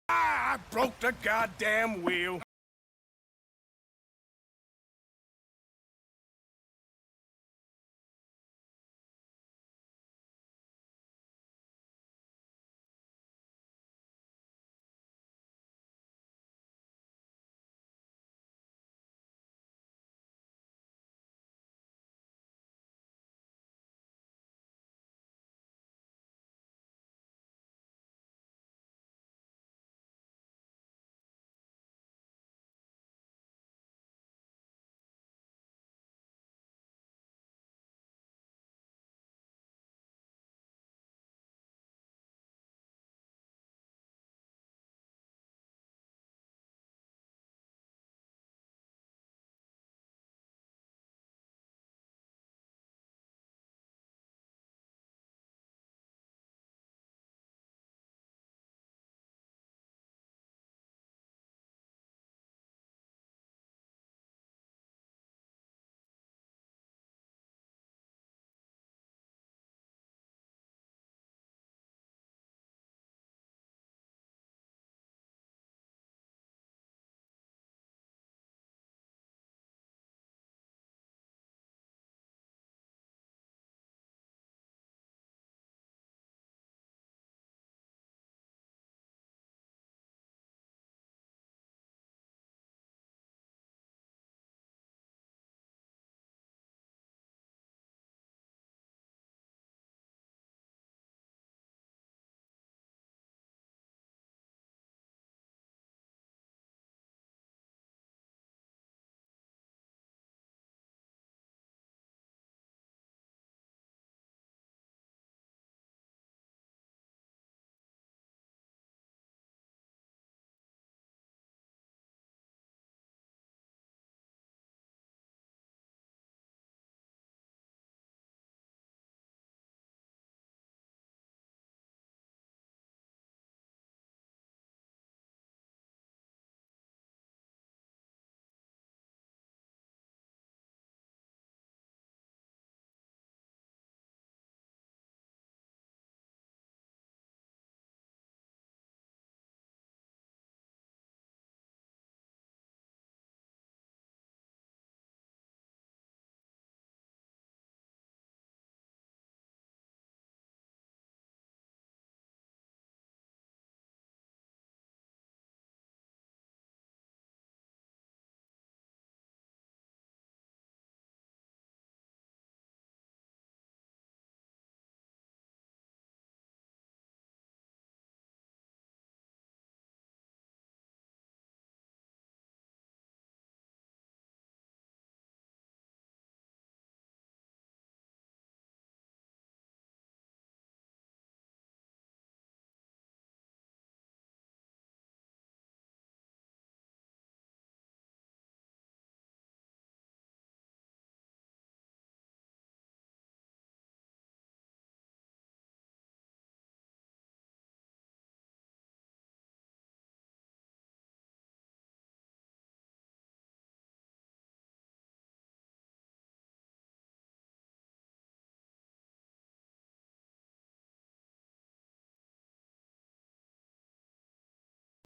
I broke the goddamn wheel.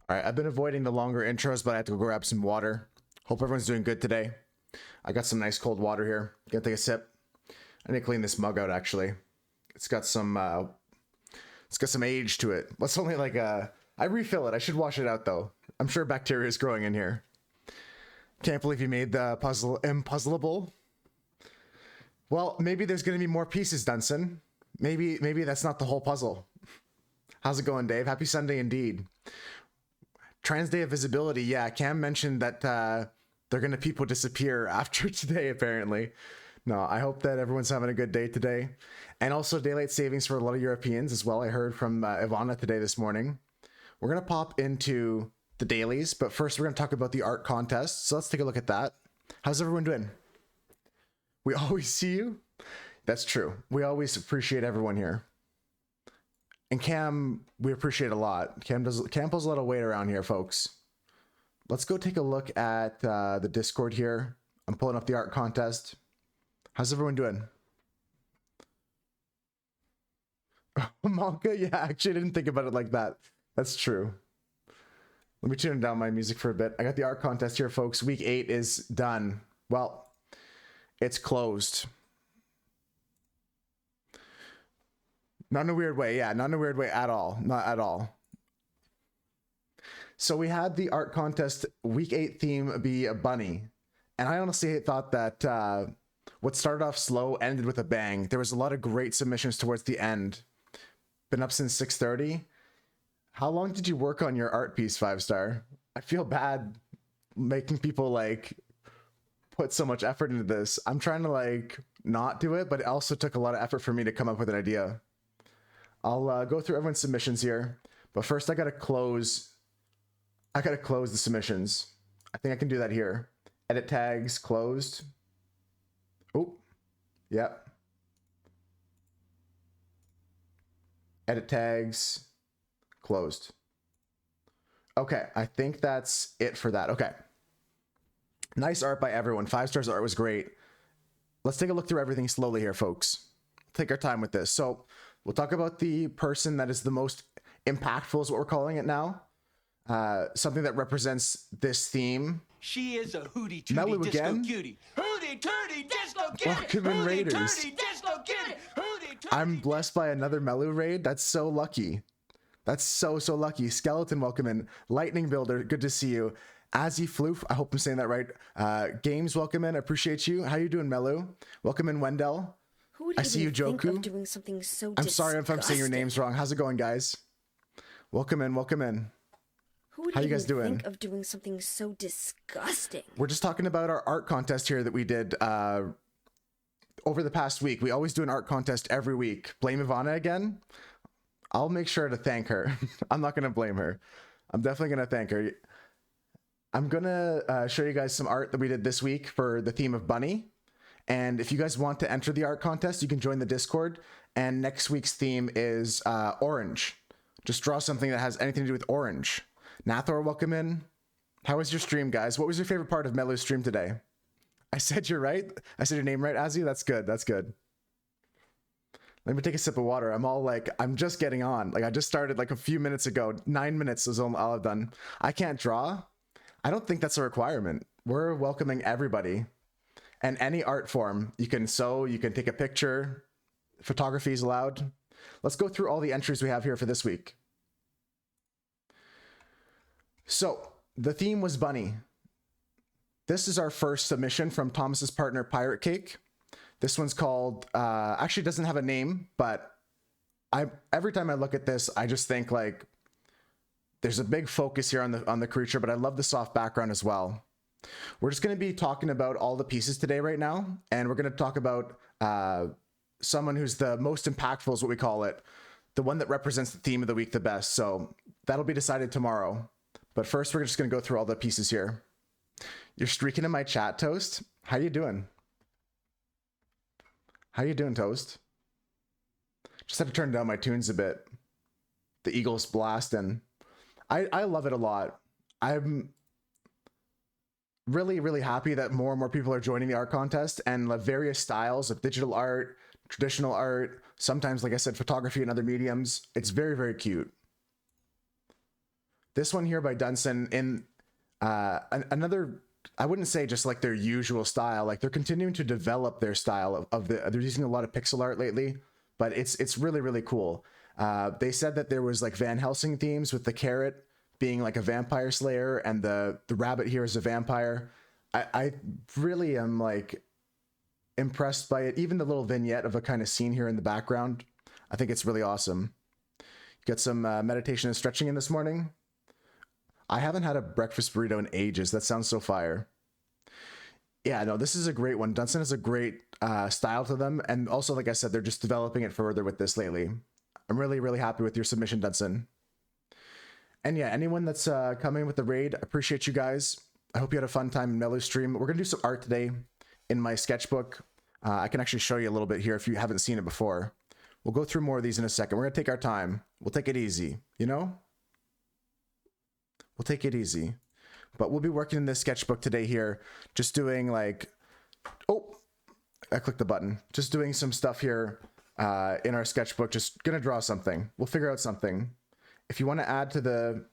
All right, I've been avoiding the longer intros, but I have to go grab some water. Hope everyone's doing good today. I got some nice cold water here. Gonna take a sip. I need to clean this mug out actually. It's got some age to it. It's only like I refill it. I should wash it out though. I'm sure bacteria is growing in here. Can't believe you made the puzzle impuzzleable. Well, maybe there's gonna be more pieces, Dunson. Maybe that's not the whole puzzle. How's it going, Dave? Happy Sunday indeed. Trans Day of Visibility. Yeah, Cam mentioned that they're gonna people disappear after today. Apparently, no. I hope that everyone's having a good day today, and also daylight savings for a lot of Europeans as well. I heard from Ivana today this morning. We're gonna pop into the dailies, but first we're gonna talk about the art contest. So let's take a look at that. How's everyone doing? We always see you. That's true. We always appreciate everyone here. And Cam, we appreciate a lot. Cam pulls a lot of weight around here, folks. Let's go take a look at the Discord here. I'm pulling up the art contest. How's everyone doing? Malka, yeah, actually I didn't think about it like that. That's true. Let me tune down my music for a bit. I got the art contest here, folks. Week 8 is done. Well, it's closed. Not in a weird way. Yeah, not in a weird way at all. Not at all. So we had the art contest week 8 theme be a bunny. And I honestly thought that what started off slow ended with a bang. There was a lot of great submissions towards the end. Been up since 6:30. How long did you work on your art piece, 5-star? I feel bad making people like put so much effort into this. I'm trying to like not do it, but it also took a lot of effort for me to come up with an idea. I'll go through everyone's submissions here, but first I gotta close the submissions. I think I can do that here. Edit tags closed. Oh, yep. Edit tags closed. Okay, I think that's it for that. Okay. Nice art by everyone. 5 stars art was great. Let's take a look through everything slowly here, folks. Take our time with this. So we'll talk about the person that is the most impactful is what we're calling it now. Something that represents this theme. She is a hootie tootie Melu disco again? cutie. Hootie tootie disco cutie. Welcome in, Raiders. Hootie tootie disco cutie. Hootie tootie. I'm blessed by another Melu raid. That's so lucky. That's so lucky. Skeleton, welcome in. Lightning Builder, good to see you. Azzy Floof, I hope I'm saying that right. Games, welcome in. I appreciate you. How you doing, Melu? Welcome in, Wendell. Who would I see you, even think Joku. of doing something so I'm sorry if I'm saying your disgusting? names wrong. How's it going, guys? Welcome in, welcome in. Who would How you even guys doing? think of doing something so disgusting? We're just talking about our art contest here that we did over the past week. We always do an art contest every week. Blame Ivana again? I'll make sure to thank her. I'm not going to blame her. I'm definitely going to thank her. I'm going to show you guys some art that we did this week for the theme of Bunny. And if you guys want to enter the art contest, you can join the Discord. And next week's theme is orange. Just draw something that has anything to do with orange. Nathor, welcome in. How was your stream, guys? What was your favorite part of Melu's stream today? I said you're right. I said your name right, Azzy. That's good. That's good. Let me take a sip of water. I'm all like, I'm just getting on. Like I just started like a few minutes ago. 9 minutes is all I've done. I can't draw. I don't think that's a requirement. We're welcoming everybody. And any art form. You can sew, you can take a picture. Photography is allowed. Let's go through all the entries we have here for this week. So the theme was Bunny. This is our first submission from Thomas's partner, Pirate Cake. This one's called, actually doesn't have a name, but every time I look at this, I just think like there's a big focus here on the creature, but I love the soft background as well. We're just going to be talking about all the pieces today right now, and we're going to talk about someone who's the most impactful is what we call it, the one that represents the theme of the week the best. So that'll be decided tomorrow. But first, we're just going to go through all the pieces here. You're streaking in my chat, Toast. How you doing? How you doing, Toast? Just had to turn down my tunes a bit. The Eagles blasting. I love it a lot. I'm really happy that more and more people are joining the art contest, and the various styles of digital art, traditional art, sometimes, like I said, photography and other mediums. It's very cute. This one here by Dunson in another, I wouldn't say just like their usual style, like they're continuing to develop their style they're using a lot of pixel art lately, but it's really cool. They said that there was like Van Helsing themes with the carrot being like a vampire slayer and the rabbit here is a vampire. I really am like impressed by it. Even the little vignette of a kind of scene here in the background, I think it's really awesome. Got some meditation and stretching in this morning. I haven't had a breakfast burrito in ages. That sounds so fire. Yeah, no, this is a great one. Dunson has a great style to them. And also, like I said, they're just developing it further with this lately. I'm really happy with your submission, Dunson. And yeah, anyone that's coming with the raid, appreciate you guys. I hope you had a fun time in Melu's stream. We're going to do some art today in my sketchbook. I can actually show you a little bit here if you haven't seen it before. We'll go through more of these in a second. We're going to take our time. We'll take it easy, you know? We'll take it easy. But we'll be working in this sketchbook today here, just doing like, oh, I clicked the button. Just doing some stuff here in our sketchbook, just gonna draw something. We'll figure out something. If you want to add to the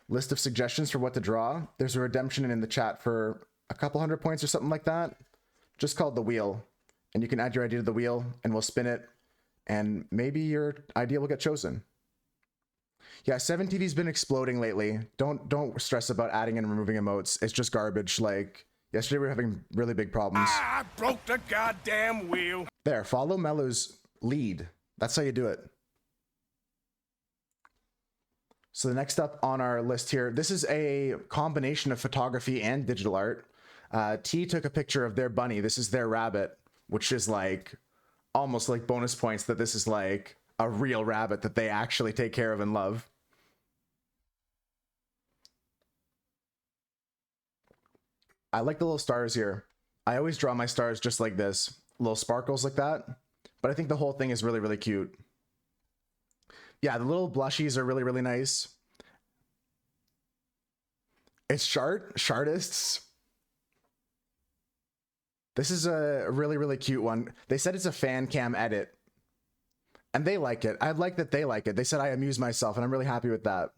list of suggestions for what to draw. There's a redemption in the chat for a couple hundred points or something like that, just called the wheel. And you can add your idea to the wheel and we'll spin it and maybe your idea will get chosen. Yeah, 7TV's been exploding lately. Don't stress about adding and removing emotes. It's just garbage. Like yesterday we were having really big problems. I broke the goddamn wheel. There, follow Melu's lead. That's how you do it. So the next up on our list here, this is a combination of photography and digital art. T took a picture of their bunny. This is their rabbit, which is like almost like bonus points that this is like a real rabbit that they actually take care of and love. I like the little stars here. I always draw my stars just like this, little sparkles like that. But I think the whole thing is really, really cute. Yeah, the little blushies are really, really nice. It's Shartists. This is a really, really cute one. They said it's a fan cam edit. And they like it. I like that they like it. They said I amuse myself, and I'm really happy with that.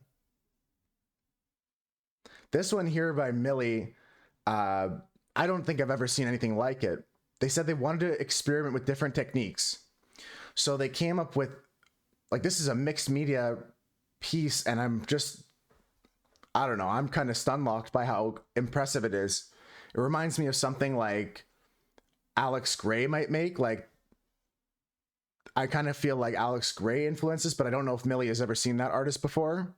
This one here by Millie, I don't think I've ever seen anything like it. They said they wanted to experiment with different techniques. So they came up with, like, this is a mixed media piece, and I'm just, I don't know, I'm kind of stun-locked by how impressive it is. It reminds me of something like Alex Gray might make. Like, I kind of feel like Alex Gray influences, but I don't know if Millie has ever seen that artist before.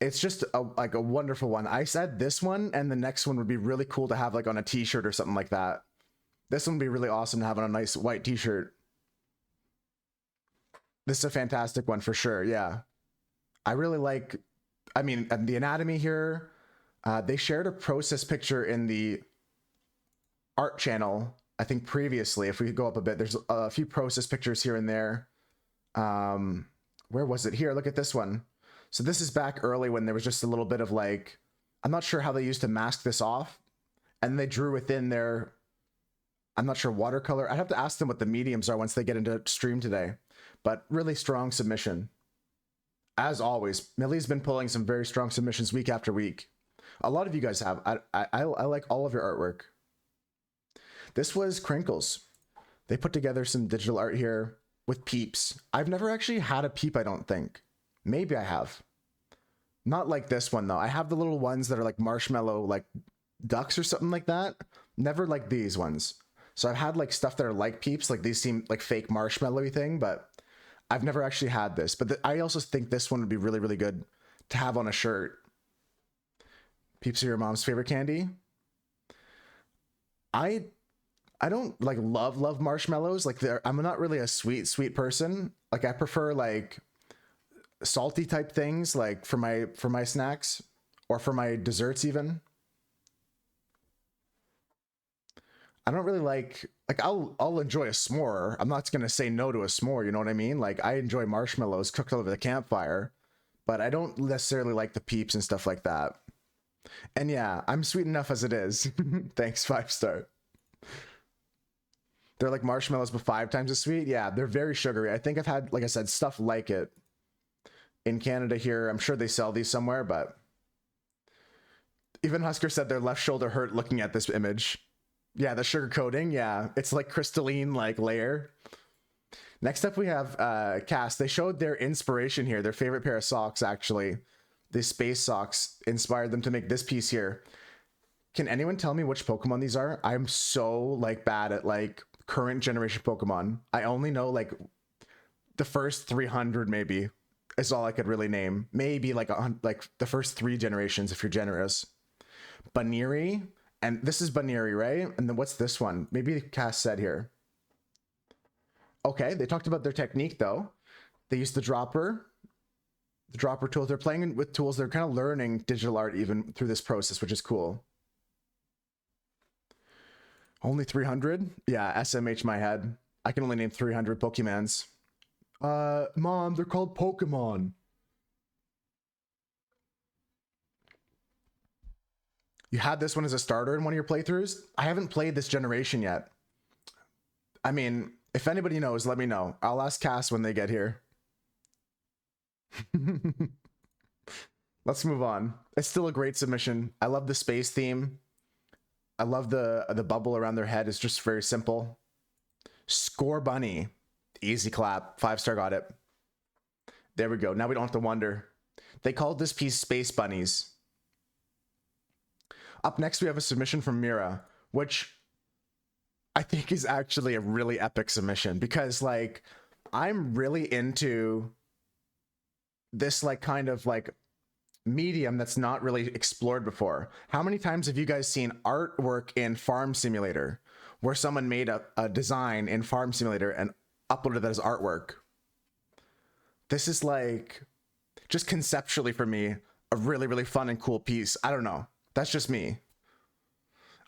It's just like a wonderful one. I said this one and the next one would be really cool to have like on a t-shirt or something like that. This one would be really awesome to have on a nice white t-shirt. This is a fantastic one for sure. Yeah. I really like, I mean, the anatomy here, they shared a process picture in the art channel, I think previously. If we go up a bit, there's a few process pictures here and there. Where was it? Here, look at this one. So this is back early when there was just a little bit of like, I'm not sure how they used to mask this off. And they drew within their, I'm not sure, watercolor. I'd have to ask them what the mediums are once they get into stream today. But really strong submission. As always, Millie's been pulling some very strong submissions week after week. A lot of you guys have. I like all of your artwork. This was Crinkles. They put together some digital art here with peeps. I've never actually had a peep, I don't think. Maybe I have. Not like this one, though. I have the little ones that are like marshmallow, like ducks or something like that. Never like these ones. So I've had like stuff that are like peeps. Like these seem like fake marshmallowy thing, but I've never actually had this. But I also think this one would be really, really good to have on a shirt. Peeps are your mom's favorite candy? I don't like love marshmallows. Like I'm not really a sweet person. Like I prefer like salty type things, like for my snacks or for my desserts even. I don't really like I'll enjoy a s'more. I'm not gonna say no to a s'more, you know what I mean? Like I enjoy marshmallows cooked over the campfire, but I don't necessarily like the peeps and stuff like that. And yeah, I'm sweet enough as it is. Thanks, 5-star. They're like marshmallows, but 5 times as sweet. Yeah, they're very sugary. I think I've had, like I said, stuff like it in Canada here. I'm sure they sell these somewhere, but even Husker said their left shoulder hurt looking at this image. Yeah, the sugar coating. Yeah, it's like crystalline like layer. Next up we have Cass. They showed their inspiration here, their favorite pair of socks actually. The space socks inspired them to make this piece here. Can anyone tell me which Pokemon these are? I'm so like bad at like current generation Pokemon. I only know like the first 300 maybe is all I could really name. Maybe like the first 3 generations if you're generous. Baniri, and this is Baniri, right? And then what's this one? Maybe Cass said here. Okay, they talked about their technique though. They used the dropper tools. They're playing with tools. They're kind of learning digital art even through this process, which is cool. Only 300? Yeah, SMH my head. I can only name 300 Pokemons. Mom, they're called Pokemon. You had this one as a starter in one of your playthroughs? I haven't played this generation yet. I mean, if anybody knows, let me know. I'll ask Cass when they get here. Let's move on. It's still a great submission. I love the space theme. I love the bubble around their head. It's just very simple. Score Bunny. Easy clap. 5-star got it. There we go. Now we don't have to wonder. They called this piece Space Bunnies. Up next, we have a submission from Mira, which I think is actually a really epic submission because, like, I'm really into this, like, kind of, like, medium that's not really explored before. How many times have you guys seen artwork in Farm Simulator where someone made a design in Farm Simulator and uploaded that as artwork? This is, like, just conceptually for me, a really, really fun and cool piece. I don't know. That's just me.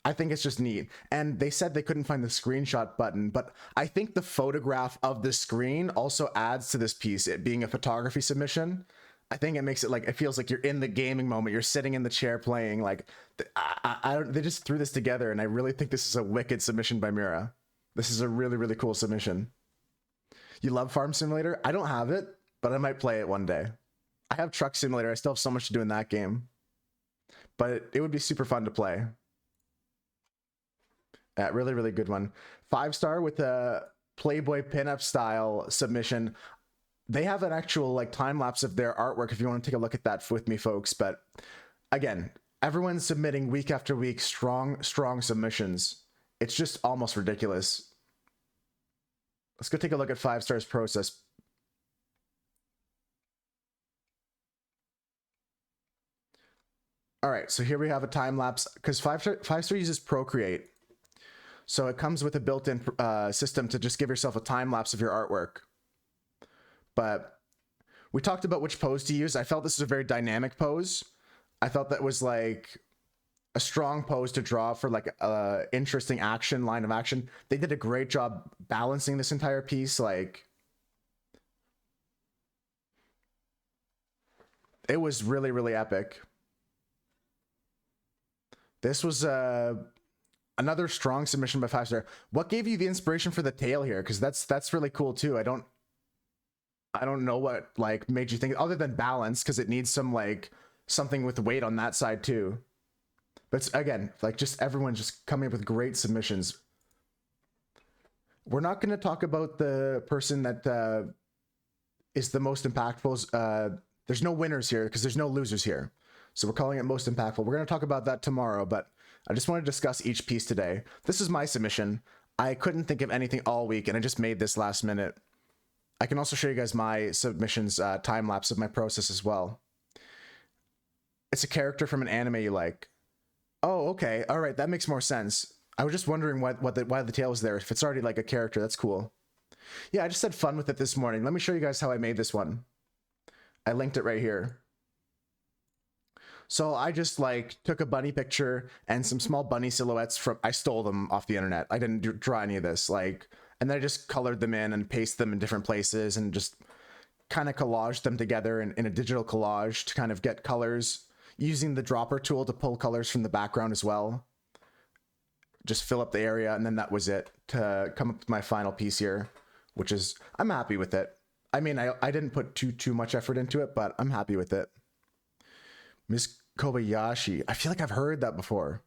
I think it's just neat. And they said they couldn't find the screenshot button, but I think the photograph of the screen also adds to this piece, it being a photography submission. I think it makes it like, it feels like you're in the gaming moment. You're sitting in the chair playing. Like, they just threw this together, and I really think this is a wicked submission by Mira. This is a really, really cool submission. You love Farm Simulator? I don't have it, but I might play it one day. I have Truck Simulator. I still have so much to do in that game, but it would be super fun to play. Really, really good one. 5-star with a Playboy pinup style submission. They have an actual, like, time lapse of their artwork if you want to take a look at that with me, folks. But again, everyone's submitting week after week, strong submissions. It's just almost ridiculous. Let's go take a look at 5-star's process. All right, so here we have a time lapse because 5-star uses Procreate. So it comes with a built-in system to just give yourself a time lapse of your artwork. But we talked about which pose to use. I felt this was a very dynamic pose. I felt that was like a strong pose to draw for like a interesting action, line of action. They did a great job balancing this entire piece. Like, it was really, really epic. This was another strong submission by 5-star. What gave you the inspiration for the tail here? Because that's really cool too. I don't know what like made you think, other than balance, because it needs some like something with weight on that side too. But it's, again, like, just everyone just coming up with great submissions. We're not going to talk about the person that is the most impactful. There's no winners here because there's no losers here. So we're calling it most impactful. We're going to talk about that tomorrow, but I just want to discuss each piece today. This is my submission. I couldn't think of anything all week, and I just made this last minute. I can also show you guys my submissions time lapse of my process as well. It's a character from an anime you like. Oh, okay. All right. That makes more sense. I was just wondering why the tail was there. If it's already like a character, that's cool. Yeah, I just had fun with it this morning. Let me show you guys how I made this one. I linked it right here. So I just like took a bunny picture and some small bunny silhouettes from, I stole them off the internet. I didn't draw any of this, like, and then I just colored them in and pasted them in different places and just kind of collaged them together in a digital collage to kind of get colors, using the dropper tool to pull colors from the background as well. Just fill up the area, and then that was it to come up with my final piece here, which is, I'm happy with it. I mean, I didn't put too much effort into it, but I'm happy with it. Miss Kobayashi. I feel like I've heard that before.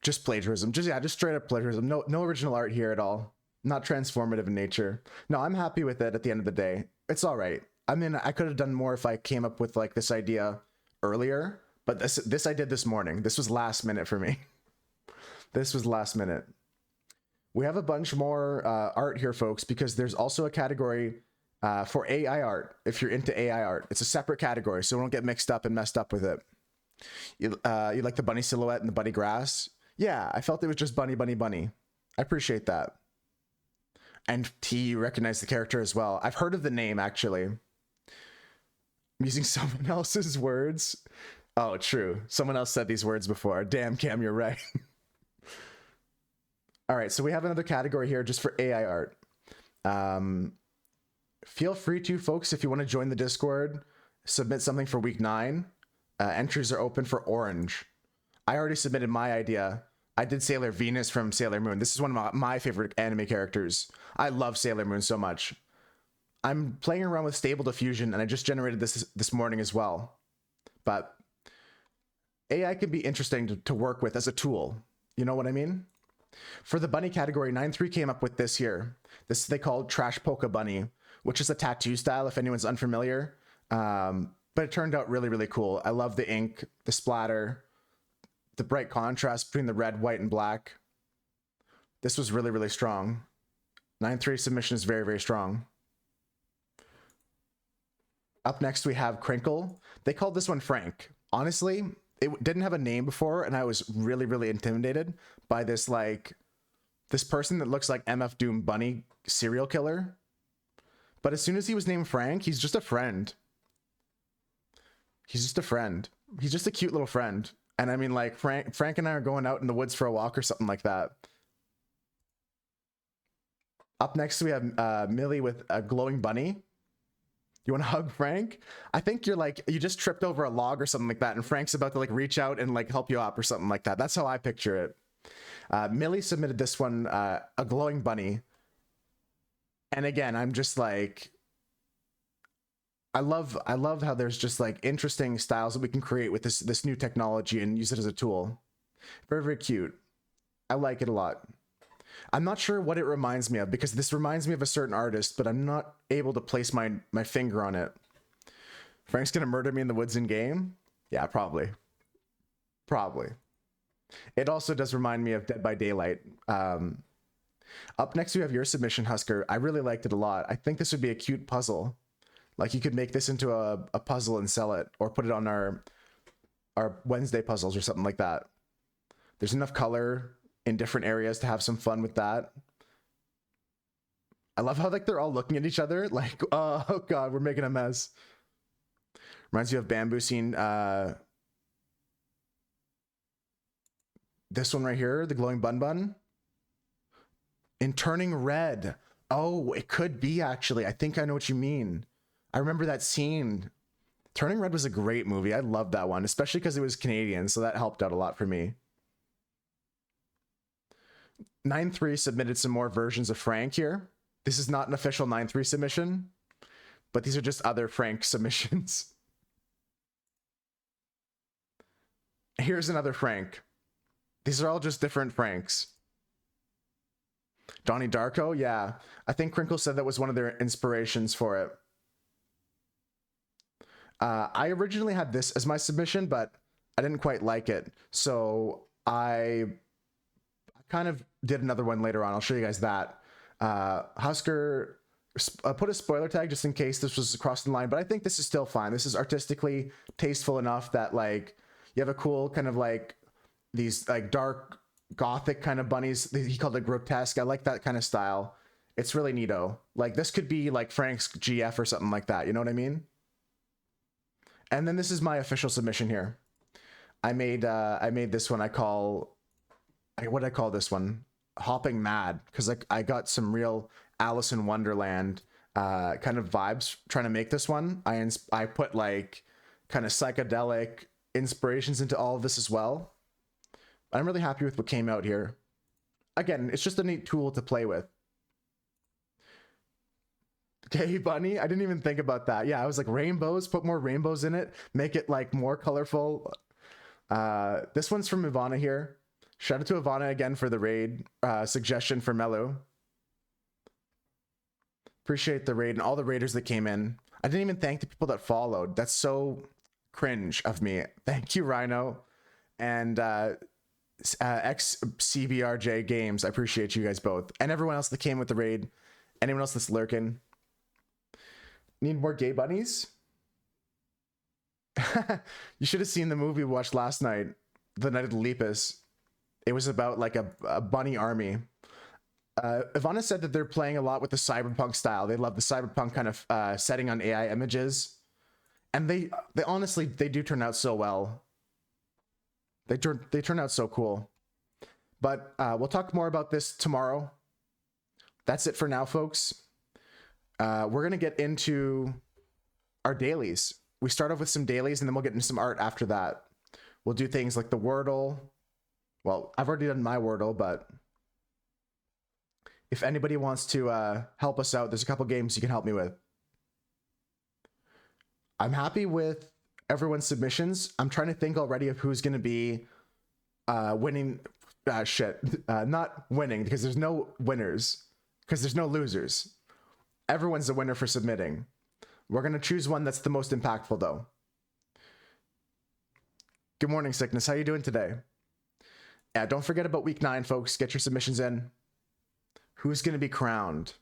Just plagiarism. Just straight up plagiarism. No original art here at all. Not transformative in nature. No, I'm happy with it at the end of the day. It's all right. I mean, I could have done more if I came up with like this idea earlier, but this I did this morning. This was last minute for me. This was last minute. We have a bunch more art here, folks, because there's also a category for AI art. If you're into AI art, it's a separate category, so don't get mixed up and messed up with it. You like the bunny silhouette and the bunny grass? Yeah, I felt it was just bunny. I appreciate that. And T, you recognize the character as well. I've heard of the name, actually. I'm using someone else's words. Oh, true. Someone else said these words before. Damn, Cam, you're right. All right, so we have another category here just for AI art. Feel free to, folks, if you want to join the Discord, submit something for week 9. Entries are open for Orange. I already submitted my idea. I did Sailor Venus from Sailor Moon. This is one of my favorite anime characters. I love Sailor Moon so much. I'm playing around with Stable Diffusion, and I just generated this morning as well. But AI can be interesting to work with as a tool. You know what I mean? For the bunny category, 9.3 came up with this here. This they called Trash Polka Bunny, which is a tattoo style if anyone's unfamiliar. But it turned out really, really cool. I love the ink, the splatter, the bright contrast between the red, white, and black. This was really, really strong. 9.3 submission is very, very strong. Up next, we have Crinkle. They called this one Frank. Honestly, it didn't have a name before, and I was really, really intimidated by this, like, this person that looks like MF Doom Bunny serial killer. But as soon as he was named Frank, he's just a friend. He's just a friend. He's just a cute little friend. And I mean, like, Frank and I are going out in the woods for a walk or something like that. Up next, we have Millie with a glowing bunny. You want to hug Frank? I think you're like, you just tripped over a log or something like that, and Frank's about to like reach out and like help you up or something like that. That's how I picture it. Millie submitted this one, a glowing bunny. And again, I'm just like, I love how there's just like interesting styles that we can create with this new technology and use it as a tool. Very, very cute. I like it a lot. I'm not sure what it reminds me of, because this reminds me of a certain artist, but I'm not able to place my finger on it. Frank's gonna murder me in the woods in game? Yeah, probably. Probably. It also does remind me of Dead by Daylight. Up next, we have your submission, Husker. I really liked it a lot. I think this would be a cute puzzle. Like, you could make this into a puzzle and sell it, or put it on our Wednesday puzzles or something like that. There's enough color in different areas to have some fun with that. I love how like they're all looking at each other like, oh god, we're making a mess. Reminds you of Bamboo Scene. This one right here, the glowing bun bun. In Turning Red. Oh, it could be actually. I think I know what you mean. I remember that scene. Turning Red was a great movie. I loved that one, especially because it was Canadian, so that helped out a lot for me. 9.3 submitted some more versions of Frank here. This is not an official 9.3 submission, but these are just other Frank submissions. Here's another Frank. These are all just different Franks. Donnie Darko, yeah. I think Crinkle said that was one of their inspirations for it. I originally had this as my submission, but I didn't quite like it. So I kind of did another one later on. I'll show you guys that. Husker put a spoiler tag just in case this was across the line, but I think this is still fine. This is artistically tasteful enough that like you have a cool kind of like these like dark gothic kind of bunnies. He called it grotesque. I like that kind of style. It's really neato. Like this could be like Frank's GF or something like that. You know what I mean? And then this is my official submission here. I made this one. What did I call this one? Hopping Mad, because like I got some real Alice in Wonderland kind of vibes trying to make this one. I put like kind of psychedelic inspirations into all of this as well. I'm really happy with what came out here. Again, it's just a neat tool to play with. Okay, bunny. I didn't even think about that. Yeah, I was like rainbows, put more rainbows in it, make it like more colorful. This one's from Ivana here. Shout out to Ivana again for the raid suggestion for Melu. Appreciate the raid and all the raiders that came in. I didn't even thank the people that followed. That's so cringe of me. Thank you, Rhino. And XCBRJ Games. I appreciate you guys both. And everyone else that came with the raid. Anyone else that's lurking. Need more gay bunnies? You should have seen the movie we watched last night, The Night of the Lepus. It was about like a bunny army. Ivana said that they're playing a lot with the cyberpunk style. They love the cyberpunk kind of setting on AI images. And they honestly, they do turn out so well. They turn out so cool. But we'll talk more about this tomorrow. That's it for now, folks. We're going to get into our dailies. We start off with some dailies and then we'll get into some art after that. We'll do things like the Wordle. Well, I've already done my Wordle, but if anybody wants to help us out, there's a couple games you can help me with. I'm happy with everyone's submissions. I'm trying to think already of who's going to be winning. Not winning because there's no winners, because there's no losers. Everyone's a winner for submitting. We're going to choose one that's the most impactful, though. Good morning, Sickness. How you doing today? Yeah, don't forget about week 9, folks. Get your submissions in. Who's going to be crowned?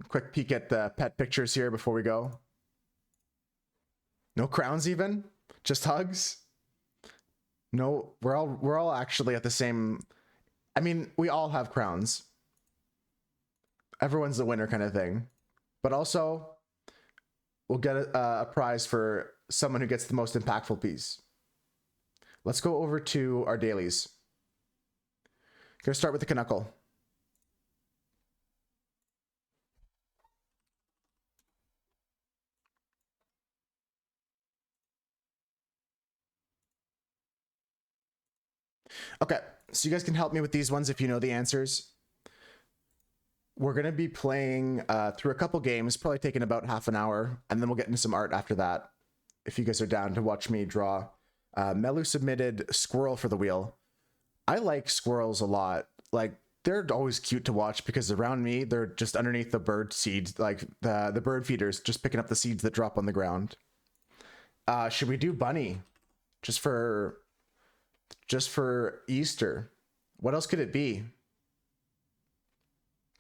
Quick peek at the pet pictures here before we go. No crowns even? Just hugs? No, we're all actually at the same. I mean, we all have crowns. Everyone's the winner kind of thing. But also, we'll get a prize for someone who gets the most impactful piece. Let's go over to our dailies. Gonna start with the Canuckle. Okay, so you guys can help me with these ones if you know the answers. We're going to be playing through a couple games, probably taking about half an hour, and then we'll get into some art after that, if you guys are down to watch me draw. Melu submitted Squirrel for the wheel. I like squirrels a lot. Like, they're always cute to watch because around me, they're just underneath the bird seeds, like the bird feeders, just picking up the seeds that drop on the ground. Should we do Bunny? Just for Easter. What else could it be?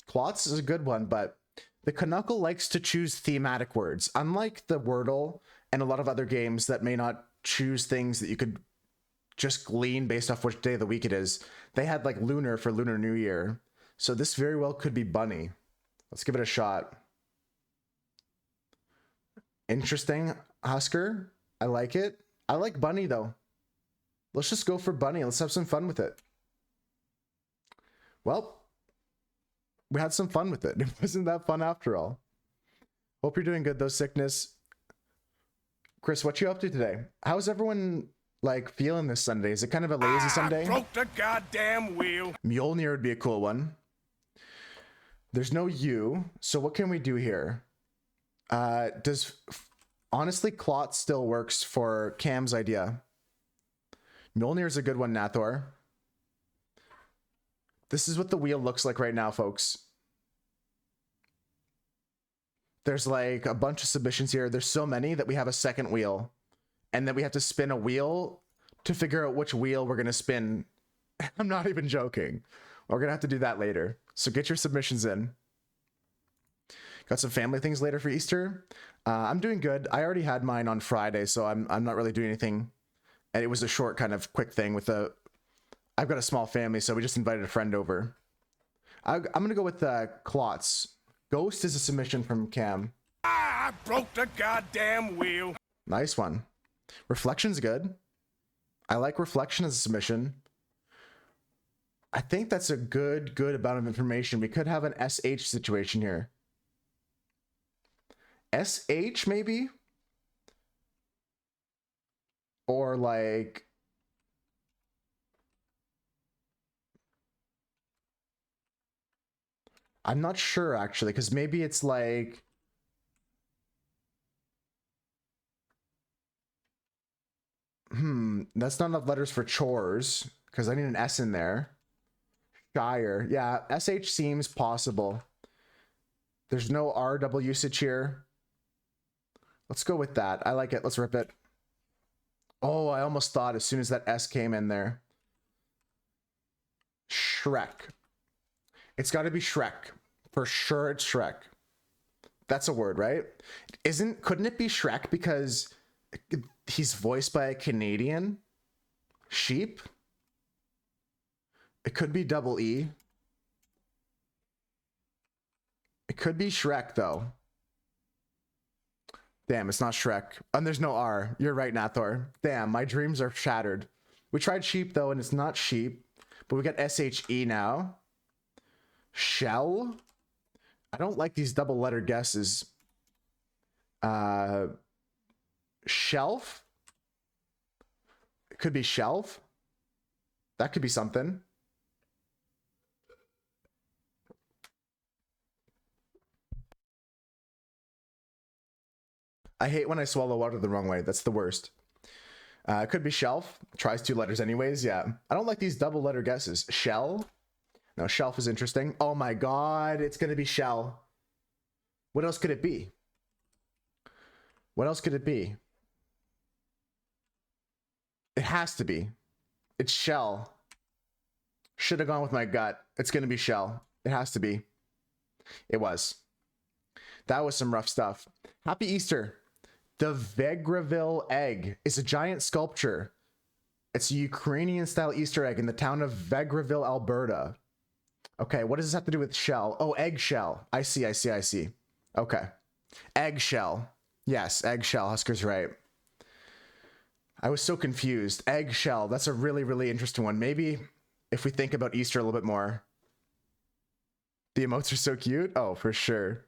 Klotz is a good one, but the Canuckle likes to choose thematic words. Unlike the Wordle and a lot of other games that may not choose things that you could just glean based off which day of the week it is, they had like Lunar for Lunar New Year. So this very well could be Bunny. Let's give it a shot. Interesting, Husker. I like it. I like Bunny though. Let's just go for Bunny. Let's have some fun with it. Well, we had some fun with it. It wasn't that fun after all. Hope you're doing good though, Sickness. Chris, what you up to today? How's everyone like feeling this Sunday? Is it kind of a lazy Sunday? Broke the goddamn wheel. Mjolnir would be a cool one. There's no U, so what can we do here? Honestly, Clot still works for Cam's idea. Mjolnir is a good one, Nathor. This is what the wheel looks like right now, folks. There's like a bunch of submissions here. There's so many that we have a second wheel. And then we have to spin a wheel to figure out which wheel we're going to spin. I'm not even joking. We're going to have to do that later. So get your submissions in. Got some family things later for Easter. I'm doing good. I already had mine on Friday, so I'm not really doing anything. And it was a short kind of quick thing with I've got a small family, so we just invited a friend over. I'm going to go with Klotz. Ghost is a submission from Cam. I broke the goddamn wheel. Nice one. Reflection's good. I like Reflection as a submission. I think that's a good amount of information. We could have an SH situation here. SH maybe? Or like... I'm not sure actually, because maybe it's like... That's not enough letters for chores, because I need an S in there. Shire. Yeah, SH seems possible. There's no RW usage here. Let's go with that. I like it. Let's rip it. Oh, I almost thought as soon as that S came in there. Shrek. It's got to be Shrek. For sure it's Shrek. That's a word, right? Couldn't it be Shrek because he's voiced by a Canadian sheep? It could be double E. It could be Shrek though. Damn, it's not Shrek. And there's no R. You're right, Nathor. Damn, my dreams are shattered. We tried sheep though, and it's not sheep. But we got SHE now. Shell? I don't like these double letter guesses. Shelf? It could be shelf. That could be something. I hate when I swallow water the wrong way. That's the worst. It could be shelf. Tries 2 letters anyways. Yeah. I don't like these double letter guesses. Shell? No, shelf is interesting. Oh my god, it's going to be shell. What else could it be? What else could it be? It has to be. It's shell. Should have gone with my gut. It's going to be shell. It has to be. It was. That was some rough stuff. Happy Easter. The Vegreville egg is a giant sculpture. It's a Ukrainian-style Easter egg in the town of Vegreville, Alberta. Okay, what does this have to do with shell? Oh, eggshell. I see. Okay. Eggshell. Yes, eggshell. Husker's right. I was so confused. Eggshell. That's a really, really interesting one. Maybe if we think about Easter a little bit more. The emotes are so cute. Oh, for sure.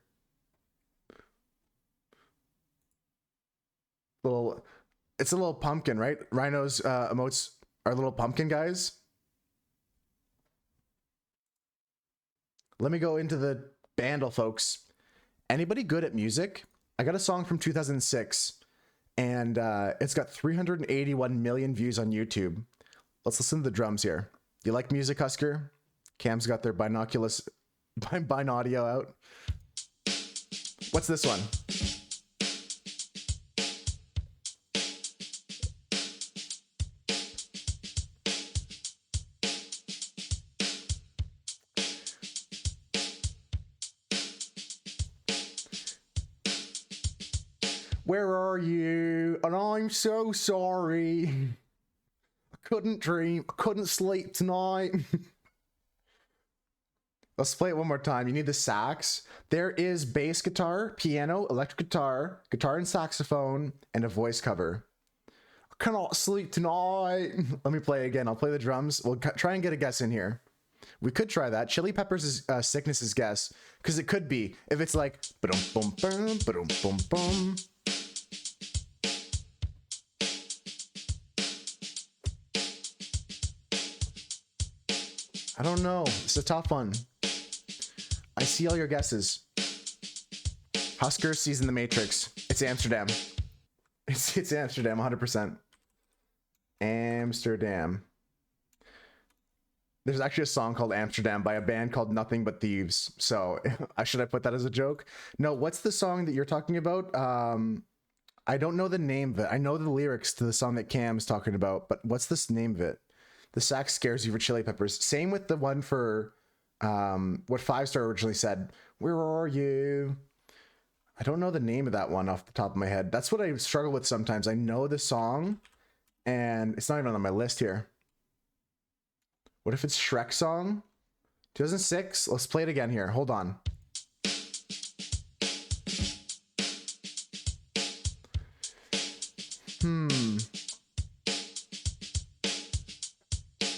It's a little pumpkin, right? Rhino's emotes are little pumpkin guys. Let me go into the bandle, folks. Anybody good at music? I got a song from 2006 and it's got 381 million views on YouTube. Let's listen to the drums here. You like music, Husker? Cam's got their binoculars audio out. What's this one? Where are you? And I'm so sorry. I couldn't dream. I couldn't sleep tonight. Let's play it one more time. You need the sax. There is bass guitar, piano, electric guitar, guitar and saxophone, and a voice cover. I cannot sleep tonight. Let me play again. I'll play the drums. We'll try and get a guess in here. We could try that. Chili Peppers is Sickness's guess. Because it could be. If it's like... Ba-dum, bum, bum, ba-dum, bum, bum. I don't know. It's a tough one. I see all your guesses. Husker sees in the Matrix. It's Amsterdam. It's Amsterdam, 100%. Amsterdam. There's actually a song called Amsterdam by a band called Nothing But Thieves. So should I put that as a joke? No, what's the song that you're talking about? I don't know the name of it. I know the lyrics to the song that Cam's talking about, but what's this name of it? The sax scares you for Chili Peppers. Same with the one for what 5 Star originally said. Where are you? I don't know the name of that one off the top of my head. That's what I struggle with sometimes. I know the song and it's not even on my list here. What if it's Shrek song? 2006? Let's play it again here. Hold on.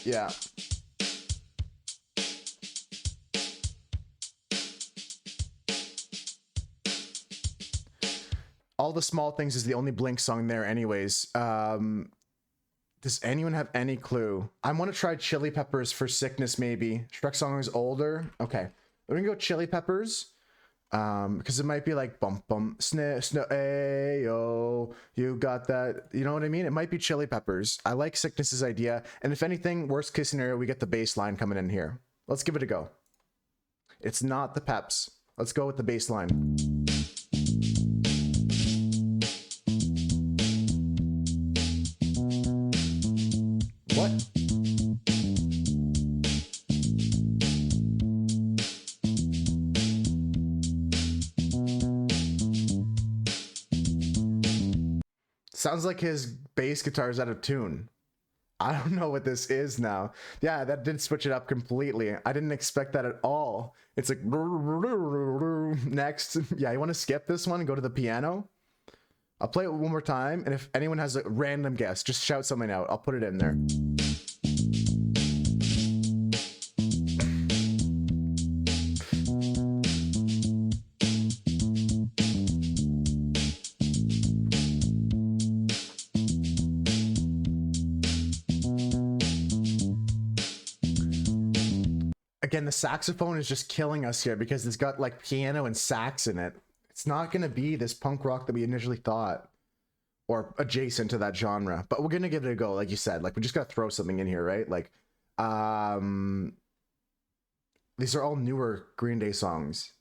Yeah. All the Small Things is the only Blink song there anyways. Does anyone have any clue? I want to try Chili Peppers for Sickness maybe. Shrek song is older. Okay. We're gonna go Chili Peppers. Because it might be like bump bump snow ayo, you got that, you know what I mean? It might be Chili Peppers. I like Sickness's idea, and if anything, worst case scenario, we get the bass line coming in here. Let's give it a go. It's not the Peps. Let's go with the bass line. What? Sounds like his bass guitar is out of tune. I don't know what this is now. Yeah, that did switch it up completely. I didn't expect that at all. It's like next. Yeah, you want to skip this one and go to the piano? I'll play it one more time, and if anyone has a random guess, just shout something out. I'll put it in there. Again, the saxophone is just killing us here because it's got like piano and sax in it. It's not gonna be this punk rock that we initially thought, or adjacent to that genre. But we're gonna give it a go, like you said. Like we just gotta throw something in here, right? Like, these are all newer Green Day songs,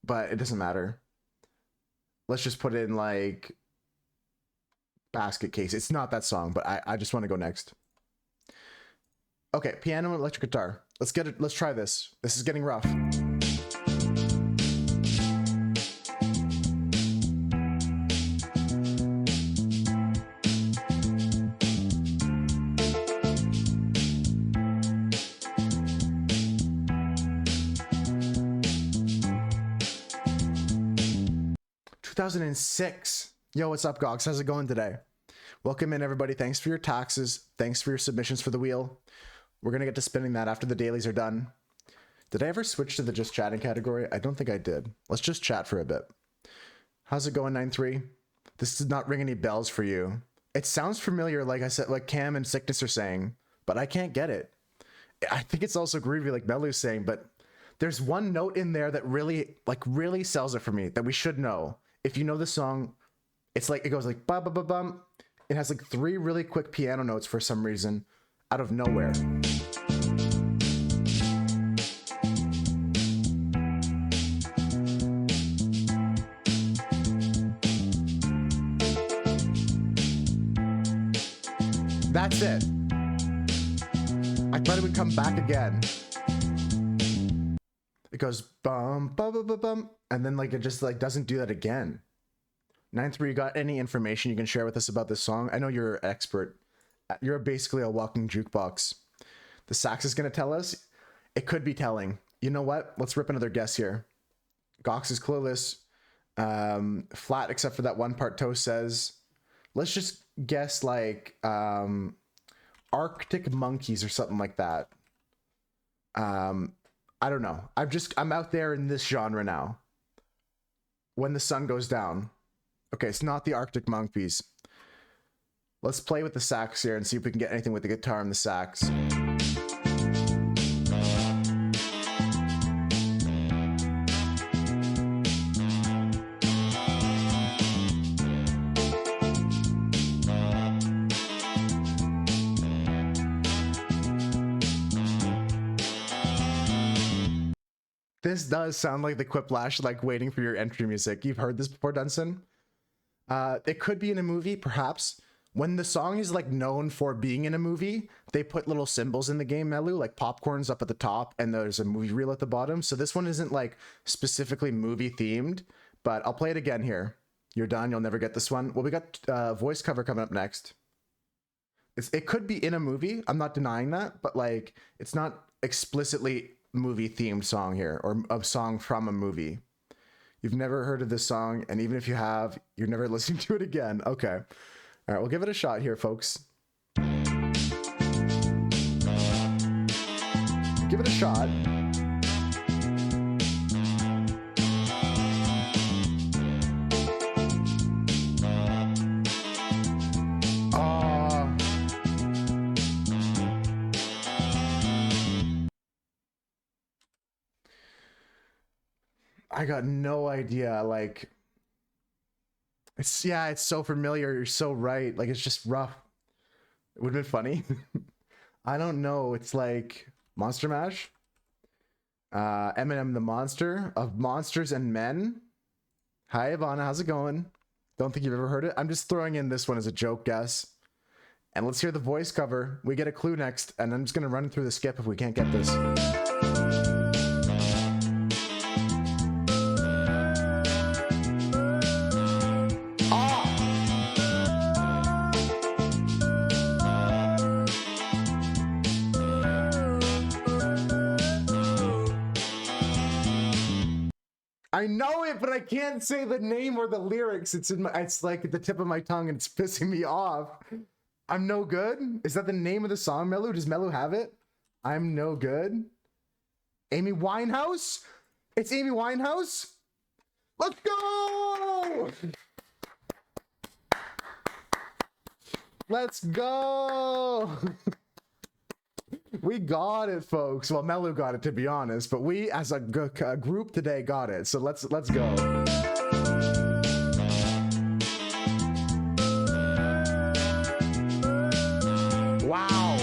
but it doesn't matter. Let's just put in like Basket Case. It's not that song, but I just want to go next. Okay, piano and electric guitar. Let's get it. Let's try this. This is getting rough. 2006. Yo, what's up, Gox? How's it going today? Welcome in, everybody. Thanks for your taxes. Thanks for your submissions for the wheel. We're going to get to spinning that after the dailies are done. Did I ever switch to the just chatting category? I don't think I did. Let's just chat for a bit. How's it going, 9-3? This does not ring any bells for you. It sounds familiar, like I said, like Cam and Sickness are saying, but I can't get it. I think it's also groovy, like Melu's saying, but there's one note in there that really sells it for me that we should know. If you know the song, it's like, it goes like ba ba ba bum. It has like 3 really quick piano notes for some reason out of nowhere. That's it. I thought it would come back again. It goes bum bum bum bum bum, and then like it just like doesn't do that again. 9-3, you got any information you can share with us about this song? I know you're an expert. You're basically a walking jukebox. The sax is gonna tell us. It could be telling. You know what? Let's rip another guess here. Gox is clueless. Flat, except for that one part Toe says. Let's just guess like Arctic Monkeys or something like that. I don't know. I'm out there in this genre now. When the Sun Goes Down. Okay, it's not the Arctic Monkeys. Let's play with the sax here and see if we can get anything with the guitar and the sax. This does sound like the Quiplash, like waiting for your entry music. You've heard this before, Dunson? It could be in a movie, perhaps. When the song is like known for being in a movie, they put little symbols in the game, Melu, like popcorn's up at the top and there's a movie reel at the bottom. So this one isn't like specifically movie themed, but I'll play it again here. You're done. You'll never get this one. Well, we got voice cover coming up next. It could be in a movie. I'm not denying that, but like it's not explicitly movie themed song here or a song from a movie. You've never heard of this song, and even if you have, you're never listening to it again. Okay. All right, we'll give it a shot here, folks. Give it a shot. I got no idea. Like, it's so familiar. You're so right. Like, it's just rough. It would have been funny. I don't know. It's like Monster Mash. Eminem the Monster of Monsters and Men. Hi, Ivana. How's it going? Don't think you've ever heard it. I'm just throwing in this one as a joke guess. And let's hear the voice cover. We get a clue next, and I'm just going to run through the skip if we can't get this. I know it, but I can't say the name or the lyrics. It's like at the tip of my tongue and it's pissing me off. I'm no good. Is that the name of the song, Melu? Does Melu have it? I'm no good. Amy Winehouse? It's Amy Winehouse? Let's go! Let's go! We got it, folks. Well, Melu got it, to be honest, but we as a group today got it. So let's go. Wow.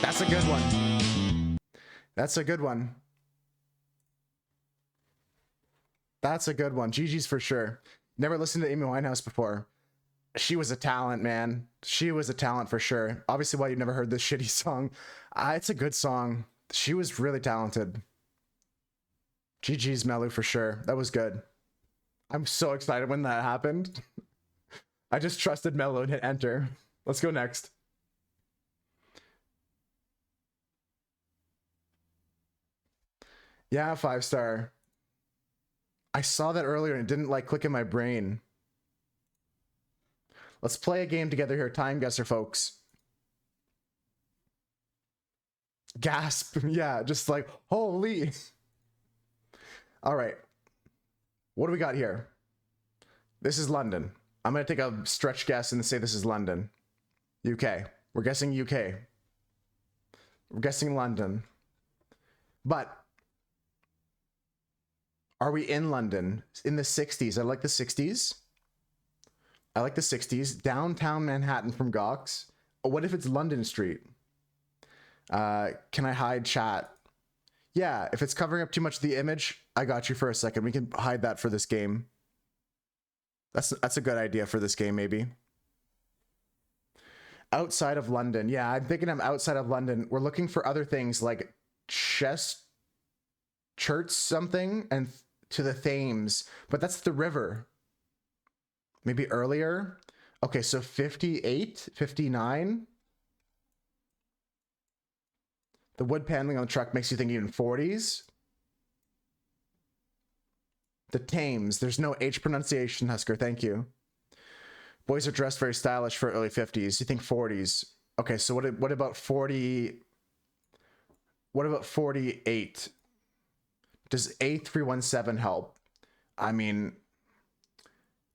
That's a good one. That's a good one. That's a good one. GG's for sure. Never listened to Amy Winehouse before. She was a talent, man. She was a talent for sure. Obviously, why you've never heard this shitty song. It's a good song. She was really talented. GG's Melu for sure. That was good. I'm so excited when that happened. I just trusted Melu and hit enter. Let's go next. Yeah, 5-star. I saw that earlier and it didn't like click in my brain. Let's play a game together here. Time guesser, folks. Gasp. Yeah, just like, holy. All right. What do we got here? This is London. I'm going to take a stretch guess and say this is London. UK. We're guessing UK. We're guessing London. But are we in London? In the 60s. I like the 60s. I like the 60s. Downtown Manhattan from Gox. What if it's London Street? Can I hide chat? Yeah, if it's covering up too much of the image, I got you for a second. We can hide that for this game. That's a good idea for this game, maybe. Outside of London. Yeah, I'm thinking I'm outside of London. We're looking for other things like church something and to the Thames, but that's the river. Maybe earlier. Okay, so 58, 59. The wood paneling on the truck makes you think even 40s. The Thames. There's no H pronunciation, Husker. Thank you. Boys are dressed very stylish for early 50s. You think 40s. Okay, so what about 40? What about 48? Does A317 help? I mean,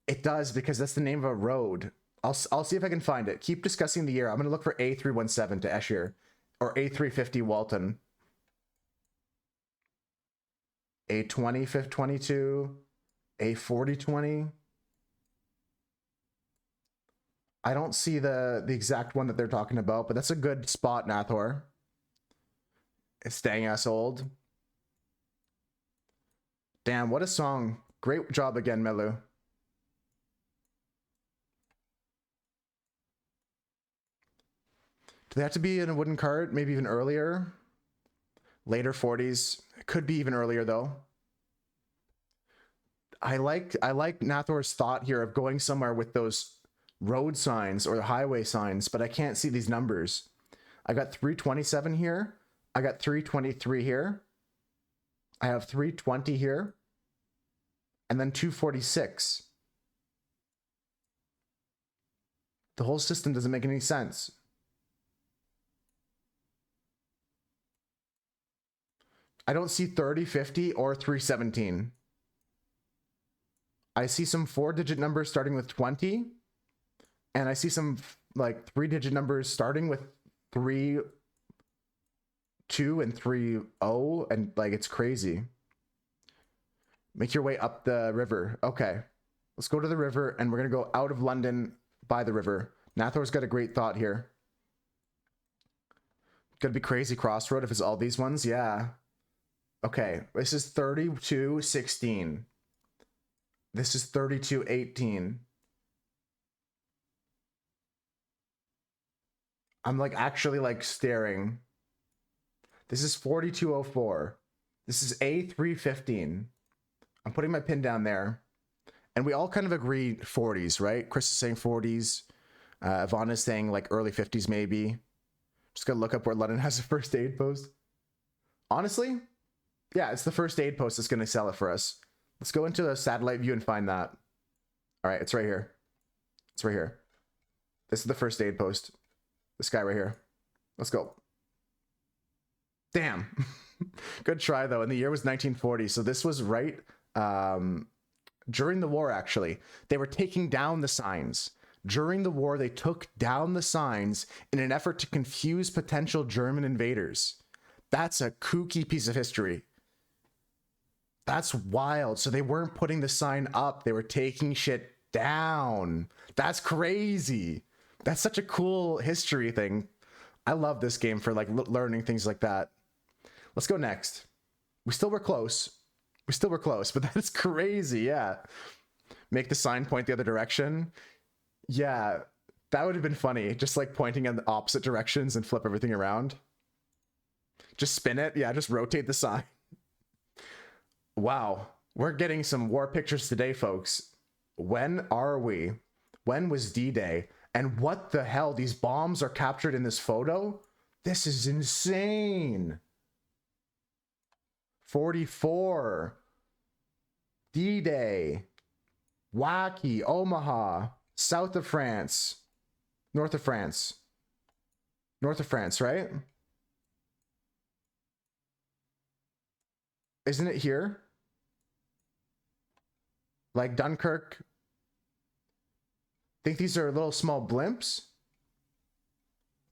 it does because that's the name of a road. I'll see if I can find it. Keep discussing the year. I'm going to look for A317 to Esher or A350 Walton. A2022, A4020. I don't see the exact one that they're talking about, but that's a good spot, Nathor. It's dang ass old. Damn, what a song. Great job again, Melu. Do they have to be in a wooden cart? Maybe even earlier? Later 40s. It could be even earlier, though. I like Nathor's thought here of going somewhere with those road signs or the highway signs, but I can't see these numbers. I got 327 here. I got 323 here. I have 320 here. And then 246. The whole system doesn't make any sense. I don't see 30, 50, or 317. I see some 4-digit numbers starting with 20. And I see some like 3-digit numbers starting with 3, 2, and 3, 0. And like, it's crazy. Make your way up the river. Okay. Let's go to the river and we're going to go out of London by the river. Nathor's got a great thought here. Could be crazy crossroad if it's all these ones. Yeah. Okay. This is 3216. This is 3218. I'm like actually like staring. This is 4204. This is A315. I'm putting my pin down there. And we all kind of agree 40s, right? Chris is saying 40s. Yvonne is saying like early 50s maybe. Just gonna look up where London has a first aid post. Honestly, yeah, it's the first aid post that's gonna sell it for us. Let's go into the satellite view and find that. All right, it's right here. It's right here. This is the first aid post. This guy right here. Let's go. Damn. Good try though. And the year was 1940. So this was right during the war, actually. They were taking down the signs. During the war, they took down the signs in an effort to confuse potential German invaders. That's a kooky piece of history. That's wild. So they weren't putting the sign up. They were taking shit down. That's crazy. That's such a cool history thing. I love this game for like learning things like that. Let's go next. We still were close. But that is crazy. Yeah. Make the sign point the other direction. Yeah. That would have been funny. Just like pointing in the opposite directions and flip everything around. Just spin it. Yeah. Just rotate the sign. Wow. We're getting some war pictures today, folks. When are we? When was D-Day? And what the hell? These bombs are captured in this photo? This is insane. 44. D-Day. Wacky. Omaha. South of France. North of France. North of France, right? Isn't it here? Like Dunkirk. Think these are little small blimps?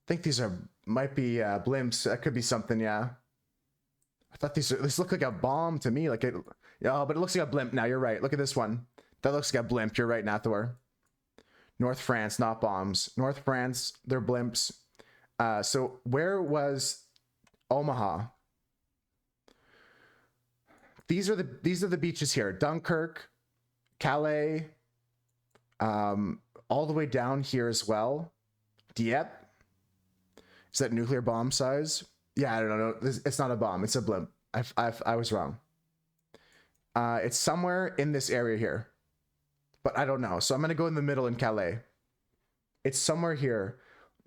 Think these might be blimps. That could be something, yeah. I thought these look like a bomb to me. Like it, yeah, but it looks like a blimp now. You're right. Look at this one. That looks like a blimp. You're right, Nathor. North France, not bombs. North France, they're blimps. So where was Omaha? These are the beaches here. Dunkirk, Calais, all the way down here as well. Dieppe. Is that nuclear bomb size? Yeah, I don't know. It's not a bomb. It's a blimp. I was wrong. It's somewhere in this area here, but I don't know. So I'm going to go in the middle in Calais. It's somewhere here.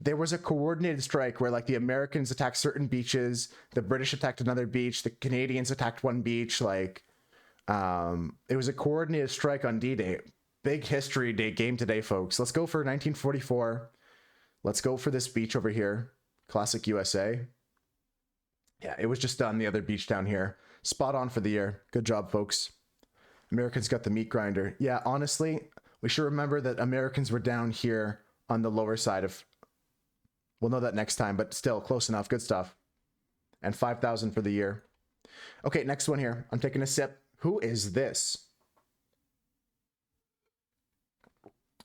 There was a coordinated strike where like the Americans attacked certain beaches, the British attacked another beach, the Canadians attacked one beach. Like, it was a coordinated strike on D-Day. Big history day game today, folks. Let's go for 1944. Let's go for this beach over here. Classic USA. Yeah, it was just on the other beach down here. Spot on for the year. Good job, folks. Americans got the meat grinder. Yeah, honestly, we should remember that Americans were down here on the lower side of... We'll know that next time, but still, close enough. Good stuff. And 5,000 for the year. Okay, next one here. I'm taking a sip. Who is this?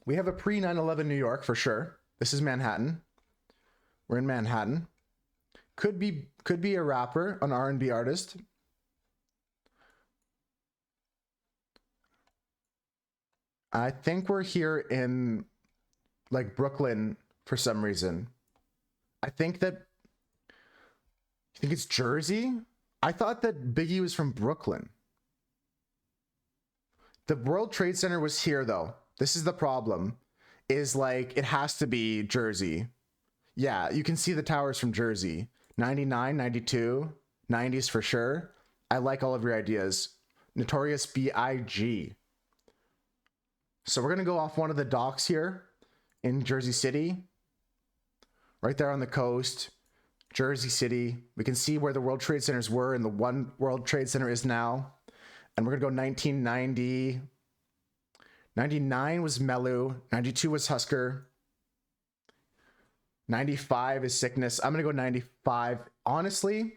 We have a pre-9/11 New York for sure. This is Manhattan. We're in Manhattan. Could be a rapper, an R&B artist. I think we're here in like Brooklyn for some reason. I think it's Jersey. I thought that Biggie was from Brooklyn. The World Trade Center was here though. This is the problem. Is like it has to be Jersey. Yeah, you can see the towers from Jersey. 99, 92, 90s for sure. I like all of your ideas. Notorious B.I.G. So we're going to go off one of the docks here in Jersey City. Right there on the coast. Jersey City. We can see where the World Trade Centers were and the one World Trade Center is now. And we're going to go 1990. 99 was Melu. 92 was Husker. 95 is Sickness. I'm going to go 95. Honestly,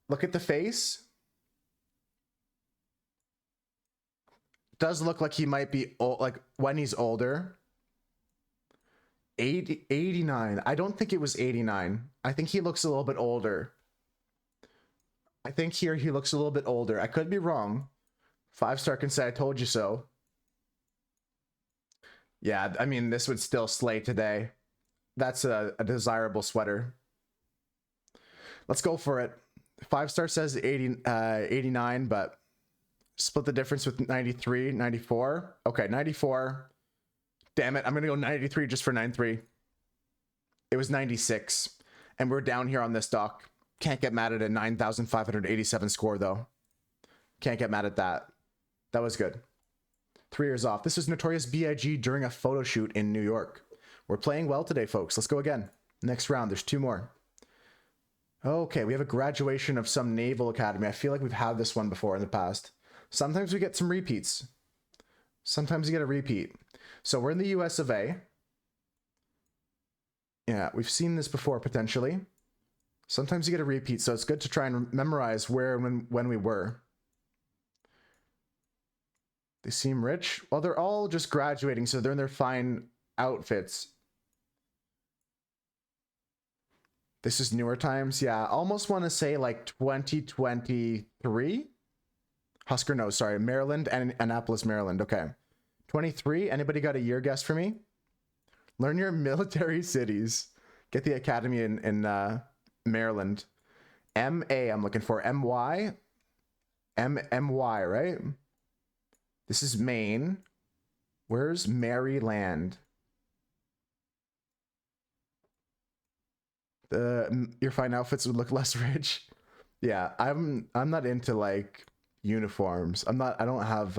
look at the face. Does look like he might be old, like when he's older. 89. I don't think it was 89. I think he looks a little bit older. I think here he looks a little bit older. I could be wrong. 5-star can say I told you so. Yeah, I mean, this would still slay today. That's a desirable sweater. Let's go for it. 5-star says 89, but split the difference with 93, 94. Okay, 94. Damn it, I'm going to go 93 just for 93. It was 96. And we're down here on this dock. Can't get mad at a 9,587 score, though. Can't get mad at that. That was good. 3 years off. This is Notorious B.I.G. during a photo shoot in New York. We're playing well today, folks. Let's go again. Next round. There's 2 more. Okay, we have a graduation of some naval academy. I feel like we've had this one before in the past. Sometimes we get some repeats. Sometimes you get a repeat. So we're in the US of A. Yeah, we've seen this before potentially. Sometimes you get a repeat, so it's good to try and memorize where and when we were. They seem rich. Well, they're all just graduating, so they're in their fine outfits. This is newer times. Yeah, I almost want to say like 2023. Husker, no, sorry. Maryland and Annapolis, Maryland. Okay. 23. Anybody got a year guess for me? Learn your military cities. Get the academy in Maryland. M-A, I'm looking for. M-Y? M-Y, right? This is Maine. Where's Maryland? Your fine outfits would look less rich. Yeah, I'm not into like uniforms. I don't have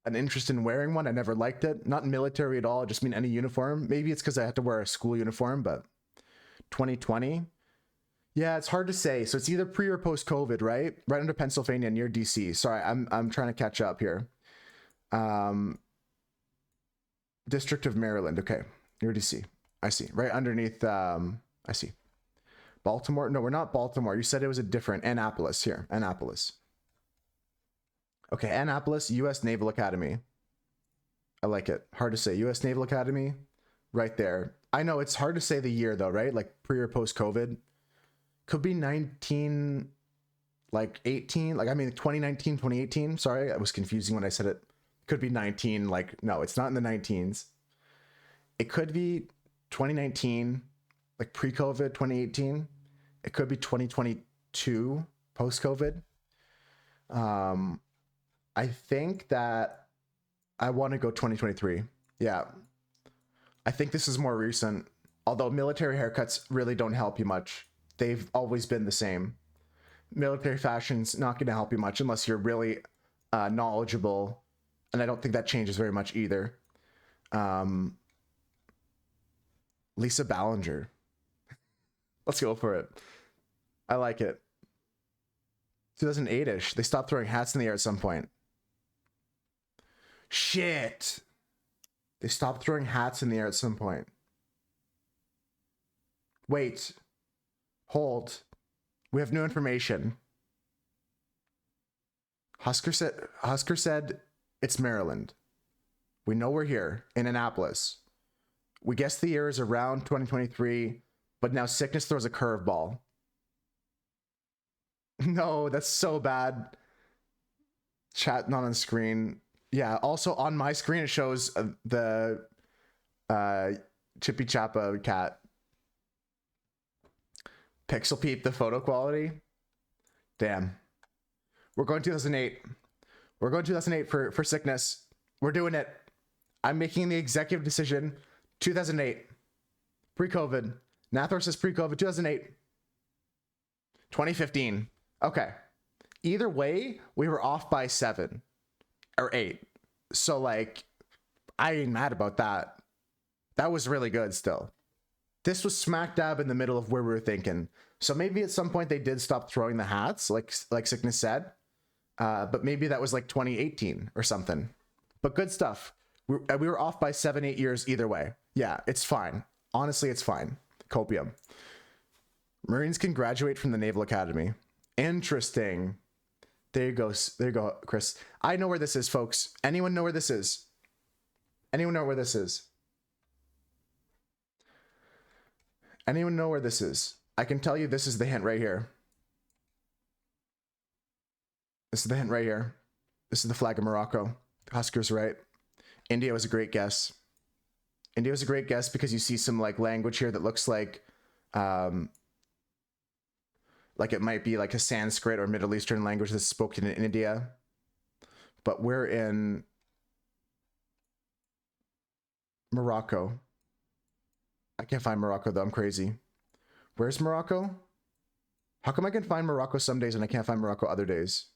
an interest in wearing one. I never liked it. Not military at all. I just mean any uniform. Maybe it's because I had to wear a school uniform, but 2020. Yeah, it's hard to say. So it's either pre or post COVID, right? Right under Pennsylvania near DC. Sorry, I'm trying to catch up here. District of Maryland. Okay, near DC. I see. Right underneath. I see. Baltimore. No, we're not Baltimore. You said it was a different Annapolis here. Annapolis. Okay, Annapolis, U.S. Naval Academy. I like it. Hard to say. U.S. Naval Academy, right there. I know it's hard to say the year though, right? Like pre or post COVID. Could be 19, like 18. Like, I mean, 2019, 2018. Sorry, I was confusing when I said it. Could be 19. Like, no, it's not in the 19s. It could be 2019, like pre-COVID, 2018. It could be 2022, post-COVID. I think that I want to go 2023. Yeah. I think this is more recent. Although military haircuts really don't help you much. They've always been the same. Military fashion's not going to help you much unless you're really knowledgeable. And I don't think that changes very much either. Lisa Ballinger. Let's go for it. I like it. 2008-ish. They stopped throwing hats in the air at some point. Shit. They stopped throwing hats in the air at some point. Wait. Hold. We have new information. Husker said it's Maryland. We know we're here in Annapolis. We guess the year is around 2023, but now Sickness throws a curveball. No, that's so bad. Chat not on screen. Yeah, also on my screen it shows the Chippy Chappa cat. Pixel Peep, the photo quality. Damn. We're going 2008. We're going 2008 for Sickness. We're doing it. I'm making the executive decision. 2008. Pre-COVID. Nathor says pre-COVID. 2008. 2015. Okay. Either way, we were off by 7 or 8. So, like, I ain't mad about that. That was really good still. This was smack dab in the middle of where we were thinking. So maybe at some point they did stop throwing the hats, like Sickness said. But maybe that was like 2018 or something. But good stuff. We were off by 7-8 years either way. Yeah, it's fine. Honestly, it's fine. Copium. Marines can graduate from the Naval Academy. Interesting. There you go. There you go, Chris. I know where this is, folks. Anyone know where this is? Anyone know where this is? Anyone know where this is? I can tell you this is the hint right here. This is the hint right here. This is the flag of Morocco. Huskers, right? India was a great guess. India was a great guess because you see some like language here that looks like it might be like a Sanskrit or Middle Eastern language that's spoken in India. But we're in Morocco. I can't find Morocco though. I'm crazy. Where's Morocco? How come I can find Morocco some days and I can't find Morocco other days?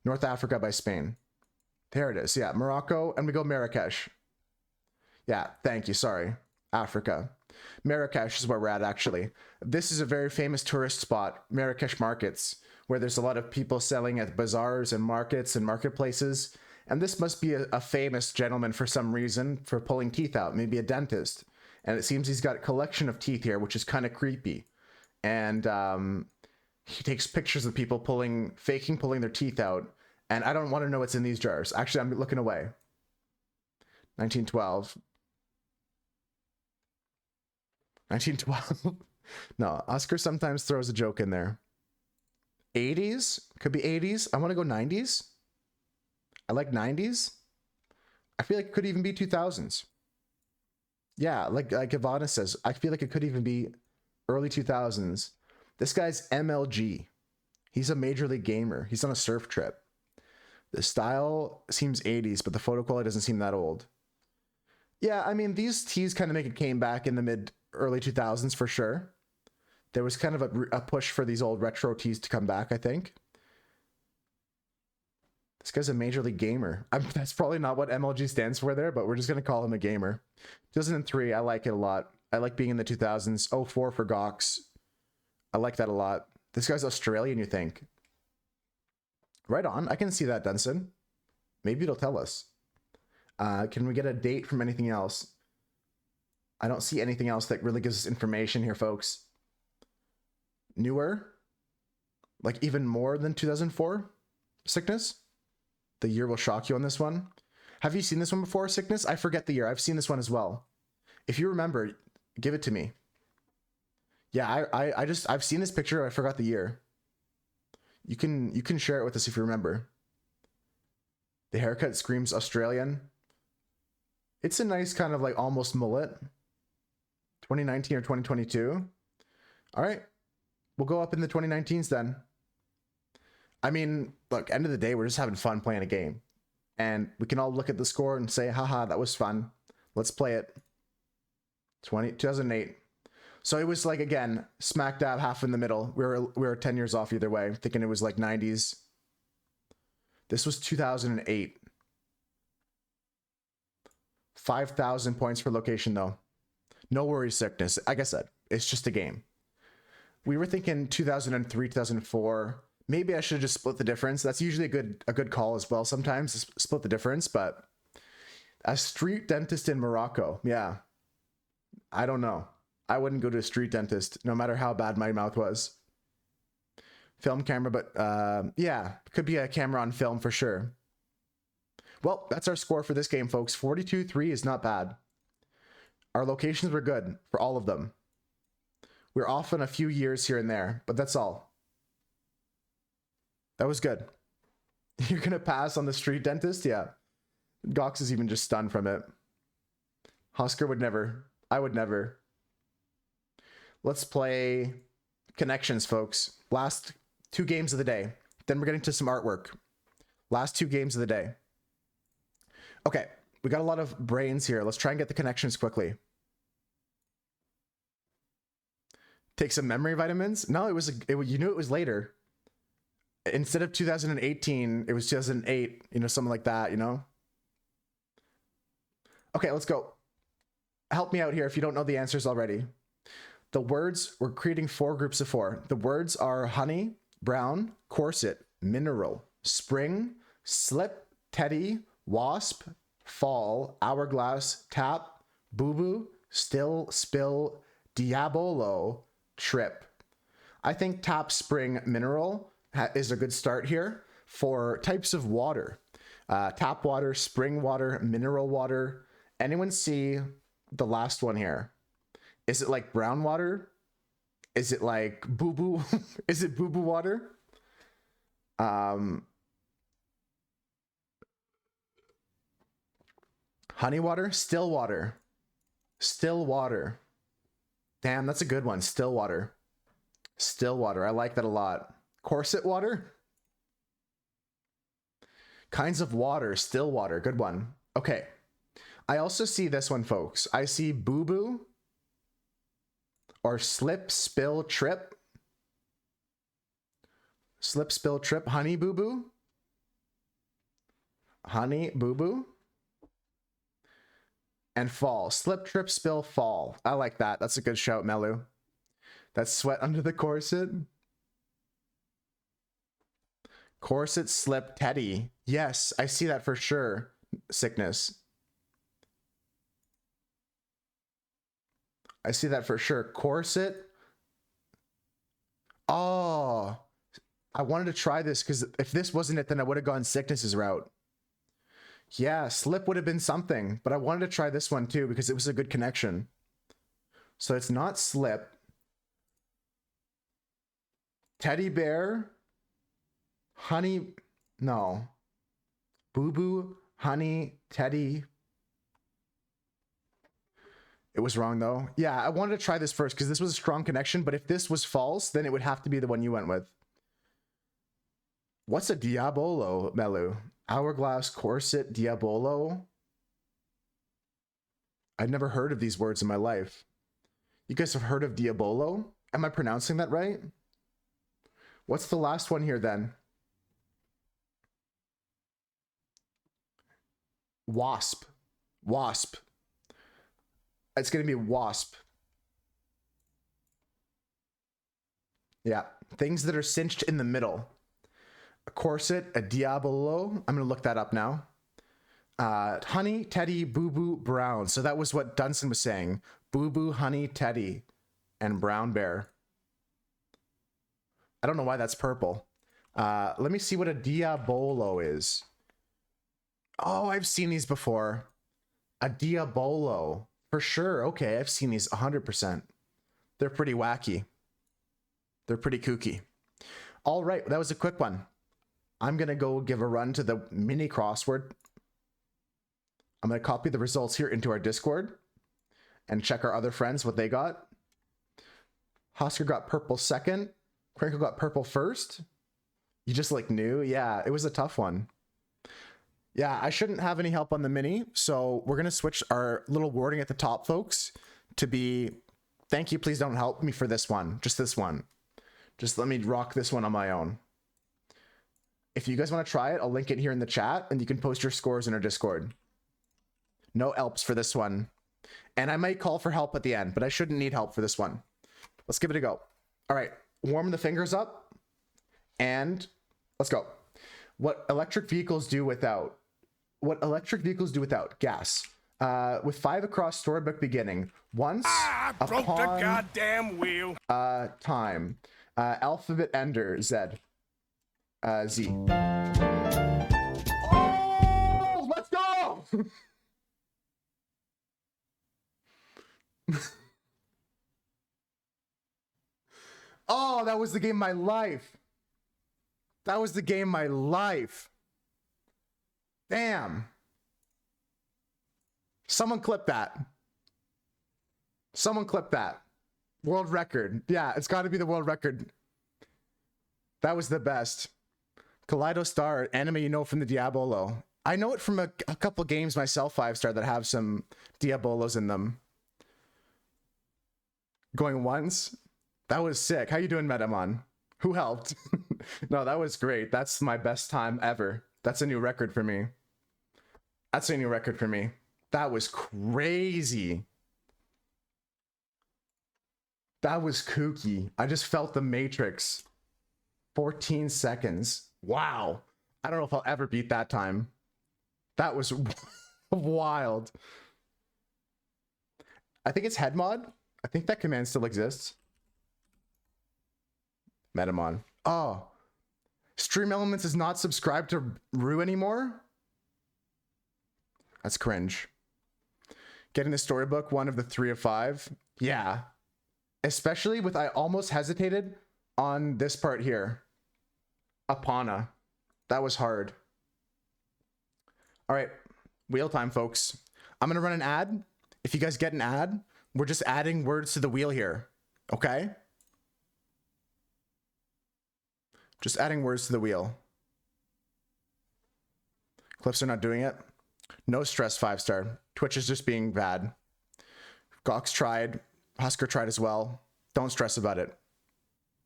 North Africa by Spain. There it is. Yeah, Morocco, and we go Marrakesh. Yeah, thank you. Sorry. Africa. Marrakesh is where we're at, actually. This is a very famous tourist spot, Marrakesh markets, where there's a lot of people selling at bazaars and markets and marketplaces. And this must be a famous gentleman for some reason for pulling teeth out, maybe a dentist. And it seems he's got a collection of teeth here, which is kind of creepy. And he takes pictures of people faking pulling their teeth out. And I don't want to know what's in these jars. Actually, I'm looking away. 1912. 1912. No, Oscar sometimes throws a joke in there. 80s? Could be 80s. I want to go 90s. I like 90s. I feel like it could even be 2000s. Yeah, like Ivana says, I feel like it could even be early 2000s. This guy's MLG. He's a major league gamer. He's on a surf trip. The style seems 80s, but the photo quality doesn't seem that old. Yeah, I mean, these tees kind of make it came back in the early 2000s for sure. There was kind of a push for these old retro tees to come back, I think. This guy's a major league gamer. That's probably not what MLG stands for there, but we're just going to call him a gamer. 2003, I like it a lot. I like being in the 2000s. 04 for Gox. I like that a lot. This guy's Australian, you think? Right on. I can see that, Dunson. Maybe it'll tell us. Can we get a date from anything else? I don't see anything else that really gives us information here, folks. Newer? Like even more than 2004? Sickness? The year will shock you on this one. Have you seen this one before, Sickness? I forget the year. I've seen this one as well. If you remember, give it to me. Yeah, I've seen this picture. I forgot the year. You can share it with us if you remember. The haircut screams Australian. It's a nice kind of like almost mullet. 2019 or 2022. All right. We'll go up in the 2019s then. I mean, look, end of the day, we're just having fun playing a game. And we can all look at the score and say, haha, that was fun. Let's play it. 2008. So it was like, again, smack dab half in the middle. We were 10 years off either way, thinking it was like 90s. This was 2008. 5,000 points for location, though. No worries, Sickness. Like I said, it's just a game. We were thinking 2003, 2004. Maybe I should have just split the difference. That's usually a good call as well sometimes, split the difference. But a street dentist in Morocco. Yeah. I don't know. I wouldn't go to a street dentist, no matter how bad my mouth was. Film camera, but yeah, could be a camera on film for sure. Well, that's our score for this game, folks. 42-3 is not bad. Our locations were good for all of them. We're off in a few years here and there, but that's all. That was good. You're going to pass on the street dentist? Yeah. Gox is even just stunned from it. Oscar would never. I would never. Let's play Connections, folks. Last 2 games of the day. Then we're getting to some artwork. Last 2 games of the day. Okay, we got a lot of brains here. Let's try and get the connections quickly. Take some memory vitamins? No, you knew it was later. Instead of 2018, it was 2008, something like that, Okay, let's go. Help me out here if you don't know the answers already. The words, we're creating 4 groups of 4. The words are honey, brown, corset, mineral, spring, slip, teddy, wasp, fall, hourglass, tap, boo-boo, still, spill, diabolo, trip. I think tap, spring, mineral is a good start here for types of water. Tap water, spring water, mineral water. Anyone see the last one here? Is it like brown water? Is it like boo-boo? Is it boo-boo water? Honey water? Still water. Still water. Damn, that's a good one. Still water. Still water. I like that a lot. Corset water? Kinds of water. Still water. Good one. Okay. I also see this one, folks. I see boo-boo or slip, spill, trip. Slip, spill, trip. Honey, boo-boo. Honey, boo-boo. And fall. Slip, trip, spill, fall. I like that. That's a good shout, Melu. That's sweat under the corset. Corset, slip, Teddy. Yes, I see that for sure. Sickness. I see that for sure. Corset. Oh, I wanted to try this because if this wasn't it, then I would have gone sickness's route. Yeah, slip would have been something, but I wanted to try this one too because it was a good connection. So it's not slip. Teddy bear. Honey. No. Boo boo. Honey. Teddy. It was wrong though. Yeah, I wanted to try this first because this was a strong connection, but if this was false, then it would have to be the one you went with. What's a Diabolo, Melu? Hourglass, corset, Diabolo? I've never heard of these words in my life. You guys have heard of Diabolo? Am I pronouncing that right? What's the last one here then? Wasp. Wasp. It's going to be wasp. Yeah. Things that are cinched in the middle. A corset, a Diabolo. I'm going to look that up now. Honey, Teddy, Boo Boo, Brown. So that was what Dunson was saying. Boo Boo, Honey, Teddy, and Brown Bear. I don't know why that's purple. Let me see what a Diabolo is. Oh, I've seen these before. A Diabolo. For sure. Okay, I've seen these 100%. They're pretty wacky. They're pretty kooky. All right, that was a quick one. I'm going to go give a run to the mini crossword. I'm going to copy the results here into our Discord and check our other friends, what they got. Husker got purple second. Crinkle got purple first. You just like knew? Yeah, it was a tough one. Yeah, I shouldn't have any help on the mini, so we're going to switch our little wording at the top, folks, to be, thank you, please don't help me for this one. Just this one. Just let me rock this one on my own. If you guys want to try it, I'll link it here in the chat, and you can post your scores in our Discord. No helps for this one. And I might call for help at the end, but I shouldn't need help for this one. Let's give it a go. All right, warm the fingers up, and let's go. What electric vehicles do without? What electric vehicles do without? Gas. With 5 across storybook beginning. Once I broke the upon goddamn wheel. time. Alphabet ender. Z. Z. Oh, let's go! Oh, that was the game of my life. That was the game of my life. Damn. Someone clip that. Someone clip that. World record. Yeah, it's got to be the world record. That was the best. Kaleido Star, anime you know from the Diabolo. I know it from a couple games myself, 5-star, that have some Diabolos in them. Going once. That was sick. How you doing, Metamon? Who helped? No, that was great. That's my best time ever. That's a new record for me. That's a new record for me. That was crazy. That was kooky. I just felt the Matrix. 14 seconds. Wow. I don't know if I'll ever beat that time. That was wild. I think it's head mod. I think that command still exists. Metamon. Oh. Stream Elements is not subscribed to Rue anymore? That's cringe. Getting the storybook, 1 of the 3 of 5. Yeah. Especially with, I almost hesitated on this part here. Apana. That was hard. All right. Wheel time, folks. I'm going to run an ad. If you guys get an ad, we're just adding words to the wheel here. Okay? Just adding words to the wheel. Clips are not doing it. No stress, 5-star. Twitch is just being bad. Gox tried. Husker tried as well. Don't stress about it.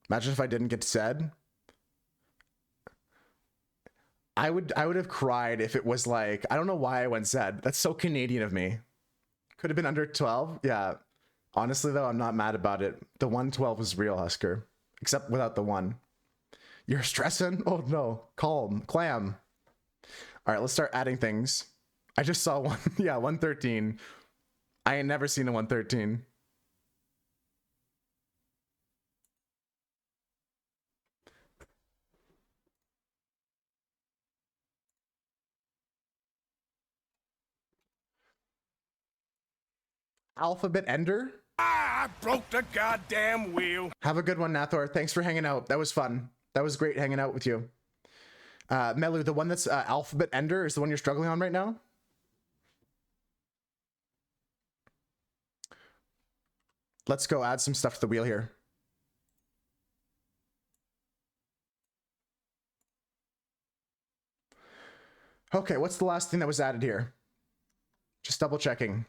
Imagine if I didn't get said. I would have cried if it was like, I don't know why I went said. That's so Canadian of me. Could have been under 12. Yeah. Honestly, though, I'm not mad about it. The 112 was real, Husker. Except without the 1. You're stressing? Oh no. Calm. Clam. All right, let's start adding things. I just saw one. Yeah, 113. I ain't never seen a 113. Alphabet Ender? I broke the goddamn wheel. Have a good one, Nathor. Thanks for hanging out. That was fun. That was great hanging out with you. Melu, the one that's Alphabet Ender is the one you're struggling on right now? Let's go add some stuff to the wheel here. Okay, what's the last thing that was added here? Just double checking.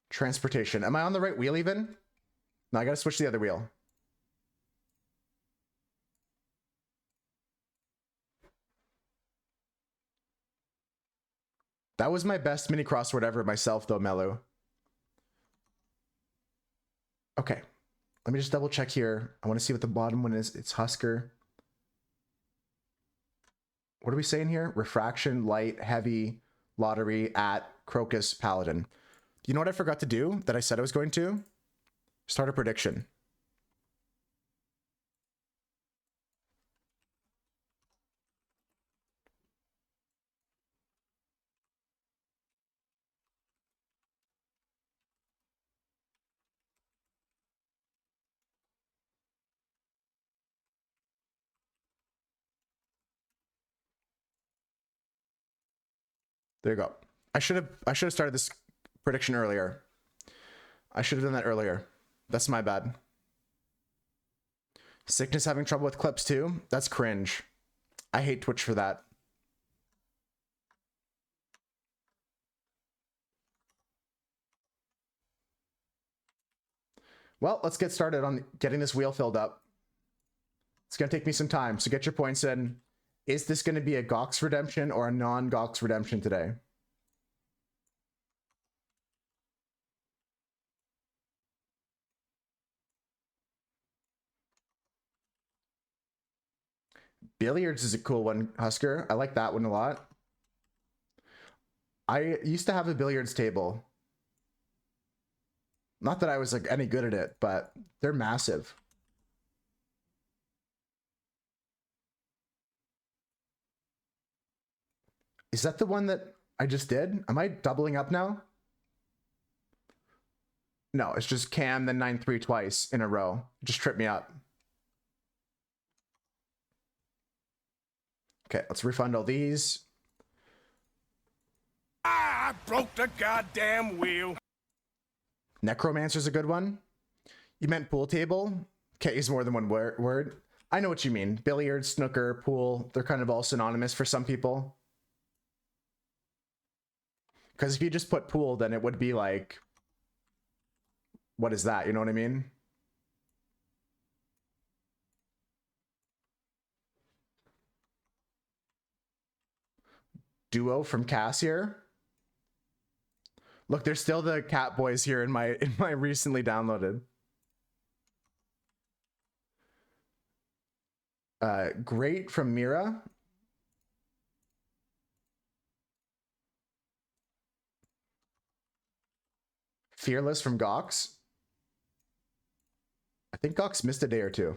Transportation. Am I on the right wheel even? No, I gotta switch to the other wheel. That was my best mini crossword ever myself though, Melu. Okay. Let me just double check here. I want to see what the bottom one is. It's Husker. What are we saying here? Refraction, light, heavy, lottery, at, crocus, paladin. You know what I forgot to do that I said I was going to? Start a prediction. There you go. I should have started this prediction earlier. I should have done that earlier. That's my bad. Sickness having trouble with clips too? That's cringe. I hate Twitch for that. Well, let's get started on getting this wheel filled up. It's going to take me some time, so get your points in. Is this going to be a Gox redemption or a non-Gox redemption today? Billiards is a cool one, Husker. I like that one a lot. I used to have a billiards table. Not that I was like any good at it, but they're massive. Is that the one that I just did? Am I doubling up now? No, it's just Cam, then 9-3 twice in a row. Just tripped me up. Okay, let's refund all these. I broke the goddamn wheel. Necromancer's a good one. You meant pool table? Okay, is more than one word. I know what you mean. Billiards, snooker, pool, they're kind of all synonymous for some people. Because if you just put pool, then it would be like, what is that? You know what I mean? Duo from Cassier. Look, there's still the cat boys here in my recently downloaded. Great from Mira. Fearless from Gox. I think Gox missed a day or two.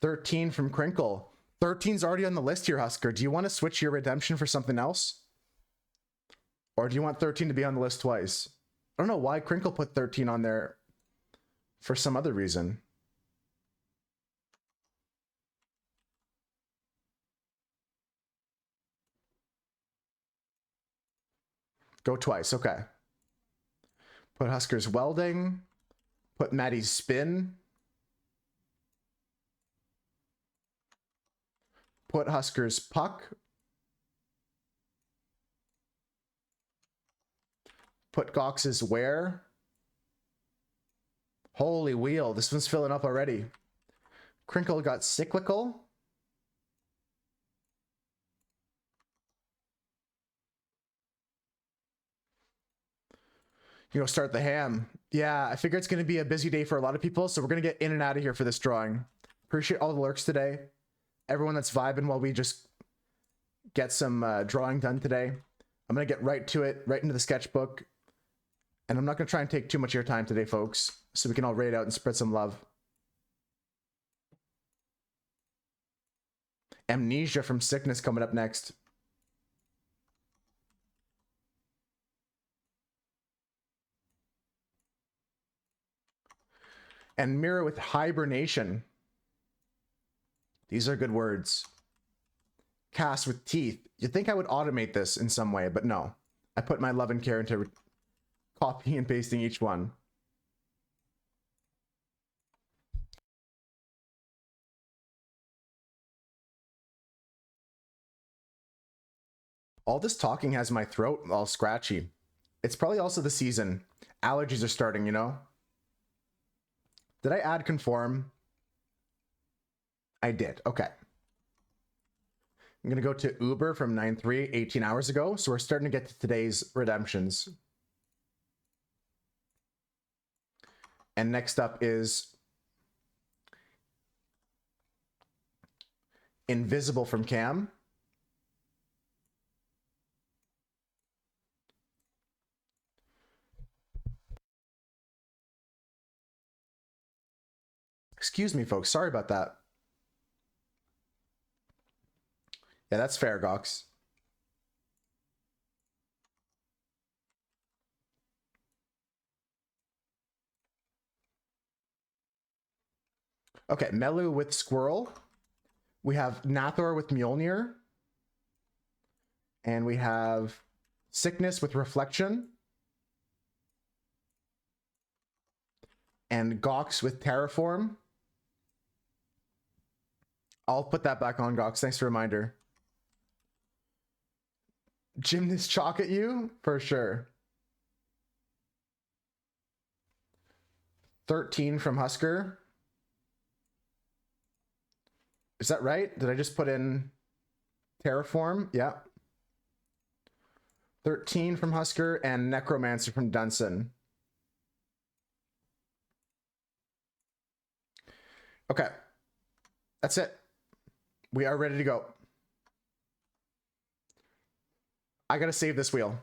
13 from Crinkle. 13's already on the list here, Husker. Do you want to switch your redemption for something else? Or do you want 13 to be on the list twice? I don't know why Crinkle put 13 on there for some other reason. Go twice, okay. Put Husker's welding. Put Maddie's spin. Put Husker's puck. Put Gox's wear. Holy wheel, this one's filling up already. Crinkle got cyclical. Start the ham. Yeah, I figure it's going to be a busy day for a lot of people, so we're going to get in and out of here for this drawing. Appreciate all the lurks today. Everyone that's vibing while we just get some drawing done today. I'm going to get right to it, right into the sketchbook. And I'm not going to try and take too much of your time today, folks, so we can all raid out and spread some love. Amnesia from Sickness coming up next. And Mirror with Hibernation. These are good words. Cast with Teeth. You'd think I would automate this in some way, but no. I put my love and care into copying and pasting each one. All this talking has my throat all scratchy. It's probably also the season. Allergies are starting, you know? Did I add conform? I did. Okay. I'm going to go to Uber from 9/3, 18 hours ago. So we're starting to get to today's redemptions. And next up is Invisible from Cam. Excuse me, folks. Sorry about that. Yeah, that's fair, Gox. Okay, Melu with Squirrel. We have Nathor with Mjolnir. And we have Sickness with Reflection. And Gox with Terraform. I'll put that back on, Gox. Thanks for the reminder. Gymnast chalk at you? For sure. 13 from Husker. Is that right? Did I just put in Terraform? Yeah. 13 from Husker and Necromancer from Dunson. Okay. That's it. We are ready to go. I gotta save this wheel.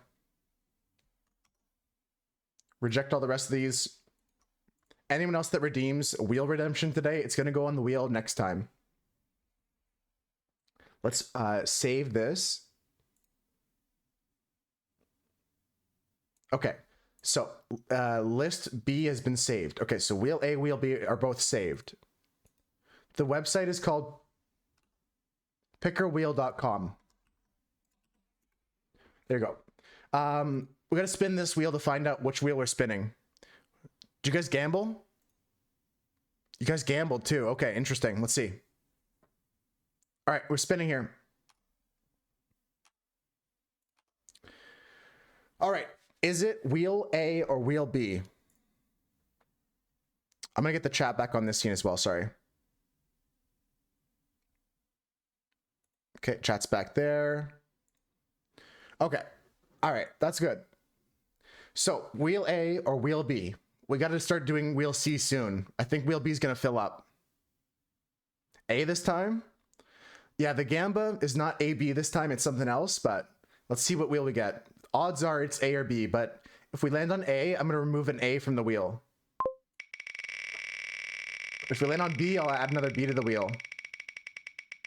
Reject all the rest of these. Anyone else that redeems wheel redemption today, it's gonna go on the wheel next time. Let's save this. Okay, so list B has been saved. Okay, so wheel A, wheel B are both saved. The website is called pickerwheel.com. There you go. We got to spin this wheel to find out which wheel we're spinning. Do you guys gamble? You guys gambled too. Okay, interesting. Let's see. All right, we're spinning here. All right, is it wheel A or wheel B? I'm gonna get the chat back on this scene as well, sorry. Okay, chat's back there. Okay, all right, that's good. So wheel A or wheel B? We got to start doing wheel C soon. I think wheel B is gonna fill up. A this time? Yeah, the Gamba is not AB this time, it's something else, but let's see what wheel we get. Odds are it's A or B, but if we land on A, I'm gonna remove an A from the wheel. If we land on B, I'll add another B to the wheel.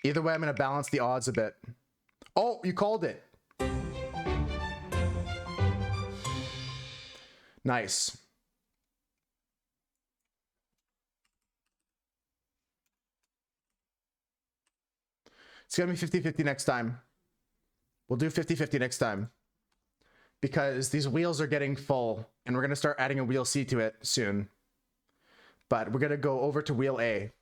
Either way, I'm gonna balance the odds a bit. Oh, you called it. Nice. It's gonna be 50-50 next time. We'll do 50-50 next time. Because these wheels are getting full, and we're gonna start adding a wheel C to it soon. But we're gonna go over to wheel A.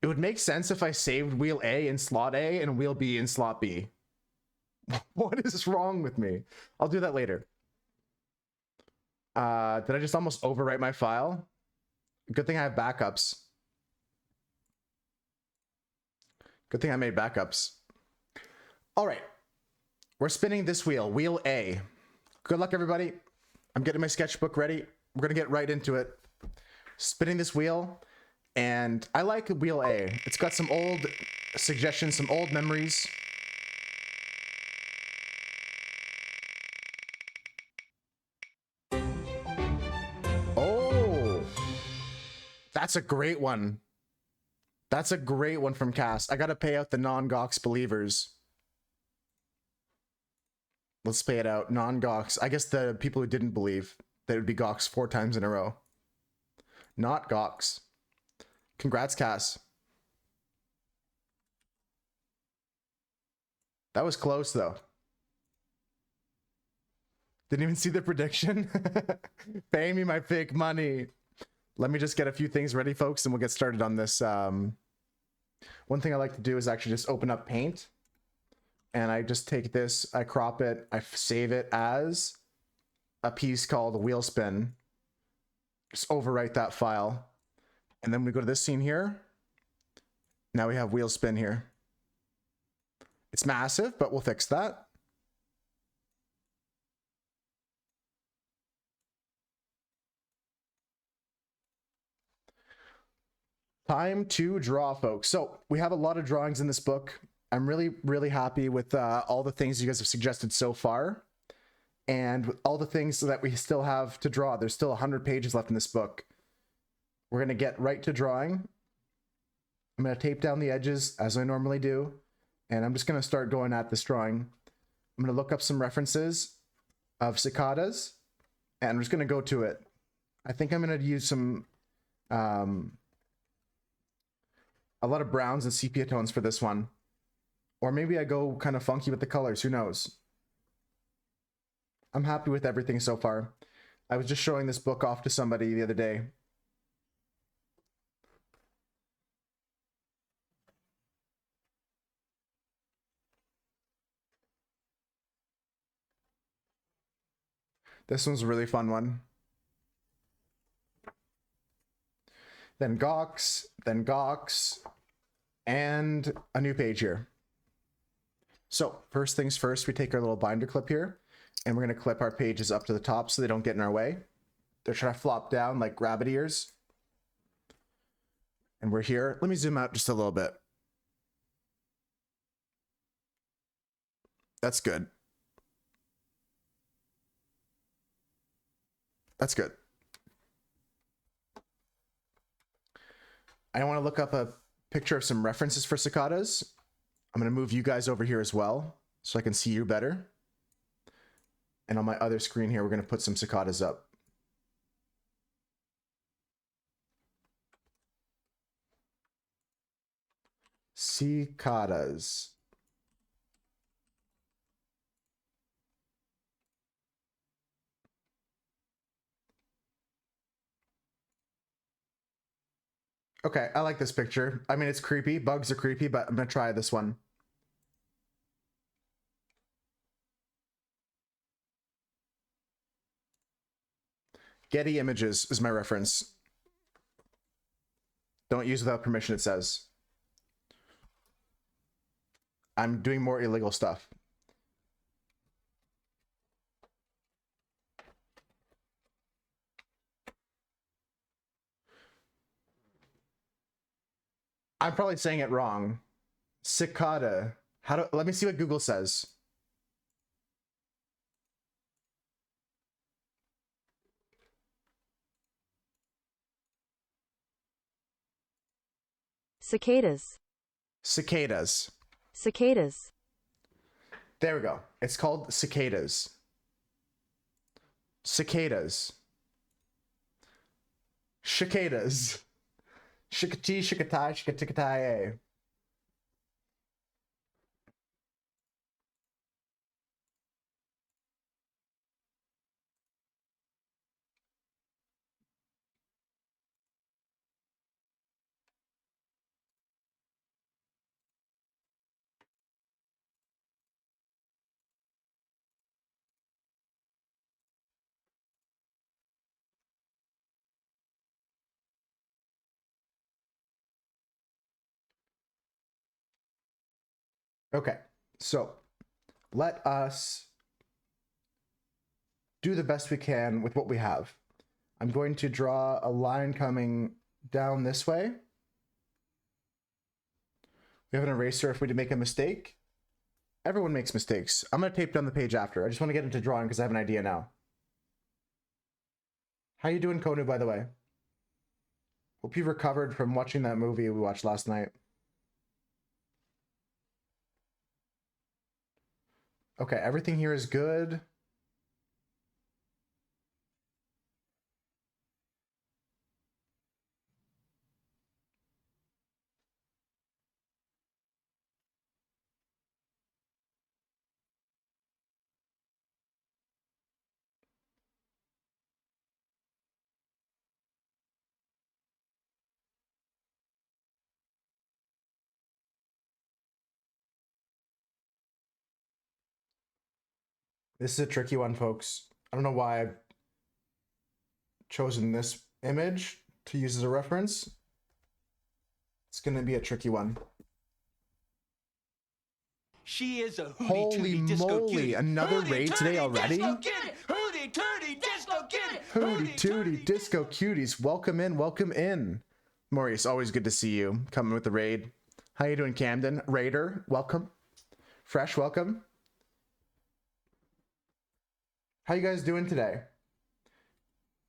It would make sense if I saved wheel A in slot A and wheel B in slot B. What is wrong with me? I'll do that later. Did I just almost overwrite my file? Good thing I have backups. Good thing I made backups. All right. We're spinning this wheel, wheel A. Good luck, everybody. I'm getting my sketchbook ready. We're gonna get right into it. Spinning this wheel, and I like wheel A. It's got some old suggestions, some old memories. Oh, that's a great one. That's a great one from Cast. I gotta pay out the non-Gox believers. Let's pay it out. Non-Gox. I guess the people who didn't believe that it would be Gox 4 times in a row. Not Gox. Congrats, Cass. That was close, though. Didn't even see the prediction. Pay me my fake money. Let me just get a few things ready, folks, and we'll get started on this. One thing I like to do is actually just open up Paint. And I just take this, I crop it, I save it as a piece called Wheel Spin. Just overwrite that file. And then we go to this scene here. Now we have Wheel Spin here. It's massive, but we'll fix that. Time to draw, folks. So we have a lot of drawings in this book. I'm really happy with all the things you guys have suggested so far. And all the things that we still have to draw. There's still 100 pages left in this book. We're going to get right to drawing. I'm going to tape down the edges as I normally do. And I'm just going to start going at this drawing. I'm going to look up some references of cicadas. And I'm just going to go to it. I think I'm going to use some... a lot of browns and sepia tones for this one. Or maybe I go kind of funky with the colors. Who knows? I'm happy with everything so far. I was just showing this book off to somebody the other day. This one's a really fun one. Then Gox, and a new page here. So first things first, we take our little binder clip here, and we're going to clip our pages up to the top so they don't get in our way. They're trying to flop down like rabbit ears. And we're here. Let me zoom out just a little bit. That's good. That's good. I want to look up a picture of some references for cicadas. I'm going to move you guys over here as well so I can see you better. And on my other screen here, we're going to put some cicadas up. Cicadas. Okay, I like this picture. I mean, it's creepy. Bugs are creepy, but I'm going to try this one. Getty Images is my reference. Don't use without permission, it says. I'm doing more illegal stuff. I'm probably saying it wrong. Cicada. Let me see what Google says. Cicadas. Cicadas. Cicadas. There we go. It's called cicadas. Cicadas. Cicadas. Shikati, shikatai, shikatikatai. Okay, so let us do the best we can with what we have. I'm going to draw a line coming down this way. We have an eraser if we make a mistake. Everyone makes mistakes. I'm going to tape down the page after. I just want to get into drawing because I have an idea now. How you doing, Konu, by the way? Hope you recovered from watching that movie we watched last night. Okay, everything here is good. This is a tricky one, folks. I don't know why I've chosen this image to use as a reference. It's going to be a tricky one. She is a hootie Holy tootie disco moly, cutie. another Hootie raid today tootie already? Disco cutie. Hootie tootie disco cutie. Hootie tootie disco cuties, welcome in, welcome in. Maurice, always good to see you. Coming with the raid. How you doing, Camden? Raider, welcome. Fresh, welcome. How you guys doing today?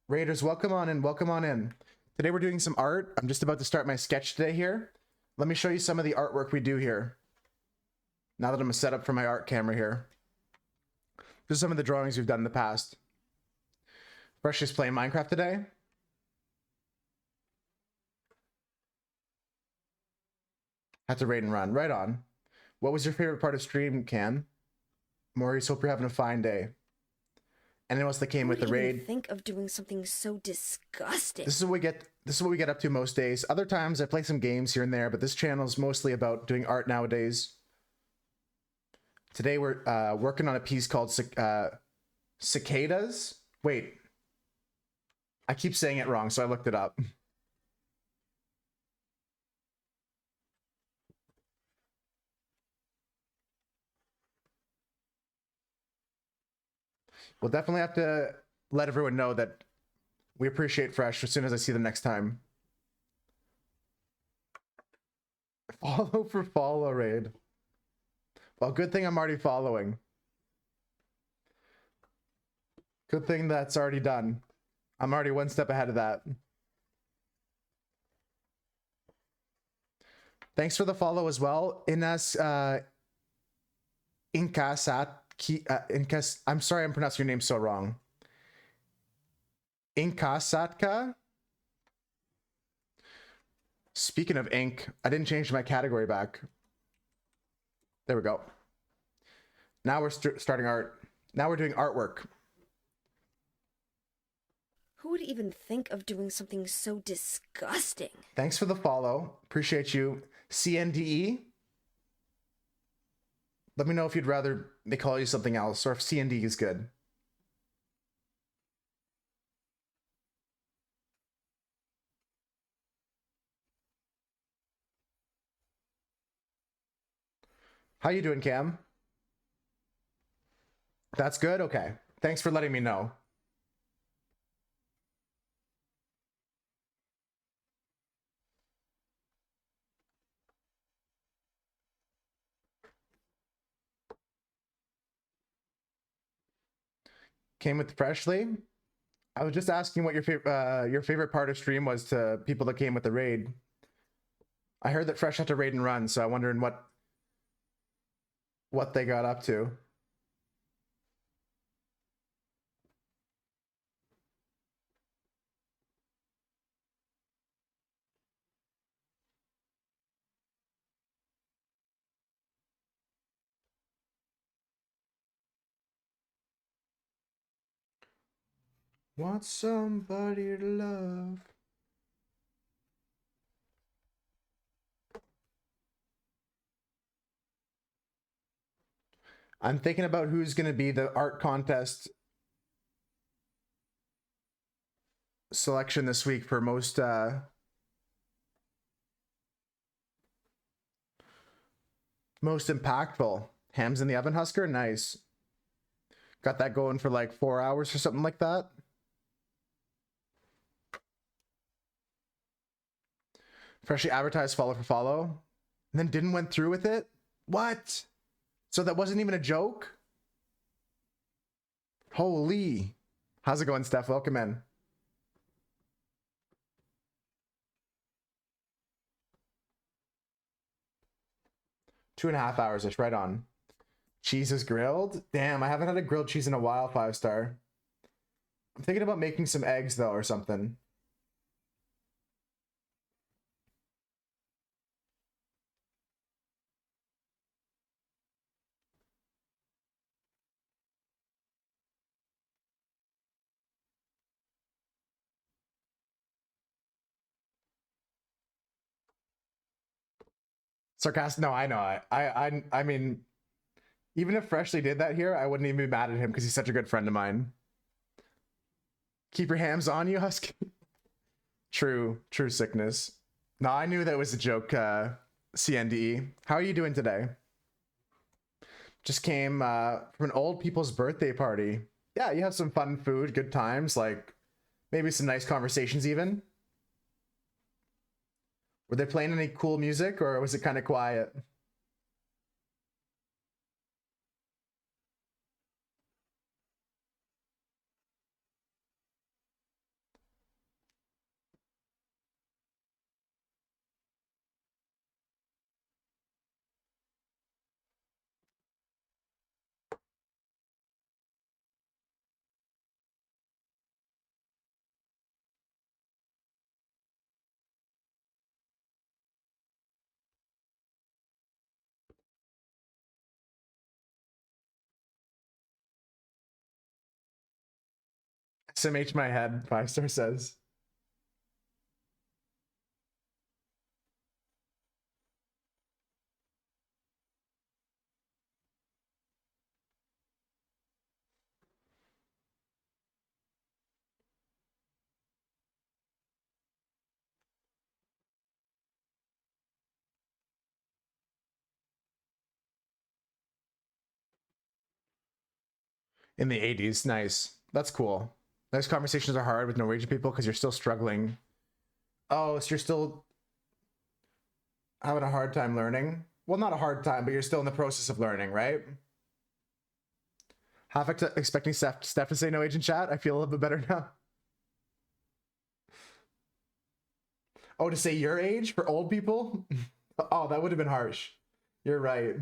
Raiders, welcome on in, welcome on in. Today we're doing some art. I'm just about to start my sketch today here. Let me show you some of the artwork we do here. Now that I'm set up for my art camera here. This is some of the drawings we've done in the past. Fresh is playing Minecraft today. Had to raid and run. Right on. What was your favorite part of stream, Cam? Maurice, hope you're having a fine day. Anyone else that came with the Who would raid? even think of doing something so disgusting? This is what we get. This is what we get up to most days. Other times I play some games here and there, but this channel is mostly about doing art nowadays. Today we're working on a piece called Cicadas. Wait, I keep saying it wrong, so I looked it up. We'll definitely have to let everyone know that we appreciate Fresh as soon as I see them next time. Follow for follow raid. Well, good thing I'm already following. Good thing that's already done. I'm already one step ahead of that. Thanks for the follow as well. Ines Incas, I'm sorry I'm pronouncing your name so wrong. Inkasatka? Speaking of ink, I didn't change my category back. There we go. Now we're starting art. Now we're doing artwork. Who would even think of doing something so disgusting? Thanks for the follow. Appreciate you. CNDE? Let me know if you'd rather they call you something else or if CND is good. How you doing, Cam? That's good? Okay. Thanks for letting me know. Came with Freshly. I was just asking what your favorite part of stream was to people that came with the raid. I heard that Fresh had to raid and run, so I'm wondering what they got up to. Want somebody to love. I'm thinking about who's going to be the art contest selection this week for most impactful. Hams in the Oven Husker? Nice. Got that going for like 4 hours or something like that. Freshly advertised follow for follow. And then didn't went through with it? What? So that wasn't even a joke? Holy. How's it going, Steph? Welcome in. Two and a half hours ish, right on. Cheese is grilled? Damn, I haven't had a grilled cheese in a while, 5-star. I'm thinking about making some eggs though or something. Sarcastic? No, I know. I mean, even if Freshly did that here, I wouldn't even be mad at him because he's such a good friend of mine. Keep your hams on you, Husky. True sickness. No, I knew that was a joke, CNDE. How are you doing today? Just came from an old people's birthday party. Yeah, you have some fun food, good times, like maybe some nice conversations even. Were they playing any cool music or was it kind of quiet? SMH my head, 5-star says. In the 80s, nice. That's cool. Those conversations are hard with Norwegian people because you're still struggling. Oh, so you're still having a hard time learning? Well, not a hard time, but you're still in the process of learning, right? Half expecting Steph to say no age in chat. I feel a little bit better now. Oh, to say your age for old people? Oh, that would have been harsh. You're right.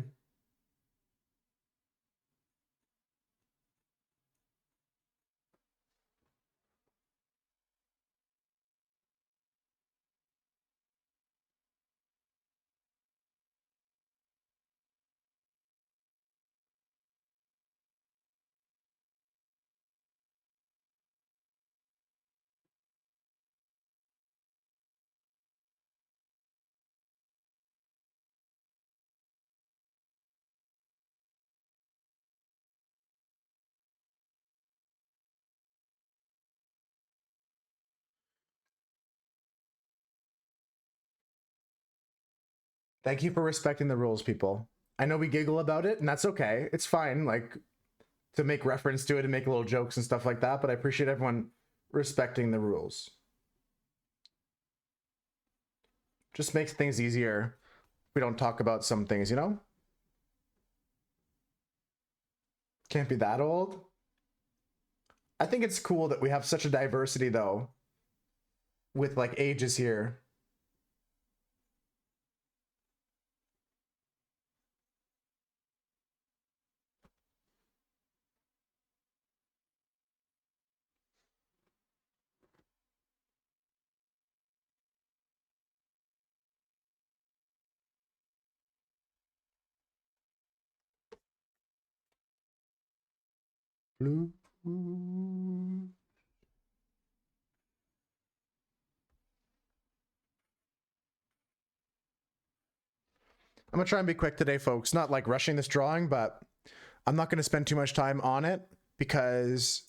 Thank you for respecting the rules, people. I know we giggle about it, and that's okay. It's fine, like, to make reference to it and make little jokes and stuff like that, but I appreciate everyone respecting the rules. Just makes things easier. We don't talk about some things, you know? Can't be that old. I think it's cool that we have such a diversity, though, with, like, ages here. Blue. I'm gonna try and be quick today, folks. Not like rushing this drawing, but I'm not gonna spend too much time on it because,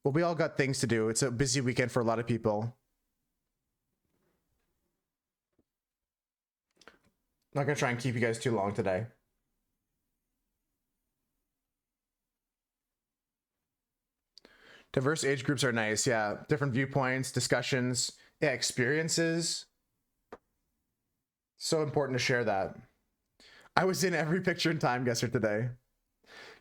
well, we all got things to do. It's a busy weekend for a lot of people. Not gonna try and keep you guys too long today. Diverse age groups are nice. Yeah. Different viewpoints, discussions, yeah, experiences. So important to share that. I was in every picture in Time Guesser today.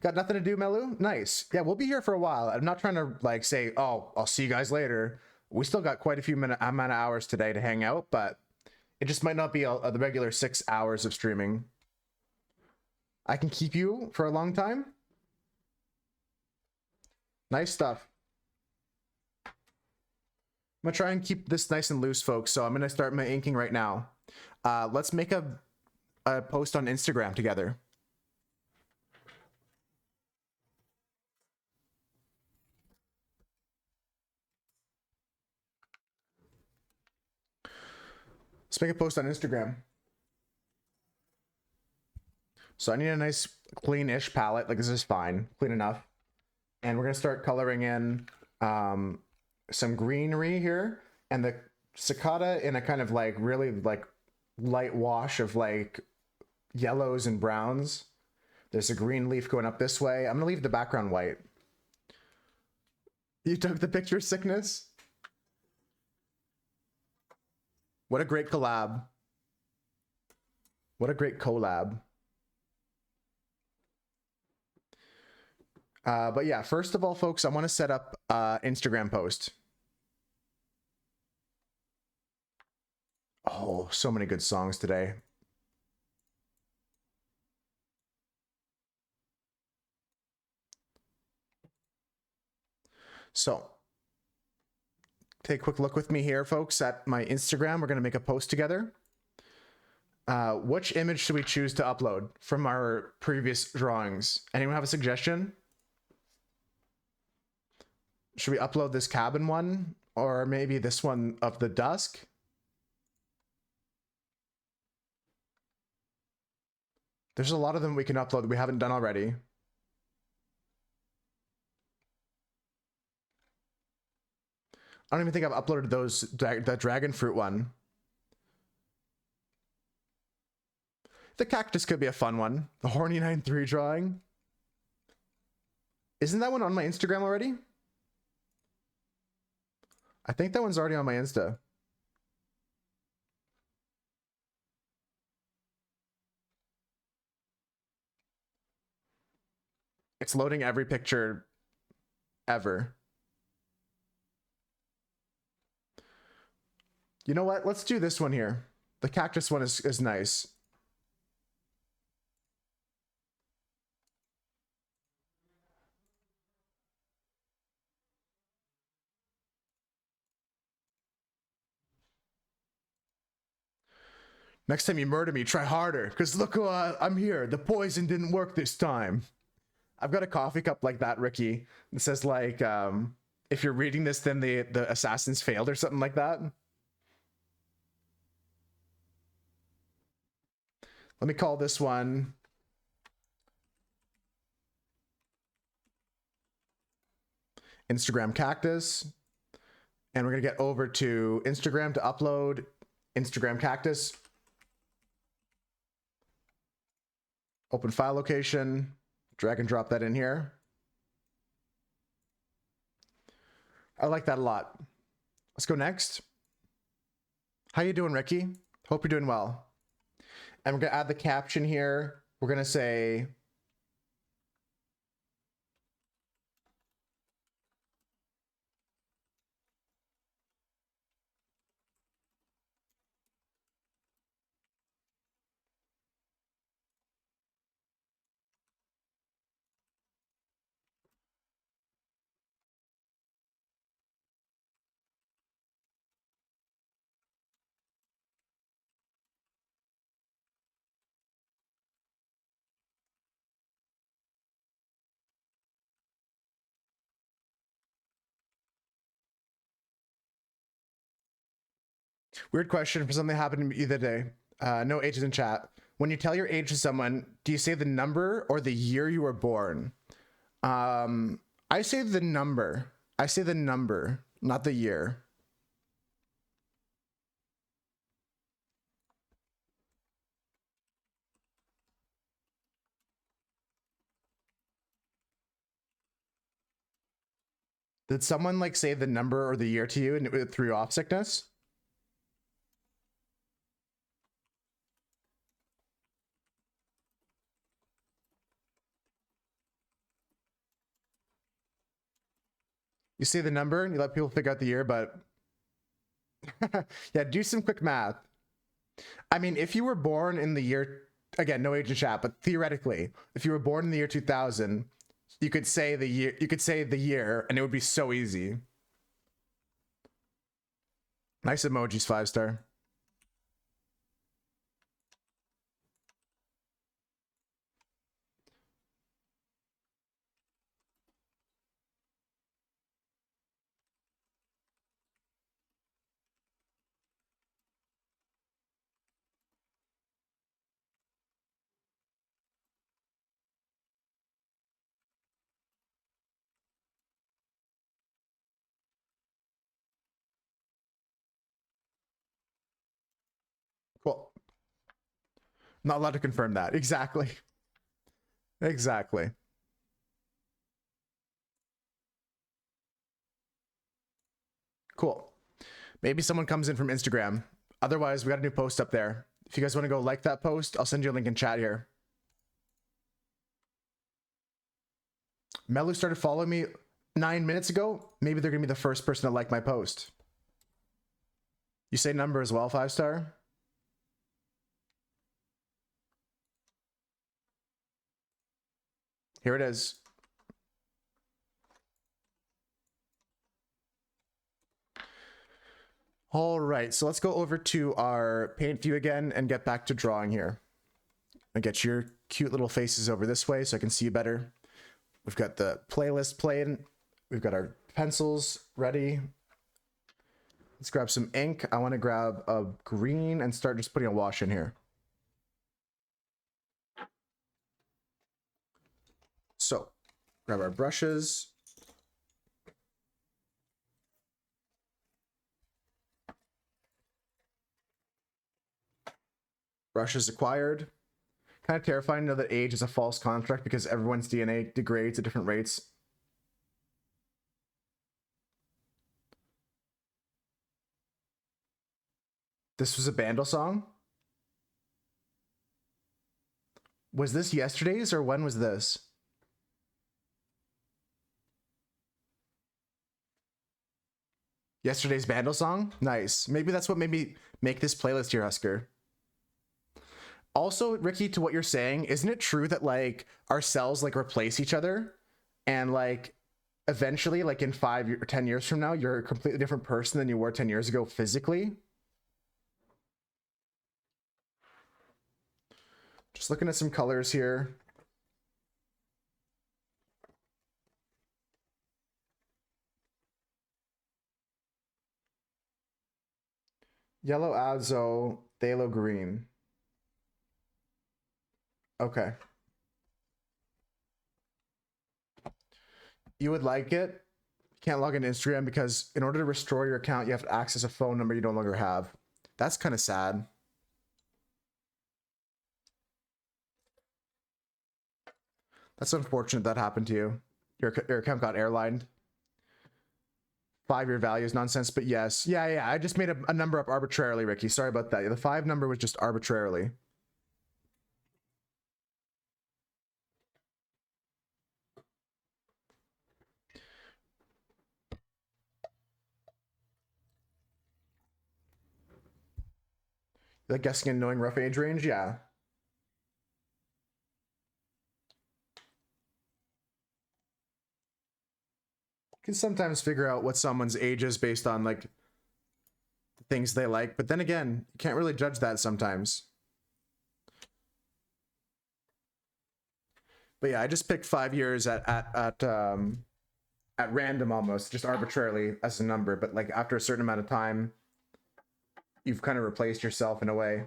Got nothing to do, Melu? Nice. Yeah, we'll be here for a while. I'm not trying to like say, oh, I'll see you guys later. We still got quite a few amount of hours today to hang out, but it just might not be the regular 6 hours of streaming. I can keep you for a long time. Nice stuff. I'm gonna try and keep this nice and loose, folks. So I'm gonna start my inking right now. Let's make a post on Instagram together. Let's make a post on Instagram. So I need a nice clean-ish palette. Like this is fine, clean enough. And we're gonna start coloring in some greenery here, and the cicada in a kind of like really like light wash of like yellows and browns. There's a green leaf going up this way. I'm gonna leave the background white. You took the picture, Sickness? What a great collab. What a great collab. But yeah, first of all, folks, I want to set up Instagram post. Oh, so many good songs today. So take a quick look with me here, folks, at my Instagram. We're going to make a post together. Which image should we choose to upload from our previous drawings? Anyone have a suggestion? Should we upload this cabin one, or maybe this one of the dusk? There's a lot of them we can upload that we haven't done already. I don't even think I've uploaded those, the dragon fruit one. The cactus could be a fun one. The Horny 9-3 drawing. Isn't that one on my Instagram already? I think that one's already on my Insta. It's loading every picture ever. You know what? Let's do this one here. The cactus one is nice. Next time you murder me, try harder. Because look, I'm here. The poison didn't work this time. I've got a coffee cup like that, Ricky. It says like, if you're reading this, then the assassins failed or something like that. Let me call this one Instagram Cactus. And we're going to get over to Instagram to upload Instagram Cactus. Open file location, drag and drop that in here. I like that a lot. Let's go next. How you doing, Ricky? Hope you're doing well. And we're gonna add the caption here. We're gonna say, weird question for something that happened to me the other day. No ages in chat. When you tell your age to someone, do you say the number or the year you were born? I say the number. I say the number, not the year. Did someone like say the number or the year to you and it threw you off, Sickness? You say the number and you let people figure out the year, but yeah, do some quick math. I mean, if you were born in the year, again, no age in chat, but theoretically, if you were born in the year 2000, you could say the year, and it would be so easy. Nice emojis, 5-star. Cool. Not allowed to confirm that. Exactly. Exactly. Cool. Maybe someone comes in from Instagram. Otherwise, we got a new post up there. If you guys want to go like that post, I'll send you a link in chat here. Melu started following me 9 minutes ago. Maybe they're going to be the first person to like my post. You say number as well, 5-star? Here it is. All right, so let's go over to our paint view again and get back to drawing here. And get your cute little faces over this way so I can see you better. We've got the playlist playing. We've got our pencils ready. Let's grab some ink. I want to grab a green and start just putting a wash in here. So, grab our brushes. Brushes acquired. Kind of terrifying to know that age is a false construct because everyone's DNA degrades at different rates. This was a Bandle song? Was this yesterday's or when was this? Yesterday's Bandle song? Nice. Maybe that's what made me make this playlist here, Husker. Also, Ricky, to what you're saying, isn't it true that like our cells like replace each other and like eventually like in 5 or 10 years from now, you're a completely different person than you were 10 years ago physically? Just looking at some colors here. Yellow azo, phthalo green. Okay. You would like it. Can't log into Instagram because in order to restore your account, you have to access a phone number you no longer have. That's kind of sad. That's unfortunate that happened to you. Your account got airlined. 5-year value is nonsense, but yes. Yeah. I just made a number up arbitrarily, Ricky. Sorry about that. The 5 number was just arbitrarily. Like guessing and knowing rough age range? Yeah. You can sometimes figure out what someone's age is based on like the things they like, but then again, you can't really judge that sometimes. But yeah, I just picked 5 years at random almost, just arbitrarily as a number, but like after a certain amount of time, you've kind of replaced yourself in a way.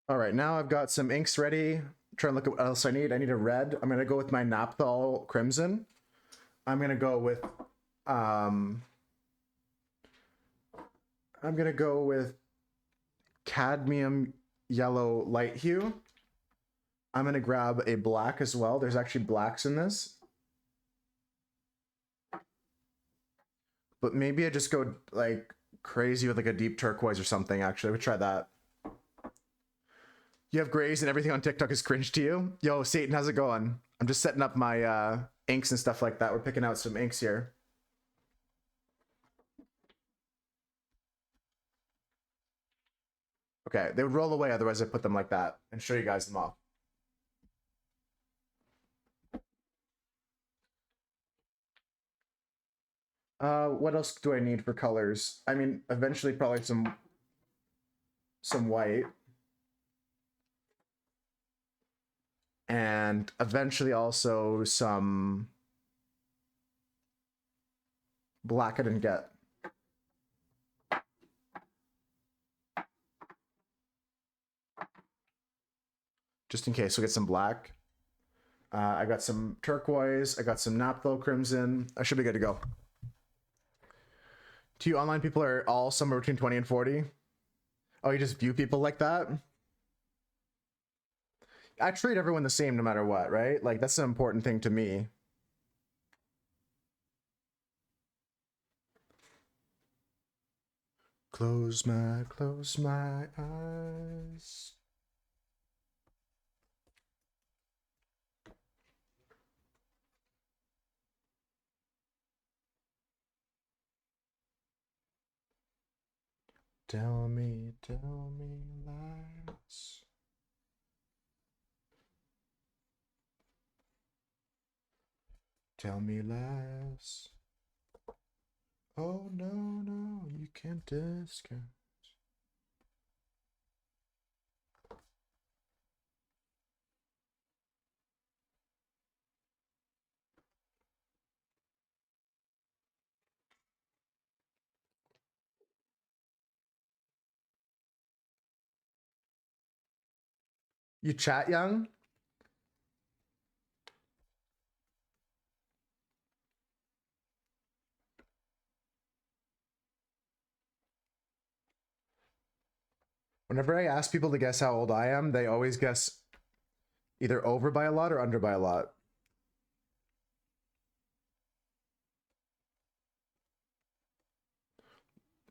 All right, now I've got some inks ready. Trying to look at what else I need. I need a red. I'm gonna go with my Naphthol Crimson. I'm gonna go with Cadmium Yellow Light Hue. I'm gonna grab a black as well. There's actually blacks in this. But maybe I just go like crazy with like a deep turquoise or something. Actually, we try that. You have grays and everything on TikTok is cringe to you? Yo, Satan, how's it going? I'm just setting up my inks and stuff like that. We're picking out some inks here. Okay, they would roll away, otherwise I put them like that and show you guys them off. What else do I need for colors? I mean, eventually probably some white. And eventually also some black I didn't get. Just in case, we'll get some black. I got some turquoise. I got some Naphthol Crimson. I should be good to go. To you, online people are all somewhere between 20 and 40. Oh, you just view people like that? I treat everyone the same no matter what, right? Like, that's an important thing to me. Close my eyes. Tell me lies. Tell me lies. Oh, no, you can't discount. You chat, young? Whenever I ask people to guess how old I am, they always guess either over by a lot or under by a lot.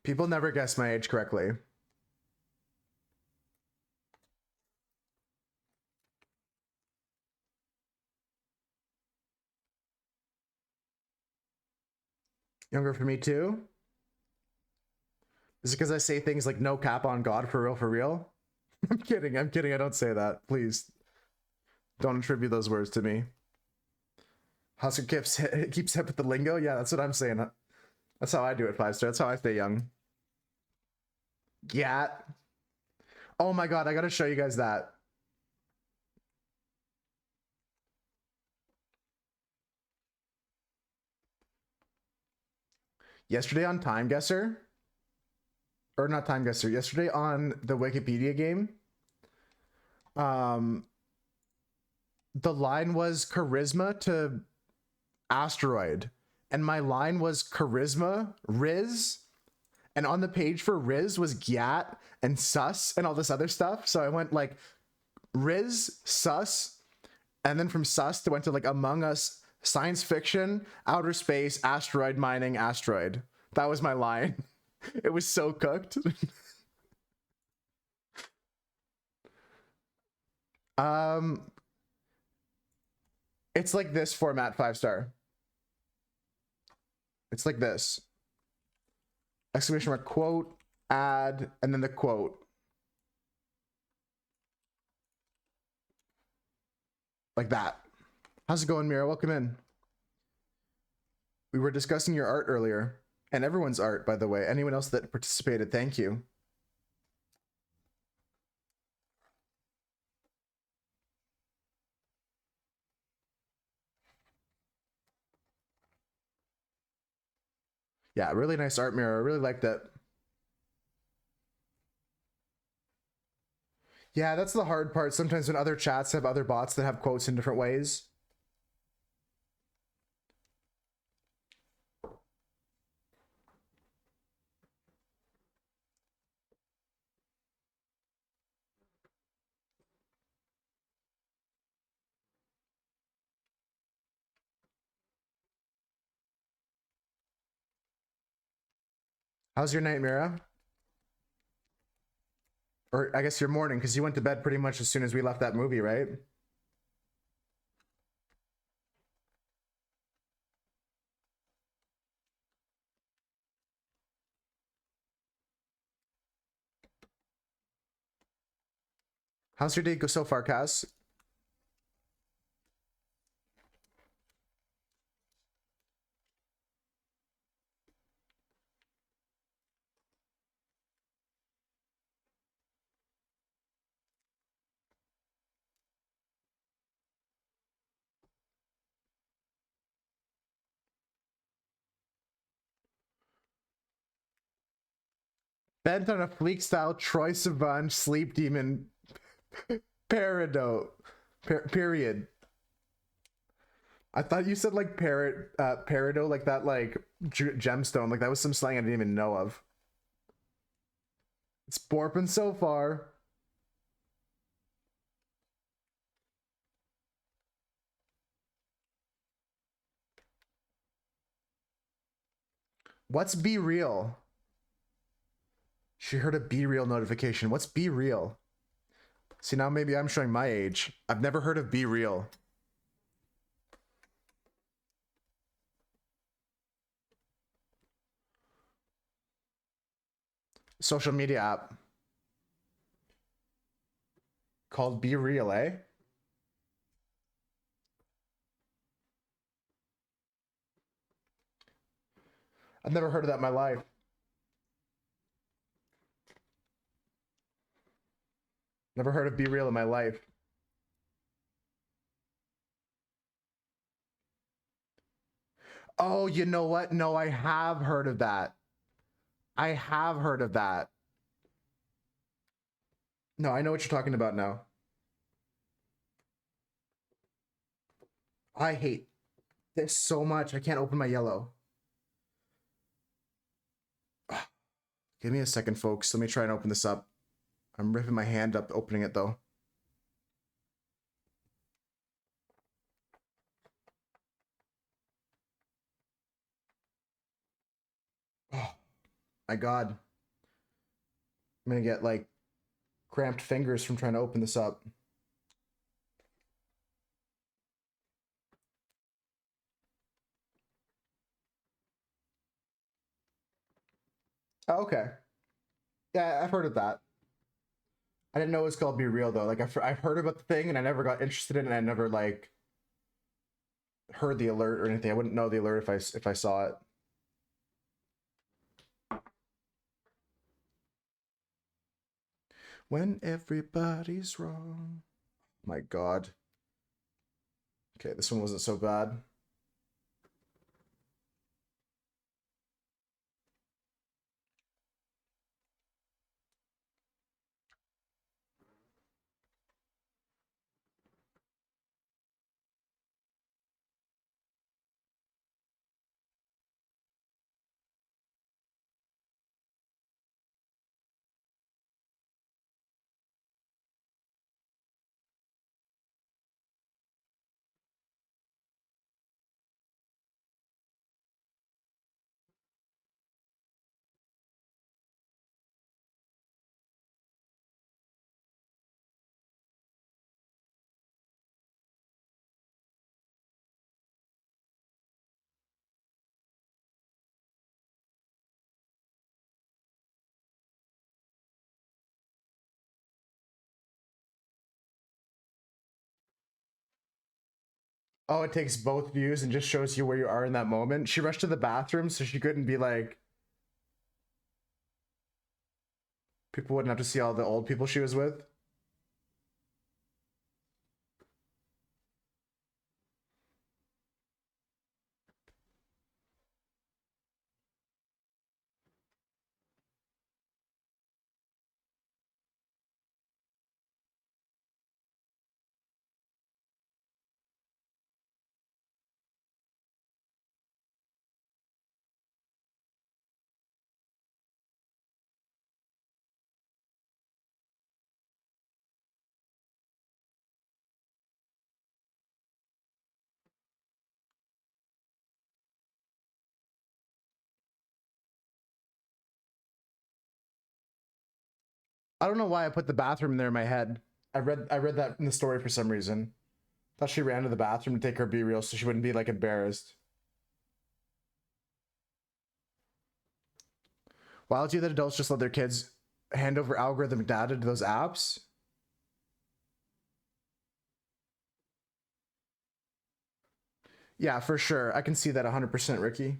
People never guess my age correctly. Younger for me too? Is it because I say things like no cap on God, for real, for real? I'm kidding, I don't say that. Please. Don't attribute those words to me. Husker keeps hip with the lingo? Yeah, that's what I'm saying. That's how I do it, 5-star. That's how I stay young. Gat. Oh my god, I gotta show you guys that. Yesterday on Time Guesser, or not Time Guesser, yesterday on the Wikipedia game, the line was charisma to asteroid, and my line was charisma, Riz, and on the page for Riz was Gyat and Sus and all this other stuff. So I went like Riz, Sus, and then from Sus, I went to like Among Us, science fiction, outer space, asteroid mining, asteroid. That was my line. It was so cooked. It's like this format, 5-star. It's like this. Exclamation mark, quote, add, and then the quote. Like that. How's it going, Mira? Welcome in. We were discussing your art earlier, and everyone's art, by the way. Anyone else that participated, thank you. Yeah, really nice art, Mira. I really liked it. Yeah, that's the hard part. Sometimes when other chats have other bots that have quotes in different ways. How's your night, Mira? Or I guess your morning, because you went to bed pretty much as soon as we left that movie, right? How's your day go so far, Cass? Bent on a fleek style Troy Sivan sleep demon period. I thought you said like peridot, like that, like gemstone, like that was some slang I didn't even know of. It's borping so far. What's Be Real? She heard a Be Real notification. What's Be Real? See, now maybe I'm showing my age. I've never heard of Be Real. Social media app called Be Real, eh? I've never heard of that in my life. Never heard of Be Real in my life. Oh, you know what? No, I have heard of that. I have heard of that. No, I know what you're talking about now. I hate this so much. I can't open my yellow. Give me a second, folks. Let me try and open this up. I'm ripping my hand up opening it, though. Oh, my God. I'm gonna get, like, cramped fingers from trying to open this up. Oh, okay. Yeah, I've heard of that. I didn't know it was called Be Real, though. Like, I've heard about the thing, and I never got interested in it, and I never, like, heard the alert or anything. I wouldn't know the alert if I saw it. When everybody's wrong. My God. Okay, this one wasn't so bad. Oh, it takes both views and just shows you where you are in that moment. She rushed to the bathroom so she couldn't be like... People wouldn't have to see all the old people she was with. I don't know why I put the bathroom there in my head. I read that in the story for some reason. Thought she ran to the bathroom to take her B-reel so she wouldn't be like embarrassed. Why would you that adults just let their kids hand over algorithmic data to those apps? Yeah, for sure. I can see that 100%, Ricky.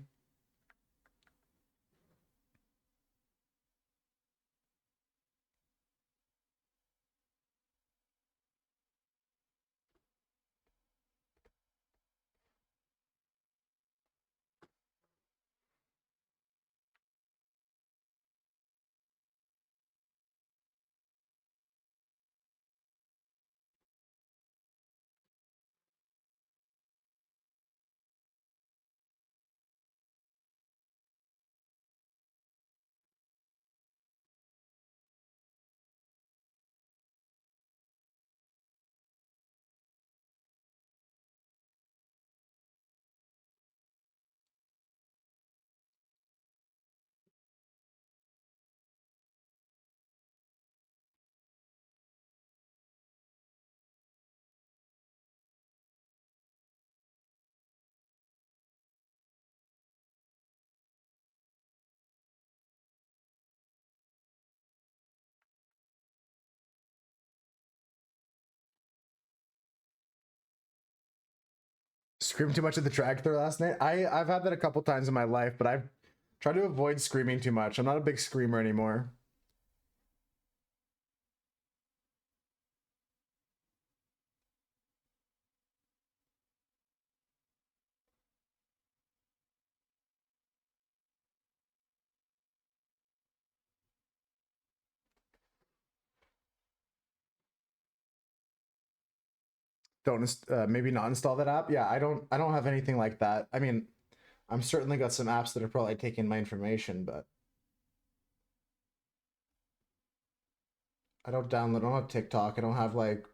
Screamed too much at the drag throw last night. I've had that a couple times in my life, but I've tried to avoid screaming too much. I'm not a big screamer anymore. Don't maybe not install that app. Yeah, I don't have anything like that. I mean, I'm certainly got some apps that are probably taking my information, but I don't download. I don't have TikTok. I don't have like.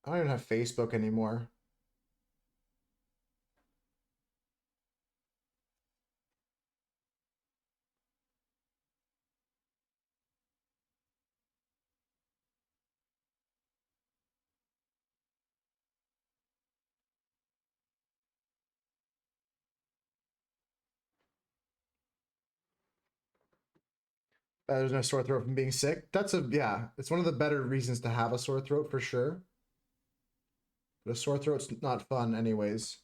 I don't even have Facebook anymore. There's no sore throat from being sick. That's a yeah. It's one of the better reasons to have a sore throat for sure. But a sore throat's not fun, anyways.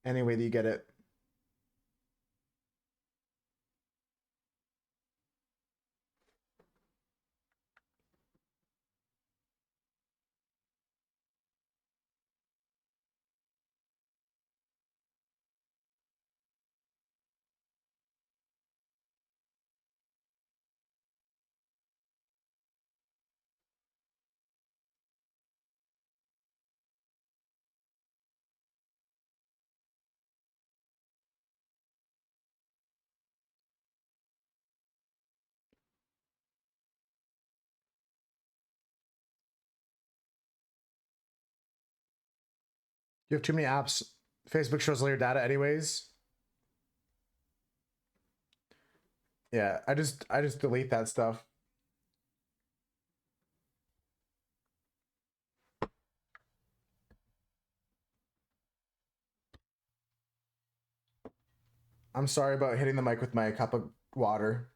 Any way that you get it. You have too many apps. Facebook shows all your data anyways. Yeah, I just delete that stuff. I'm sorry about hitting the mic with my cup of water.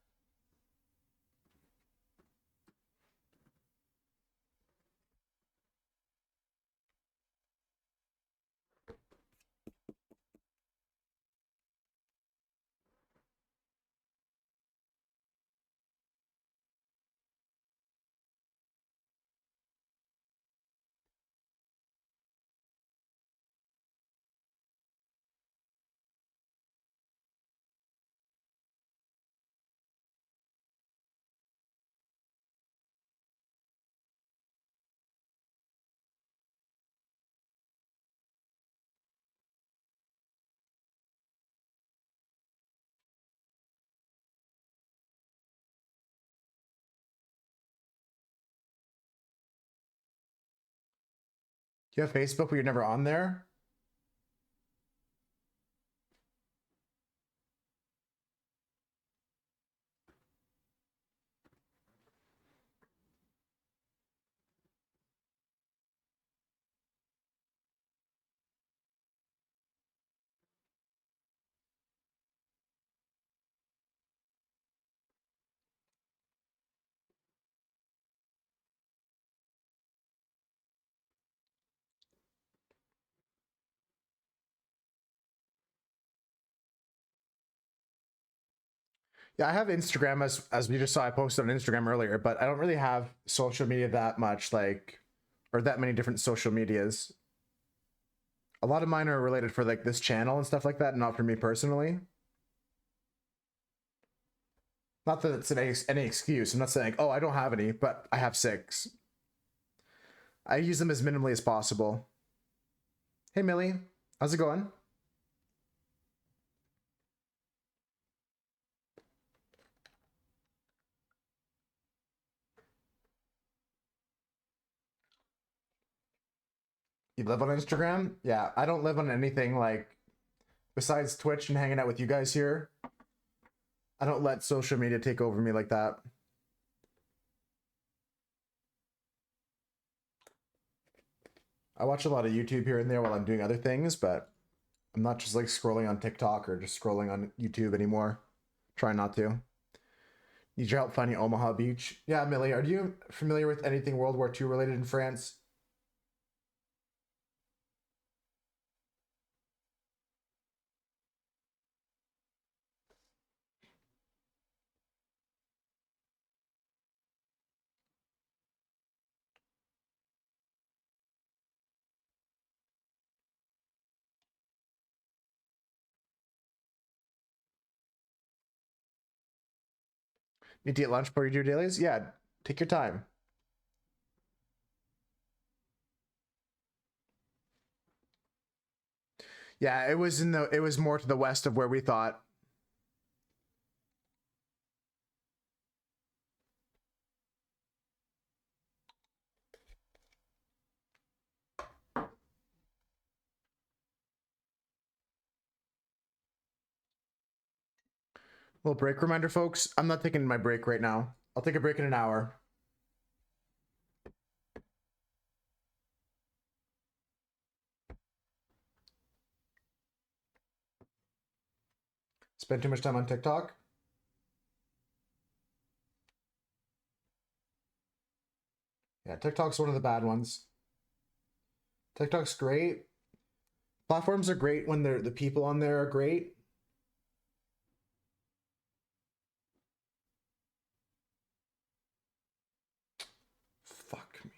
Do you have Facebook but you're never on there? Yeah, I have Instagram as we just saw. I posted on Instagram earlier, but I don't really have social media that much, like, or that many different social medias. A lot of mine are related for like this channel and stuff like that, not for me personally. Not that it's any excuse. I'm not saying, oh, I don't have any, but I have 6. I use them as minimally as possible. Hey, Millie, how's it going? You live on Instagram? Yeah, I don't live on anything like besides Twitch and hanging out with you guys here. I don't let social media take over me like that. I watch a lot of YouTube here and there while I'm doing other things, but I'm not just like scrolling on TikTok or just scrolling on YouTube anymore. Try not to. Need your help finding Omaha Beach? Yeah, Millie, are you familiar with anything World War II related in France? Need to eat lunch before you do dailies? Yeah, take your time. Yeah, it was more to the west of where we thought. Little break reminder, folks. I'm not taking my break right now. I'll take a break in an hour. Spend too much time on TikTok? Yeah, TikTok's one of the bad ones. TikTok's great. Platforms are great when the people on there are great. Fuck me.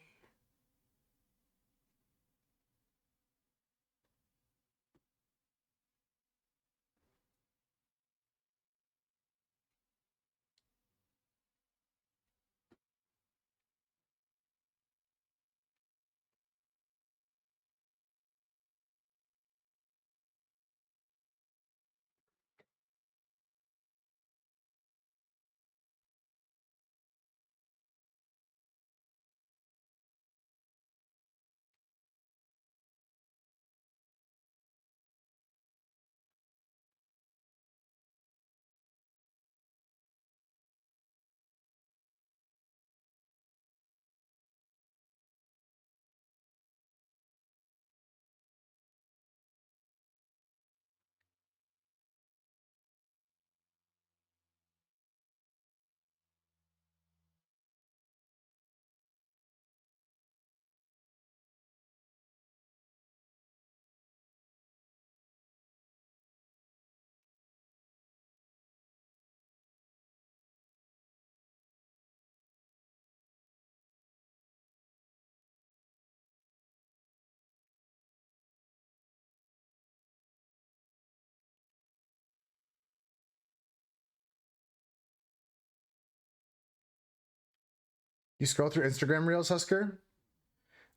You scroll through Instagram Reels, Husker?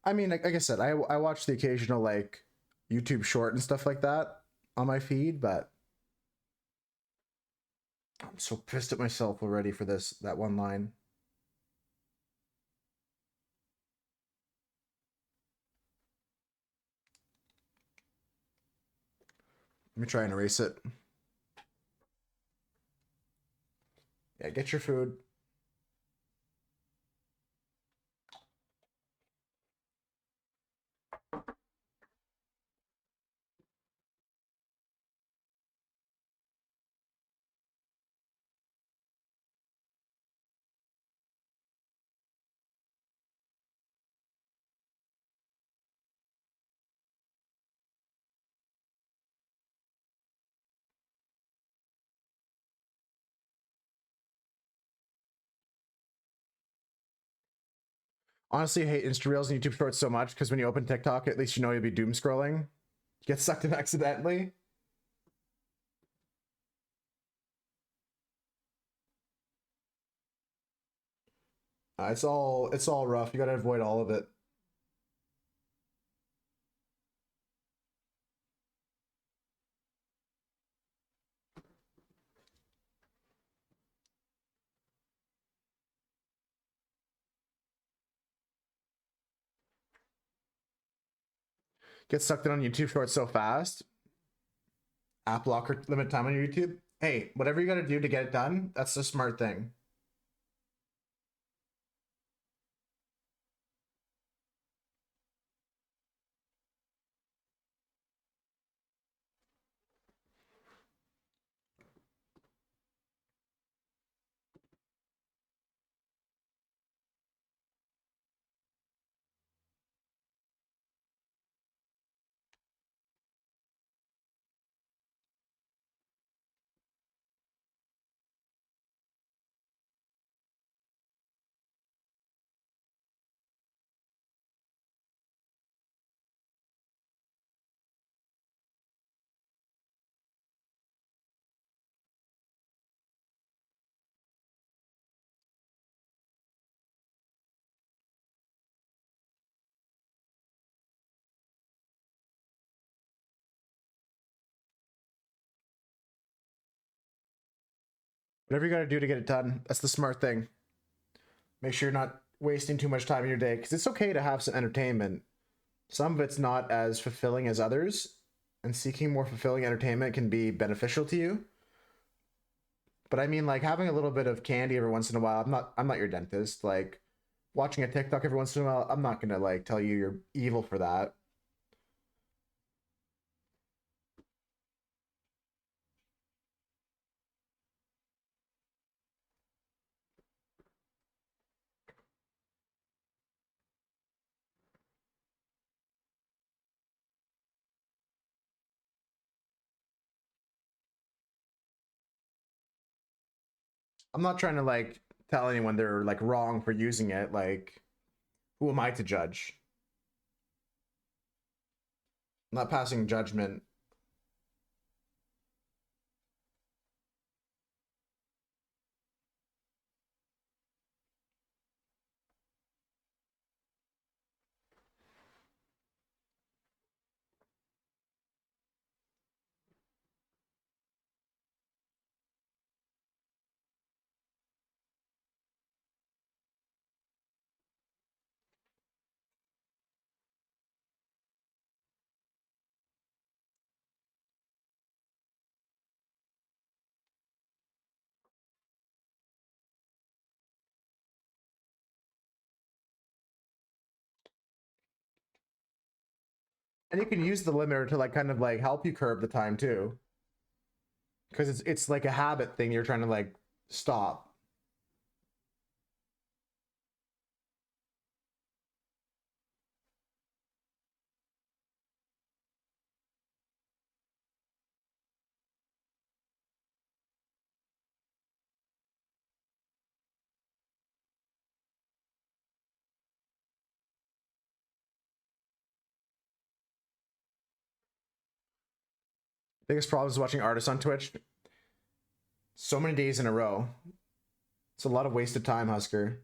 I mean, like I said, I watch the occasional like YouTube short and stuff like that on my feed, but I'm so pissed at myself already for that one line. Let me try and erase it. Yeah, get your food. Honestly, I hate Insta Reels and YouTube Shorts so much because when you open TikTok, at least you know you'll be doom scrolling. You get sucked in accidentally. It's all rough. You gotta avoid all of it. Get sucked in on YouTube Shorts so fast. App locker, limit time on your YouTube. Hey, whatever you gotta do to get it done, that's the smart thing. Whatever you gotta do to get it done, that's the smart thing. Make sure you're not wasting too much time in your day because it's okay to have some entertainment. Some of it's not as fulfilling as others, and seeking more fulfilling entertainment can be beneficial to you. But I mean, like having a little bit of candy every once in a while. I'm not your dentist. Like watching a TikTok every once in a while, I'm not gonna like tell you you're evil for that. I'm not trying to like tell anyone they're like wrong for using it. Like, who am I to judge? I'm not passing judgment. And you can use the limiter to like kind of like help you curb the time too. Because it's like a habit thing you're trying to like stop. Biggest problem is watching artists on Twitch so many days in a row. It's a lot of wasted time, Husker.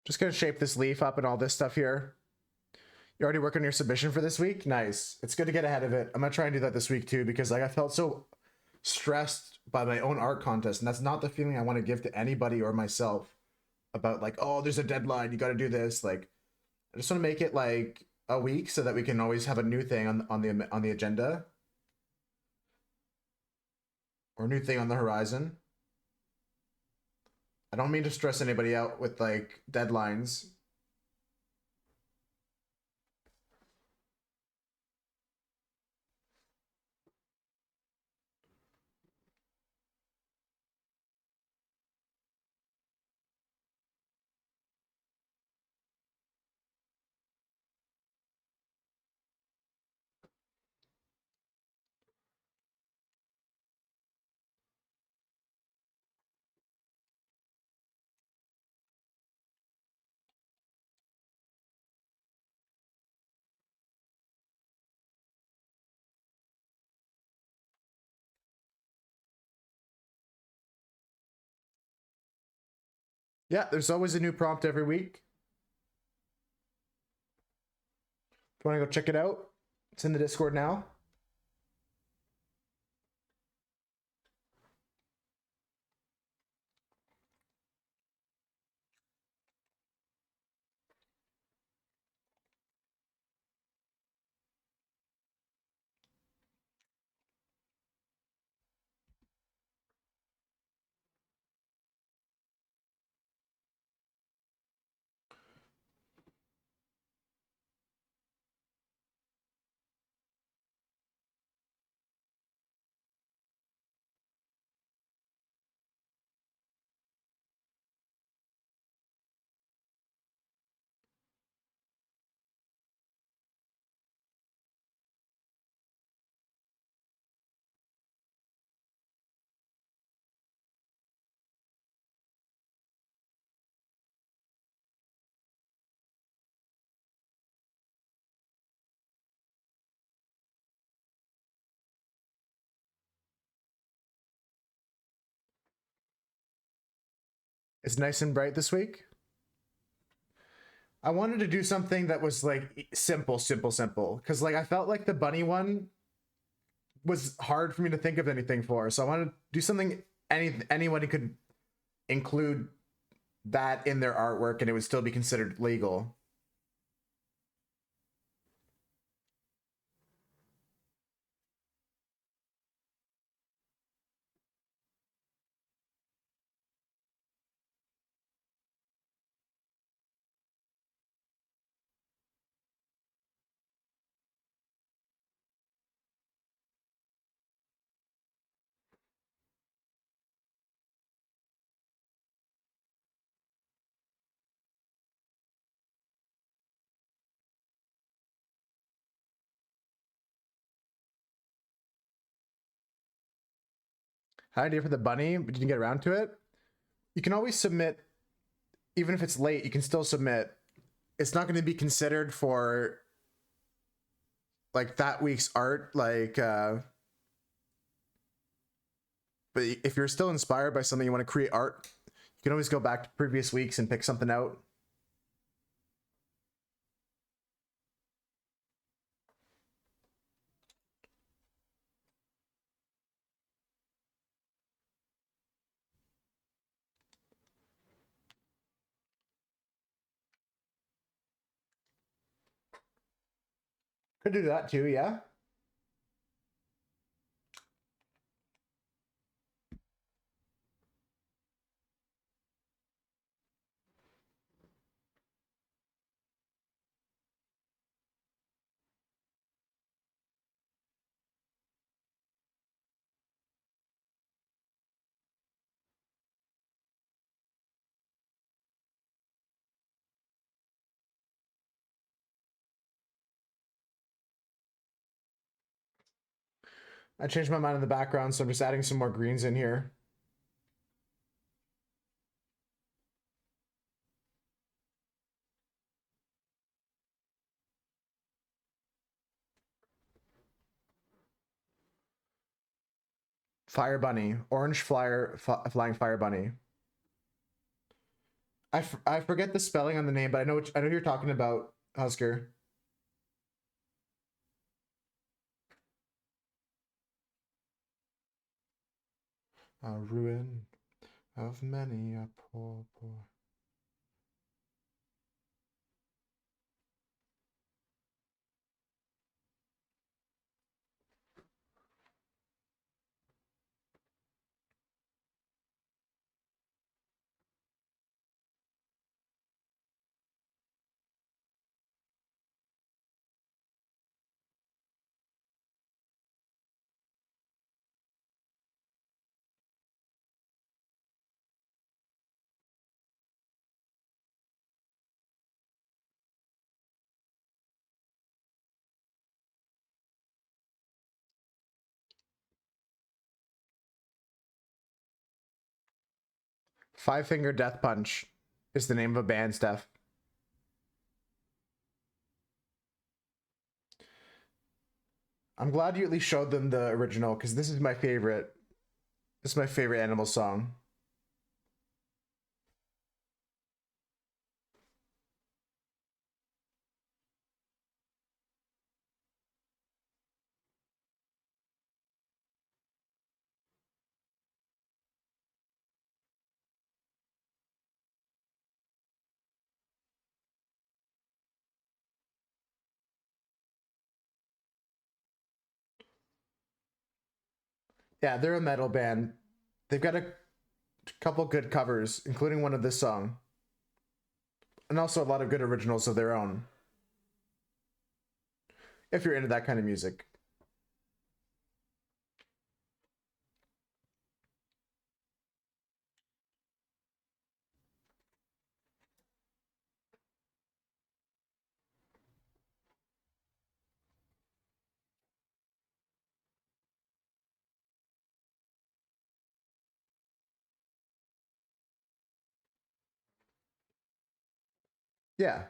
Just gonna shape this leaf up and all this stuff here. You already working on your submission for this week? Nice. It's good to get ahead of it. I'm gonna try and do that this week too, because like I felt so stressed by my own art contest, and that's not the feeling I want to give to anybody or myself about like, oh, there's a deadline, you got to do this. Like, I just want to make it like a week so that we can always have a new thing on the agenda or a new thing on the horizon. I don't mean to stress anybody out with like deadlines. Yeah, there's always a new prompt every week. If you want to go check it out, it's in the Discord now. It's nice and bright this week. I wanted to do something that was like simple, because like I felt like the bunny one was hard for me to think of anything for. So I wanted to do something anybody could include that in their artwork and it would still be considered legal. Had an idea for the bunny, but you didn't get around to it. You can always submit, even if it's late, you can still submit. It's not going to be considered for like that week's art, like but if you're still inspired by something, you want to create art, you can always go back to previous weeks and pick something out. Could do that too, yeah. I changed my mind in the background, so I'm just adding some more greens in here. Fire bunny, orange flying fire bunny. I forget the spelling on the name, but I know who you're talking about, Husker. A ruin of many a poor. Five Finger Death Punch is the name of a band, Steph. I'm glad you at least showed them the original, because this is my favorite. This is my favorite Animal song. Yeah, they're a metal band. They've got a couple good covers, including one of this song. And also a lot of good originals of their own. If you're into that kind of music. Yeah.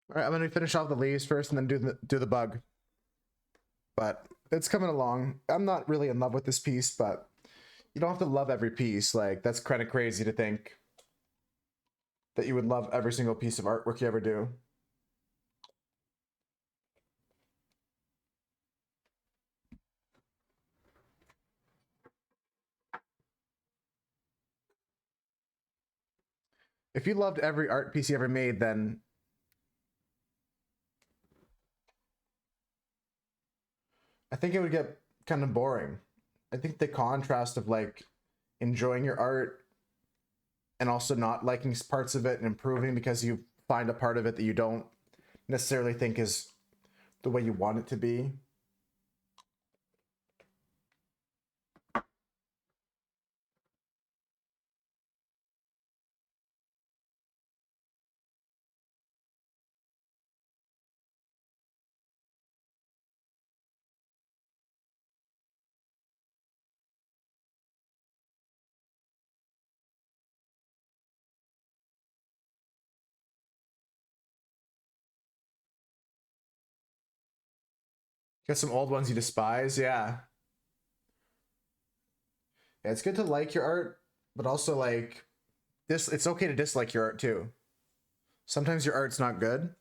All right, I'm gonna finish off the leaves first and then do the bug. But it's coming along. I'm not really in love with this piece, but you don't have to love every piece. Like, that's kind of crazy to think that you would love every single piece of artwork you ever do. If you loved every art piece you ever made, then I think it would get kind of boring. I think the contrast of like enjoying your art and also not liking parts of it and improving because you find a part of it that you don't necessarily think is the way you want it to be. Got some old ones you despise, yeah. Yeah, it's good to like your art, but also like this. It's okay to dislike your art too. Sometimes your art's not good.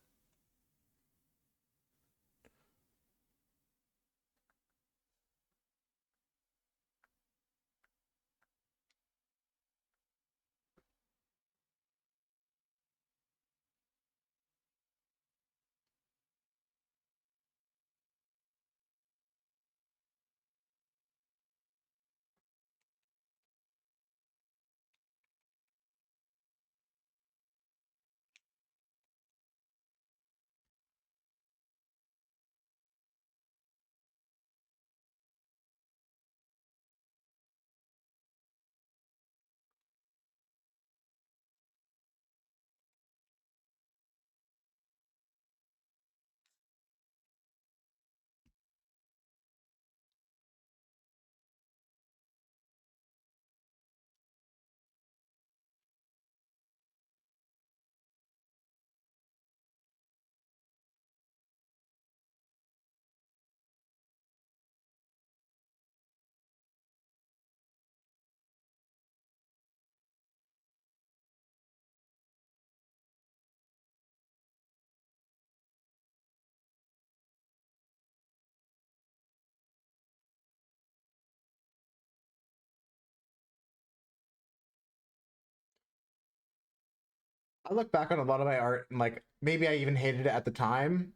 I look back on a lot of my art and like maybe I even hated it at the time,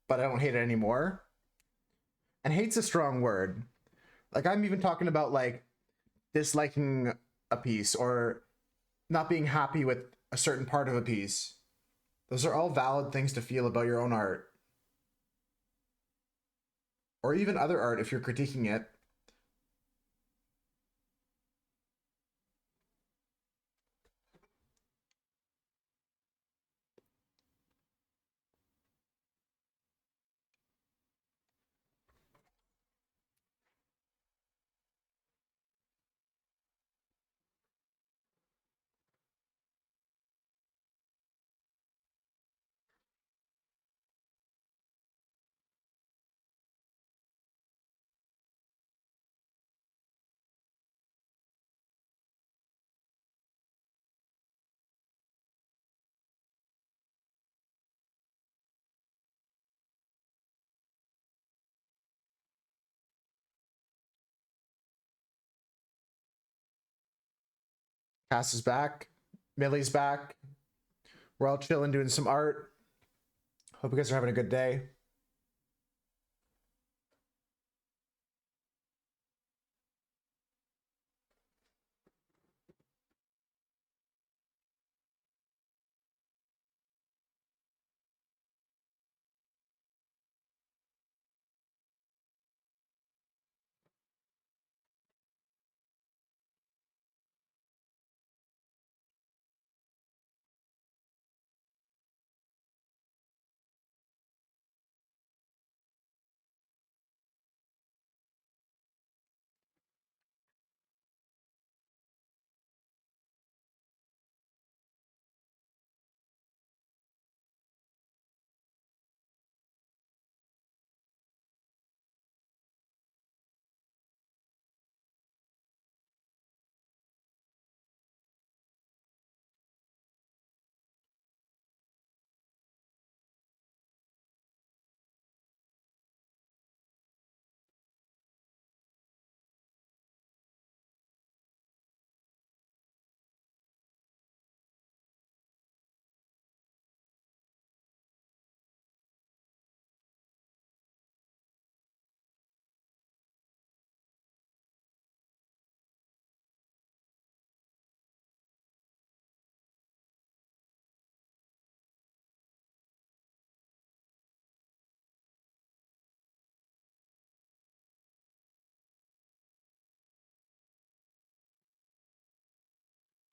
but I don't hate it anymore. And hate's a strong word. Like I'm even talking about like disliking a piece or not being happy with a certain part of a piece. Those are all valid things to feel about your own art. Or even other art if you're critiquing it. Cass is back. Millie's back. We're all chilling, doing some art. Hope you guys are having a good day.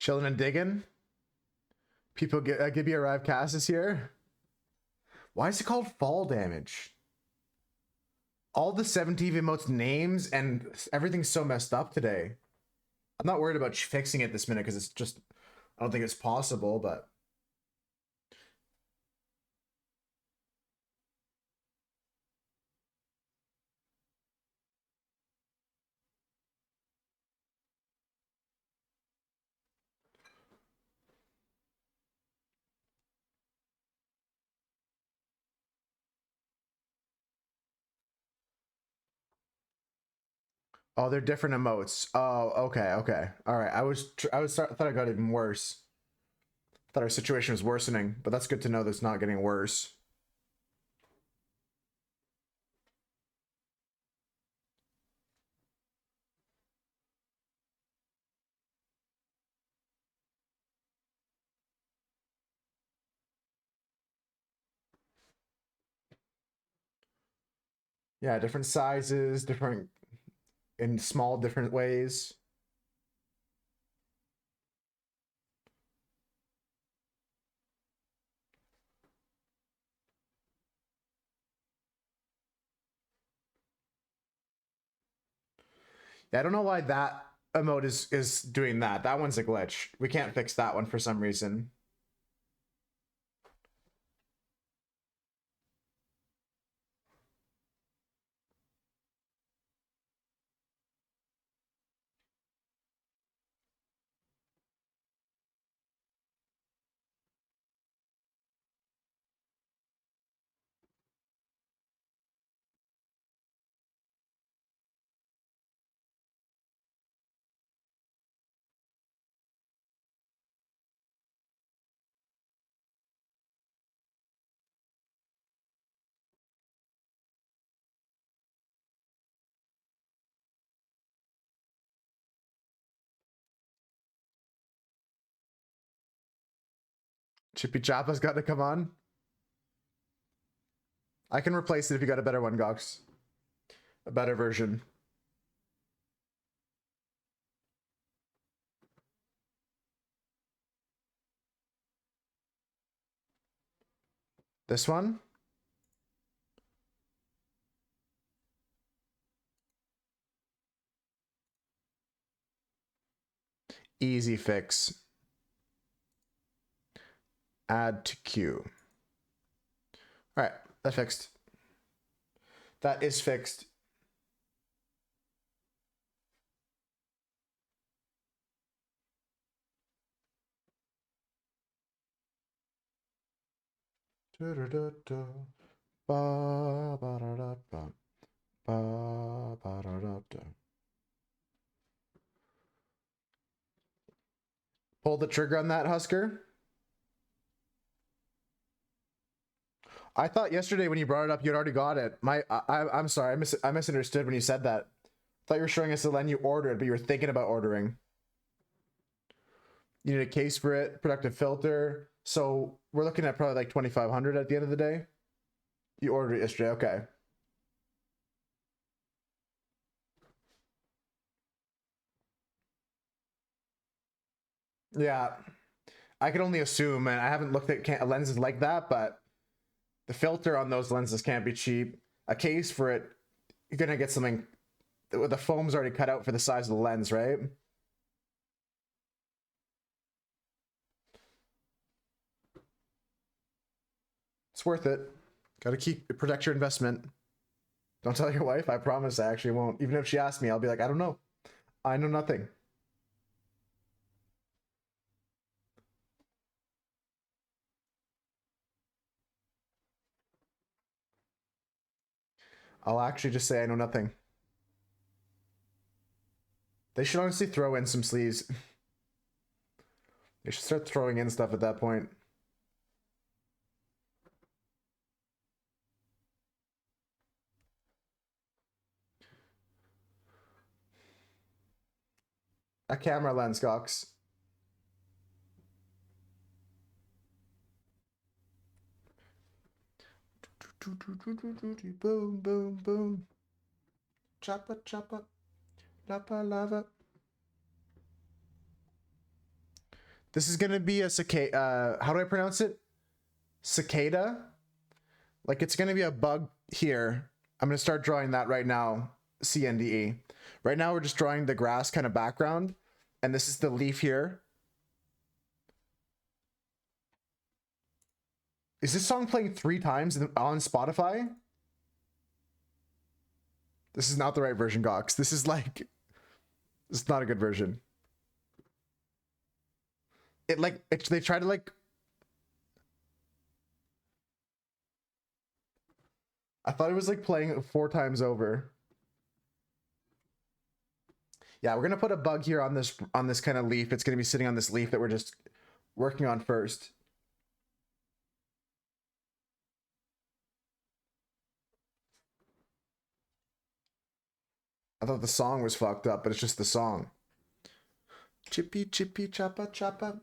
Chilling and digging. People get Gibby arrived. Cass is here. Why is it called fall damage? All the 17 emotes names and everything's so messed up today. I'm not worried about fixing it this minute because it's just I don't think it's possible, but oh, they're different emotes. Oh, okay, okay, all right. Thought it got even worse. Thought our situation was worsening, but that's good to know that it's not getting worse. Yeah, different sizes, different in small different ways. Yeah, I don't know why that emote is doing that. That one's a glitch. We can't fix that one for some reason. Chippy Choppa's got to come on. I can replace it if you got a better one, Gox. A better version. This one? Easy fix. Add to queue. All right, that fixed. That is fixed. Pull the trigger on that, Husker. I thought yesterday when you brought it up, you'd already got it. I'm sorry, I misunderstood when you said that. I thought you were showing us the LEN you ordered, but you were thinking about ordering. You need a case for it, productive filter. So we're looking at probably like 2,500 at the end of the day. You ordered it yesterday, okay. Yeah, I can only assume, and I haven't looked at lenses like that, but the filter on those lenses can't be cheap. A case for it, you're gonna get something with the foam's already cut out for the size of the lens, right? It's worth it. Gotta protect your investment. Don't tell your wife. I promise I actually won't. Even if she asks me, I'll be like, I don't know. I know nothing. I'll actually just say I know nothing. They should honestly throw in some sleeves. They should start throwing in stuff at that point. A camera lens, Cox. Boom, boom, boom. Choppa, choppa. Lapa, lava. This is gonna be a cicada. How do I pronounce it? Cicada? Like it's gonna be a bug here. I'm gonna start drawing that right now. CNDE. Right now we're just drawing the grass kind of background. And this is the leaf here. Is this song playing 3 times on Spotify? This is not the right version, Gox. This is like... This is not a good version. They try to like... I thought it was like playing 4 times over. Yeah, we're gonna put a bug here on this kind of leaf. It's gonna be sitting on this leaf that we're just working on first. I thought the song was fucked up, but it's just the song. Chippy, chippy, choppa, choppa.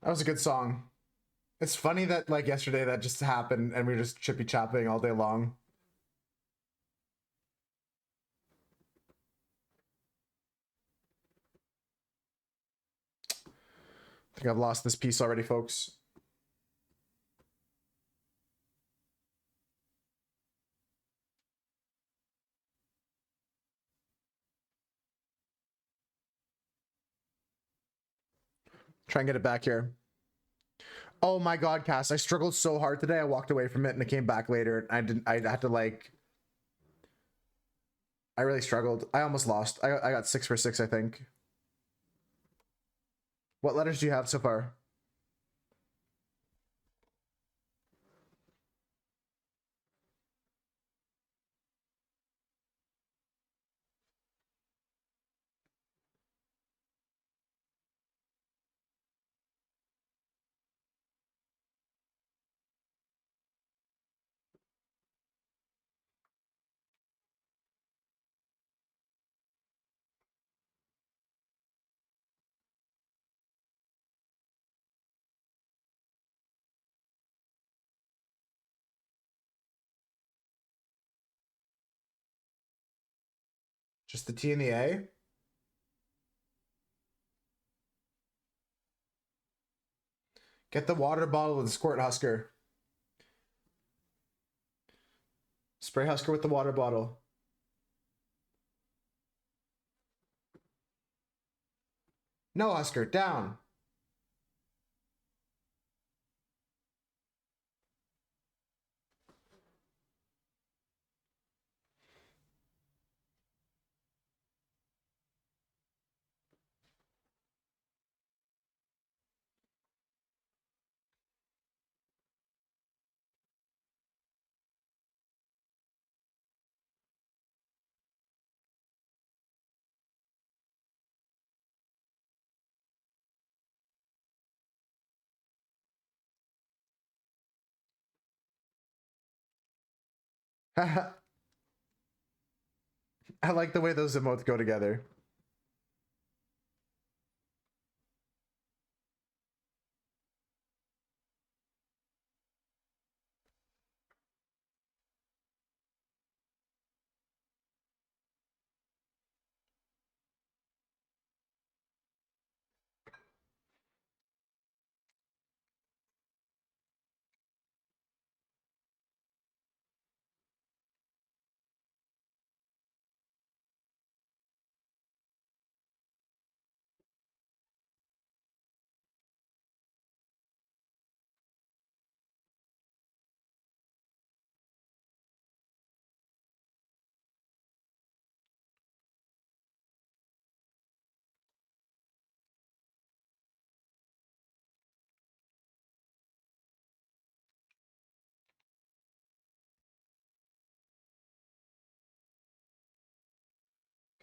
That was a good song. It's funny that like yesterday that just happened and we were just chippy chopping all day long. I think I've lost this piece already, folks. Try and get it back here. Oh my god, Cass, I struggled so hard today. I walked away from it and it came back later. I had to like, I really struggled. I almost lost. I got 6 for 6, I think. What letters do you have so far? Just the T and the A? Get the water bottle and squirt Husker. Spray Husker with the water bottle. No, Husker, down. I like the way those emotes go together.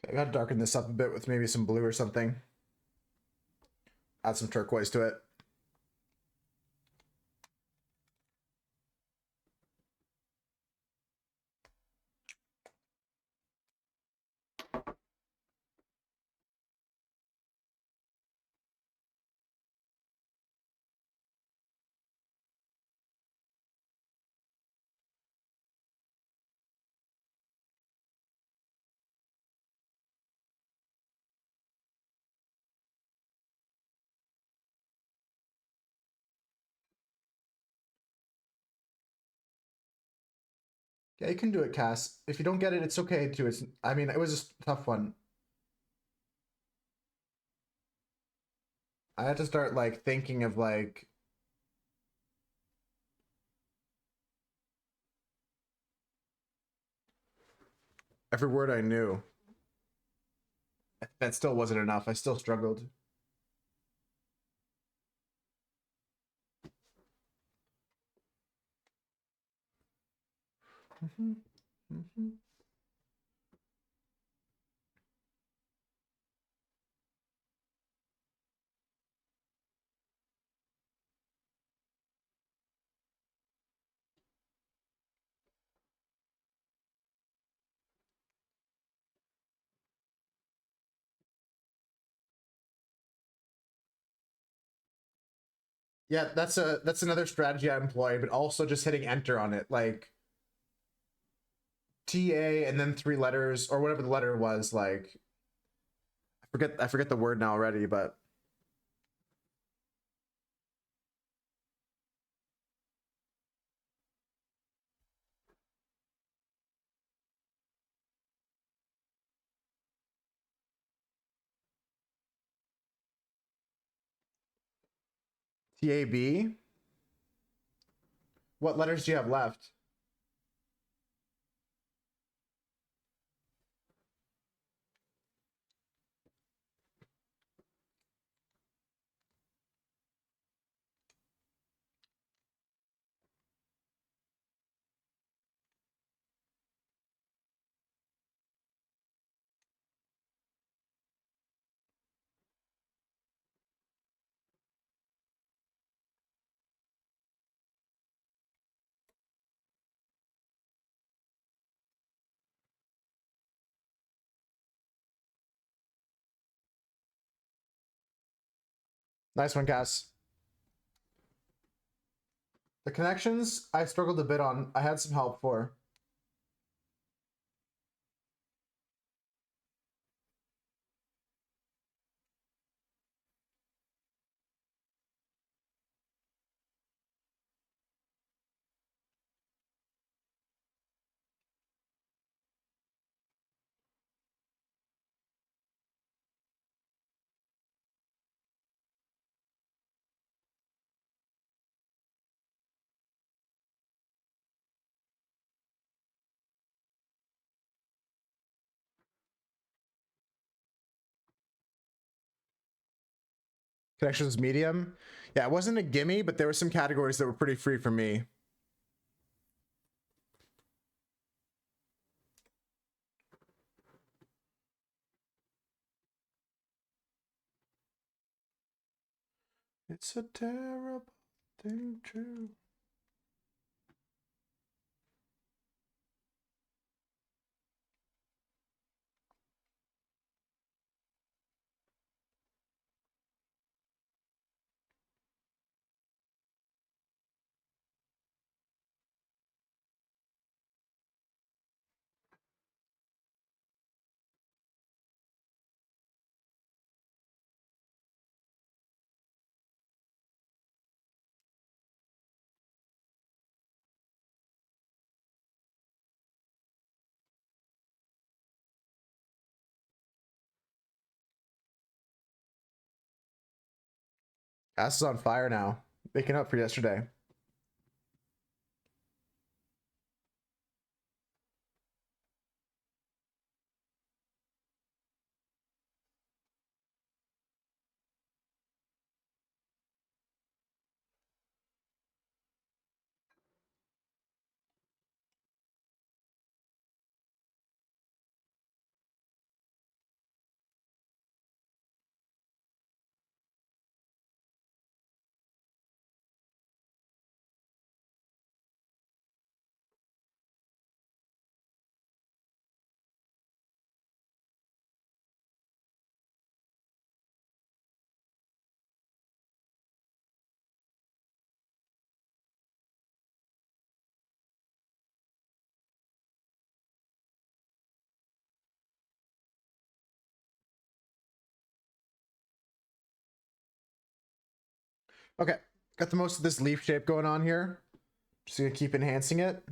I gotta darken this up a bit with maybe some blue or something. Add some turquoise to it. Yeah, you can do it, Cass. If you don't get it, it's okay too. It's, I mean, it was just a tough one. I had to start like thinking of like every word I knew. That still wasn't enough. I still struggled. Yeah, that's another strategy I employ, but also just hitting enter on it, like TA and then 3 letters or whatever the letter was. Like I forget the word now already, but TAB? What letters do you have left? Nice one, Cass. The connections I struggled a bit on. I had some help for. Connections medium. Yeah, it wasn't a gimme, but there were some categories that were pretty free for me. It's a terrible thing to... Ass is on fire now. Making up for yesterday. Okay, got the most of this leaf shape going on here. Just gonna keep enhancing it.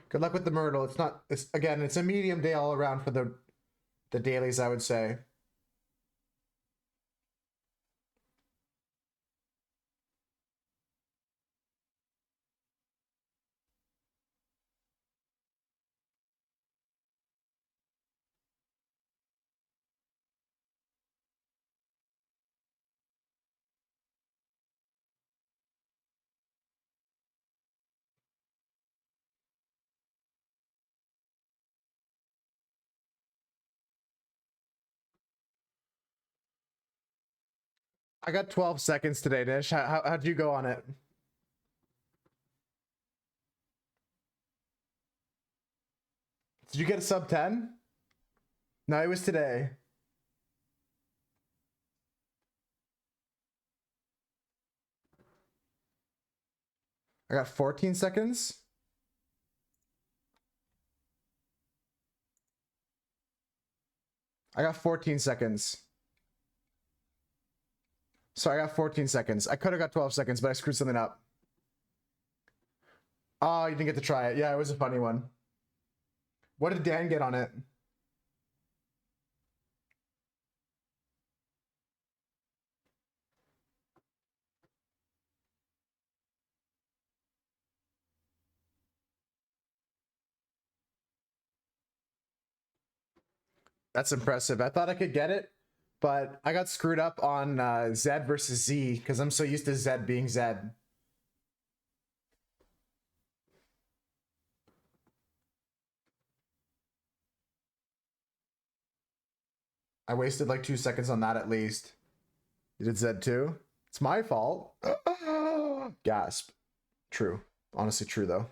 Good luck with the Myrtle. It's not, it's again, it's a medium day all around for the dailies, I would say. I got 12 seconds today, Nish. How'd you go on it? Did you get a sub 10? No, it was today. I got 14 seconds. I got 14 seconds. So I got 14 seconds. I could have got 12 seconds, but I screwed something up. Oh, you didn't get to try it. Yeah, it was a funny one. What did Dan get on it? That's impressive. I thought I could get it, but I got screwed up on Zed versus Z because I'm so used to Zed being Zed. I wasted like 2 seconds on that at least. You did Zed too? It's my fault. Gasp. True. Honestly, true though.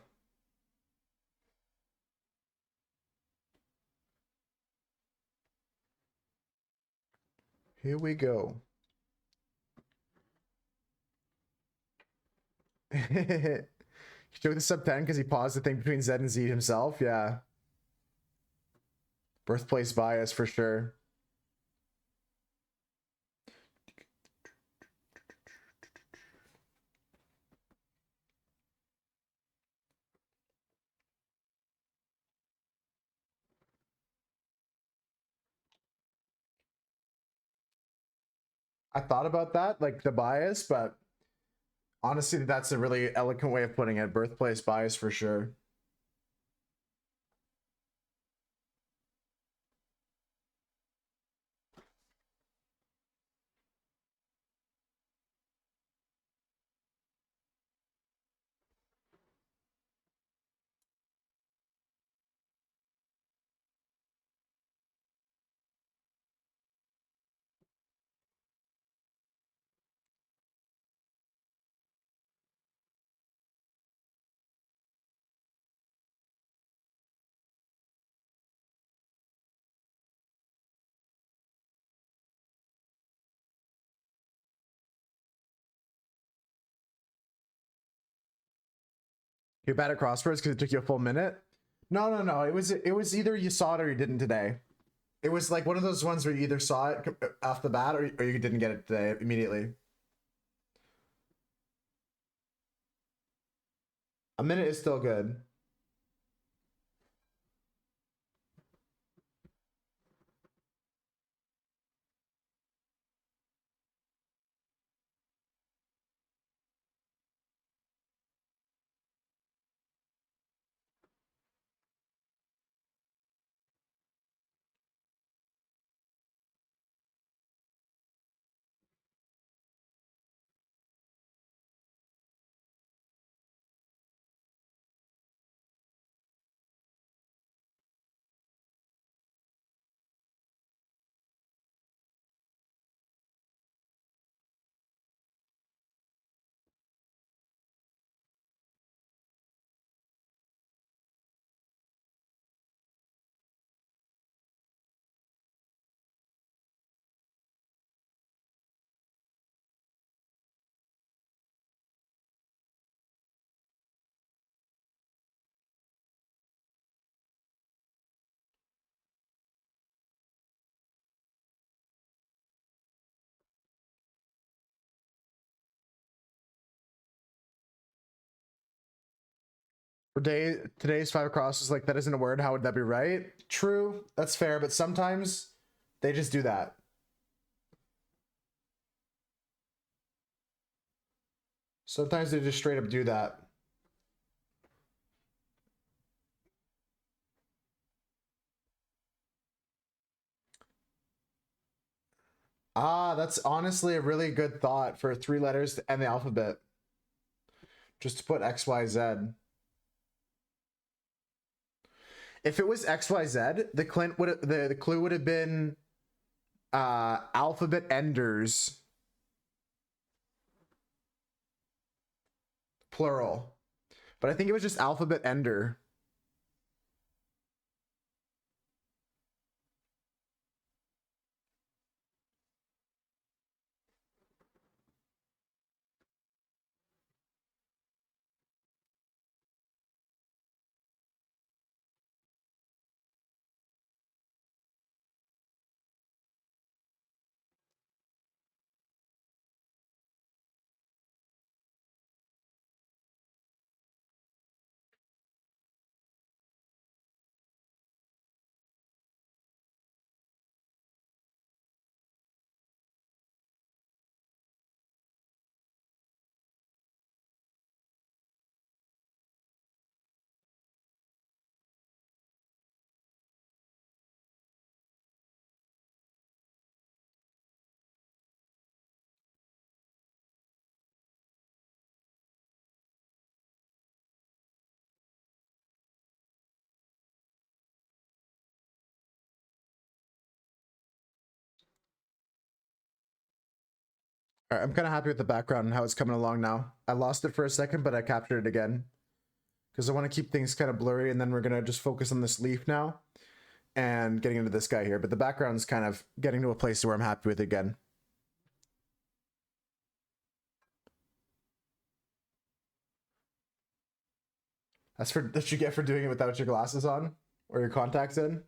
Here we go. He took the sub 10 because he paused the thing between Zed and Z himself. Yeah. Birthplace bias for sure. I thought about that, like the bias, but honestly, that's a really eloquent way of putting it. Birthplace bias for sure. You're bad at crosswords because it took you a full minute? No. It was either you saw it or you didn't today. It was like one of those ones where you either saw it off the bat or you didn't get it today immediately. A minute is still good. For today's 5 across is like, that isn't a word. How would that be right? True. That's fair. But sometimes they just do that. Sometimes they just straight up do that. Ah, that's honestly a really good thought for 3 letters and the alphabet. Just to put XYZ. If it was XYZ, the clue would have been alphabet enders. Plural. But I think it was just alphabet ender. All right, I'm kind of happy with the background and how it's coming along now. I lost it for a second, but I captured it again because I want to keep things kind of blurry, and then we're going to just focus on this leaf now and getting into this guy here. But the background's kind of getting to a place where I'm happy with it again. That's what you get for doing it without your glasses on or your contacts in.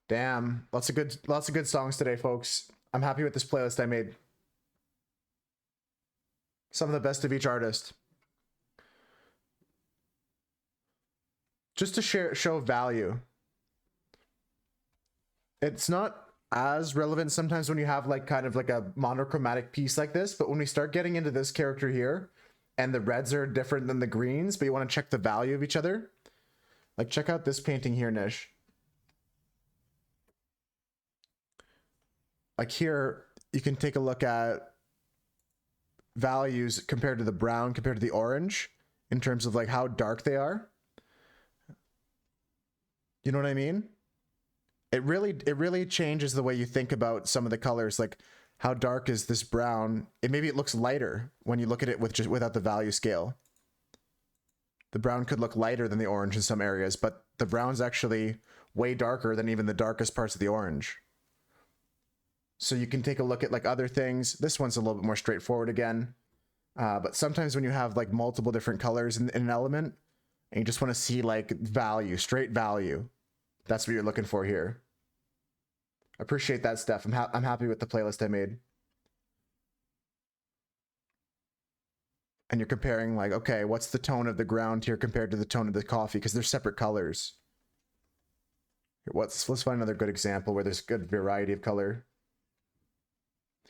Damn, lots of good songs today, folks. I'm happy with this playlist I made. Some of the best of each artist. Just to show value. It's not as relevant sometimes when you have like kind of like a monochromatic piece like this, but when we start getting into this character here and the reds are different than the greens, but you want to check the value of each other, like check out this painting here, Nish. Like here, you can take a look at values compared to the brown, compared to the orange, in terms of like how dark they are. You know what I mean? It really changes the way you think about some of the colors. Like how dark is this brown? Maybe it looks lighter when you look at it with without the value scale. The brown could look lighter than the orange in some areas, but the brown's actually way darker than even the darkest parts of the orange. So you can take a look at like other things. This one's a little bit more straightforward again. But sometimes when you have like multiple different colors in an element and you just want to see like value, straight value, that's what you're looking for here. I appreciate that, Steph. I'm happy with the playlist I made. And you're comparing like, okay, what's the tone of the ground here compared to the tone of the coffee? Because they're separate colors. Let's find another good example where there's good variety of color.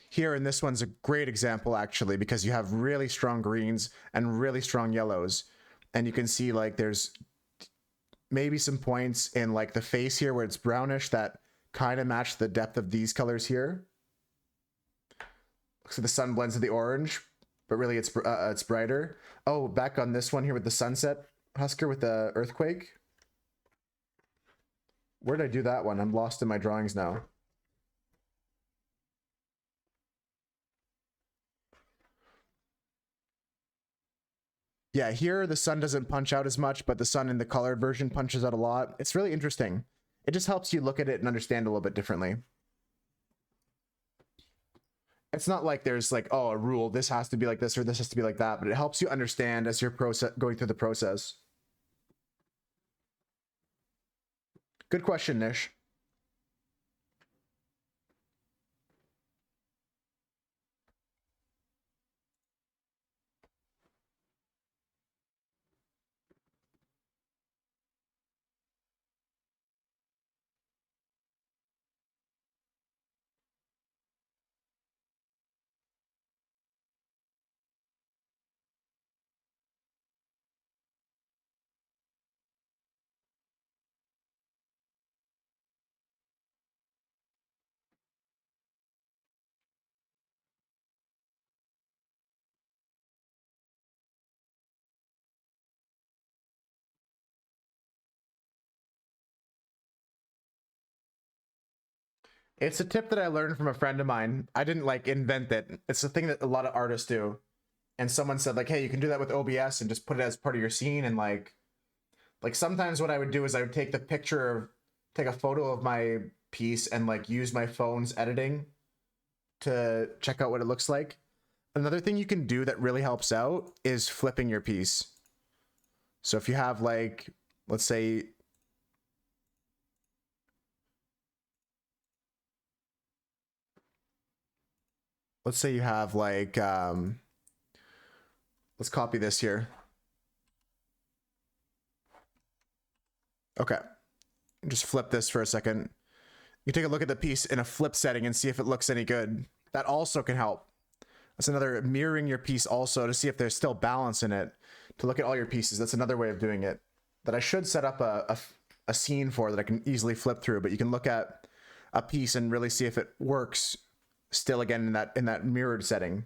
Here, and this one's a great example actually, because you have really strong greens and really strong yellows. And you can see like there's maybe some points in like the face here where it's brownish that kind of match the depth of these colors here. Looks like the sun blends with the orange, but really it's brighter. Oh, back on this one here with the sunset, Husker, with the earthquake. Where did I do that one? I'm lost in my drawings now. Yeah, here the sun doesn't punch out as much, but the sun in the colored version punches out a lot. It's really interesting. It just helps you look at it and understand a little bit differently. It's not like there's like, oh, a rule, this has to be like this or this has to be like that, but it helps you understand as you're going through the process. Good question, Nish. It's a tip that I learned from a friend of mine. I didn't like invent it. It's a thing that a lot of artists do. And someone said like, hey, you can do that with OBS and just put it as part of your scene. And like sometimes what I would do is I would take a photo of my piece and like use my phone's editing to check out what it looks like. Another thing you can do that really helps out is flipping your piece. So if you have like, let's say, you have like, let's copy this here. Okay. Just flip this for a second. You take a look at the piece in a flip setting and see if it looks any good. That also can help. That's another mirroring your piece also to see if there's still balance in it. To look at all your pieces. That's another way of doing it that I should set up a scene for that I can easily flip through. But you can look at a piece and really see if it works still again in that mirrored setting.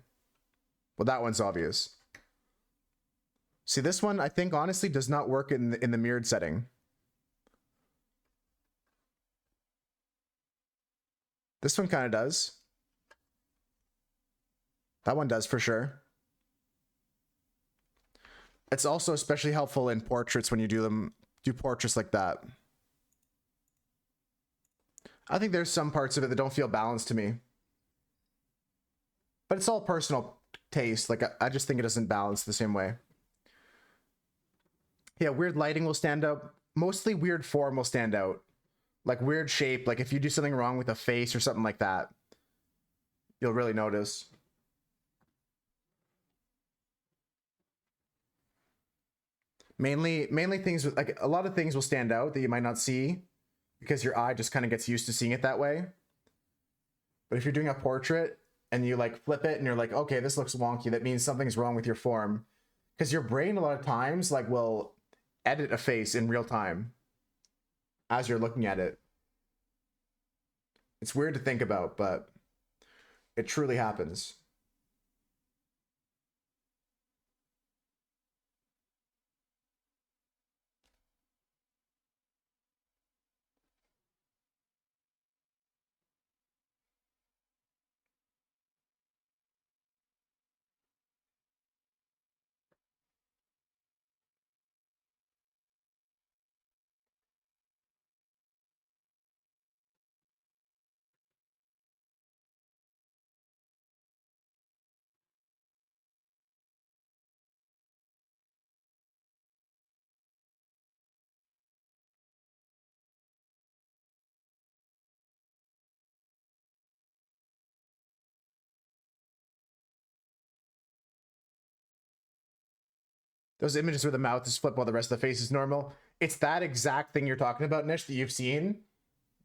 Well, that one's obvious. See, this one I think honestly does not work in the mirrored setting. This one kind of does. That one does for sure. It's also especially helpful in portraits when you do portraits like that. I think there's some parts of it that don't feel balanced to me. But it's all personal taste. Like I just think it doesn't balance the same way. Yeah, weird lighting will stand out. Mostly weird form will stand out. Like weird shape. Like if you do something wrong with a face or something like that, you'll really notice. Mainly things with, like, a lot of things will stand out that you might not see because your eye just kind of gets used to seeing it that way. But if you're doing a portrait and you like flip it and you're like, okay, this looks wonky, that means something's wrong with your form. Because your brain a lot of times like will edit a face in real time as you're looking at it. It's weird to think about, but it truly happens. Those images where the mouth is flipped while the rest of the face is normal. It's that exact thing you're talking about, Nish, that you've seen.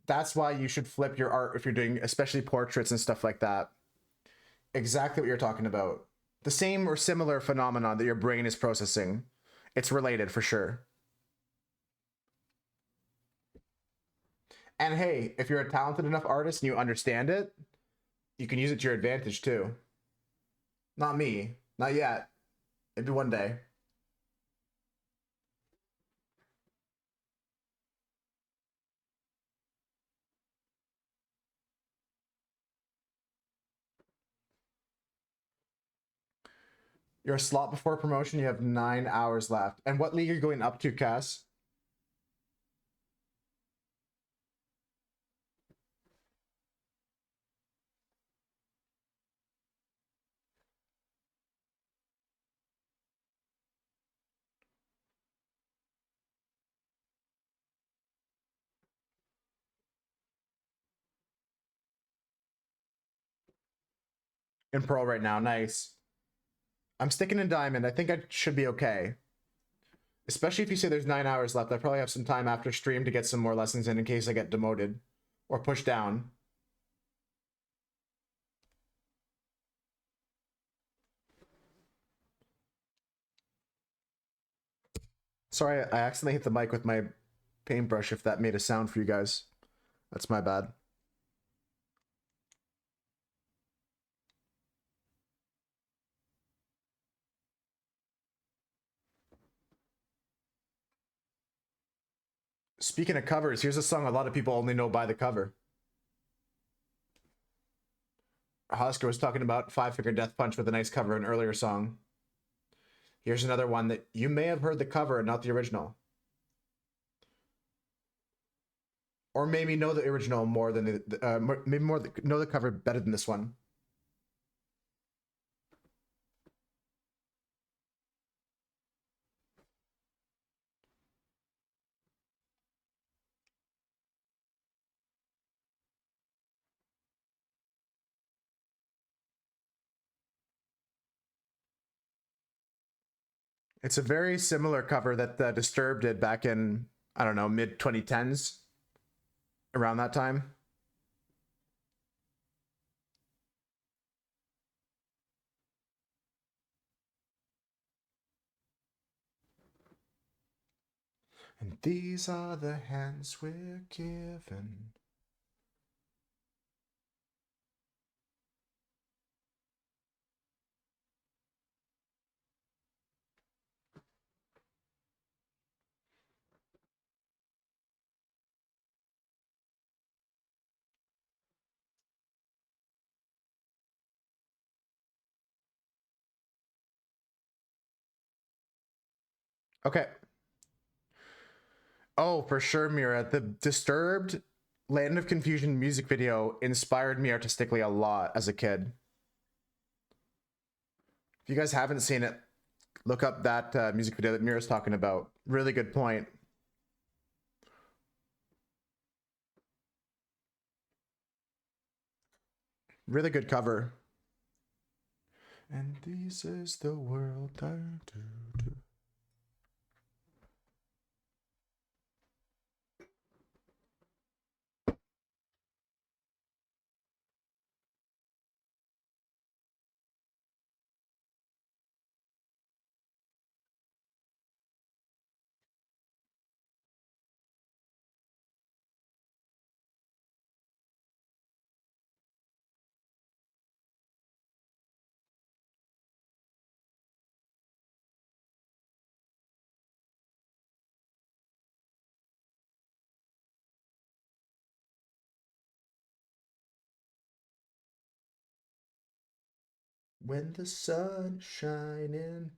That's why you should flip your art if you're doing especially portraits and stuff like that. Exactly what you're talking about. The same or similar phenomenon that your brain is processing. It's related for sure. And hey, if you're a talented enough artist and you understand it, you can use it to your advantage too. Not me. Not yet. Maybe one day. You're a slot before promotion. You have 9 hours left. And what league are you going up to, Cass? In Pro right now. Nice. I'm sticking in Diamond. I think I should be okay. Especially if you say there's 9 hours left. I probably have some time after stream to get some more lessons in case I get demoted or pushed down. Sorry, I accidentally hit the mic with my paintbrush if that made a sound for you guys. That's my bad. Speaking of covers, here's a song a lot of people only know by the cover. Oscar was talking about Five Finger Death Punch with a nice cover, an earlier song. Here's another one that you may have heard the cover and not the original. Or maybe know the original more than know the cover better than this one. It's a very similar cover that Disturbed did back in, I don't know, mid 2010s, around that time. And these are the hands we're given. Okay. Oh, for sure, Mira. The Disturbed Land of Confusion music video inspired me artistically a lot as a kid. If you guys haven't seen it, look up that music video that Mira's talking about. Really good point. Really good cover. And this is the world I do. When the sun is shining.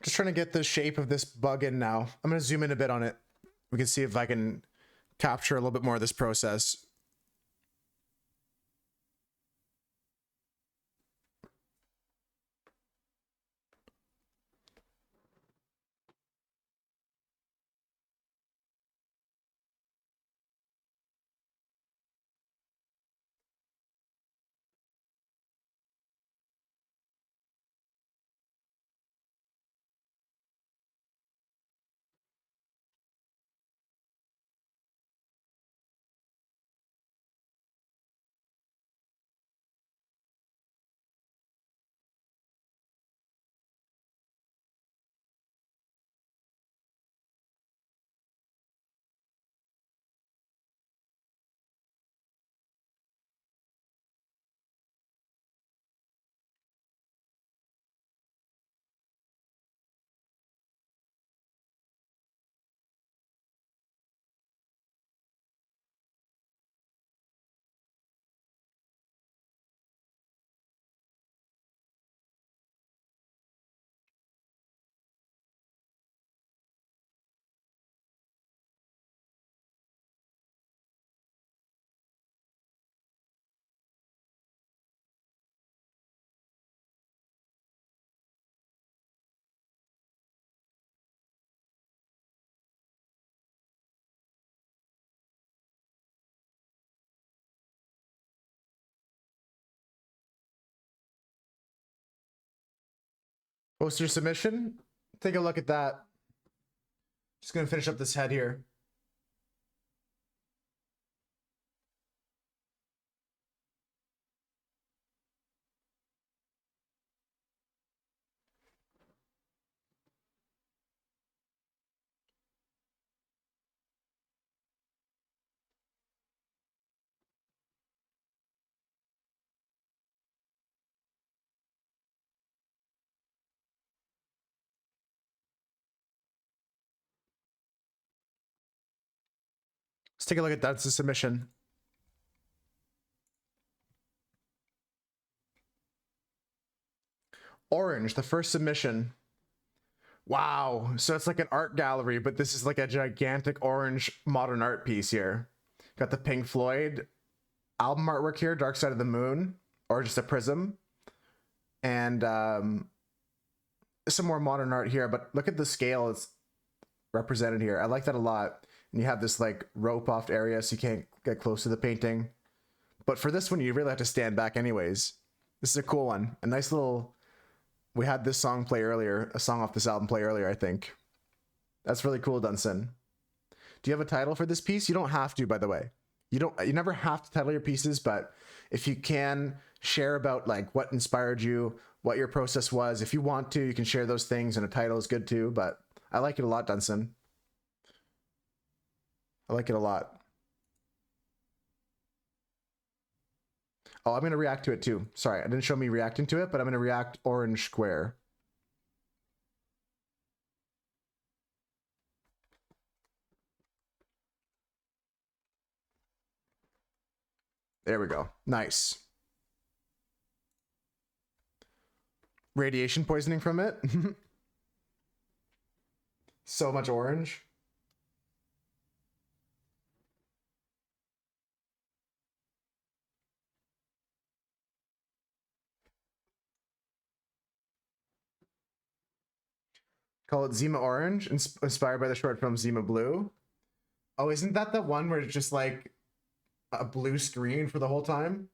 Just trying to get the shape of this bug in now. I'm going to zoom in a bit on it. We can see if I can capture a little bit more of this process. Poster submission. Take a look at that. Just gonna finish up this head here. Let's take a look at that. It's a submission. Orange, the first submission. Wow. So it's like an art gallery, but this is like a gigantic orange modern art piece here. Got the Pink Floyd album artwork here, Dark Side of the Moon, or just a prism. And some more modern art here, but look at the scale it's represented here. I like that a lot. And you have this like rope off area so you can't get close to the painting. But for this one, you really have to stand back anyways. This is a cool one. A nice little... We had this song play earlier, a song off this album play earlier, I think. That's really cool, Dunson. Do you have a title for this piece? You don't have to, by the way. You never have to title your pieces, but if you can share about like what inspired you, what your process was, if you want to, you can share those things, and a title is good too, but I like it a lot, Dunson. I like it a lot. Oh, I'm going to react to it too. Sorry, I didn't show me reacting to it, but I'm going to react orange square. There we go. Nice. Radiation poisoning from it. So much orange. Call it Zima Orange, inspired by the short film Zima Blue. Oh, isn't that the one where it's just like a blue screen for the whole time?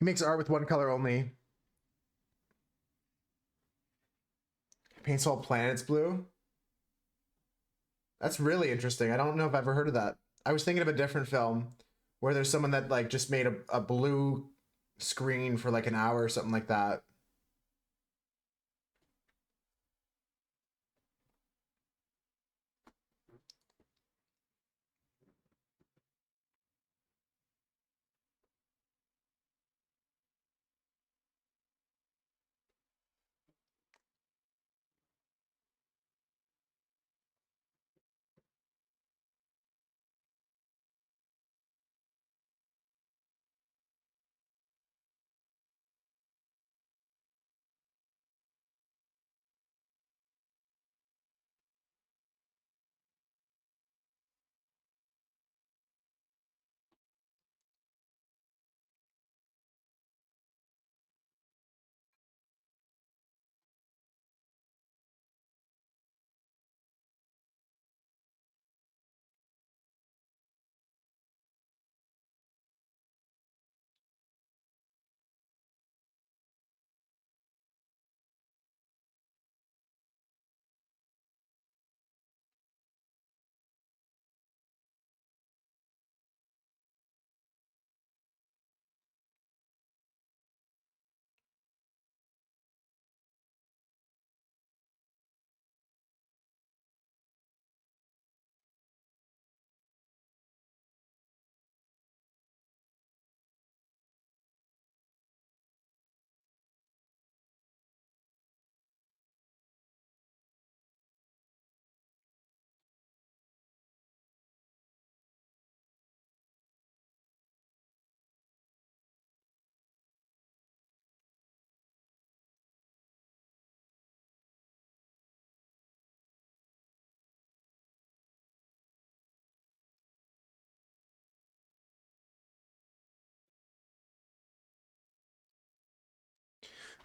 He makes art with one color only. Paints all planets blue. That's really interesting. I don't know if I've ever heard of that. I was thinking of a different film where there's someone that like just made a blue screen for like an hour or something like that.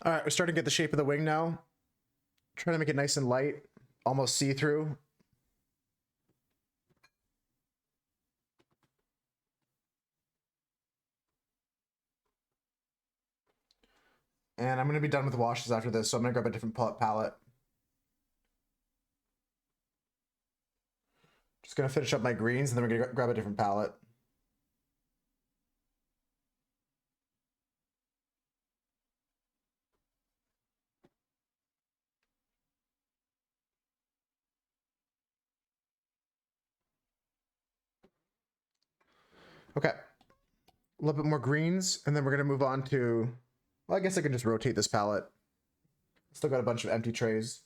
All right, we're starting to get the shape of the wing now. Trying to make it nice and light, almost see-through. And I'm going to be done with washes after this, so I'm going to grab a different palette. Just going to finish up my greens, and then we're going to grab a different palette. Okay. A little bit more greens, and then we're going to move on to... Well, I guess I can just rotate this palette. Still got a bunch of empty trays.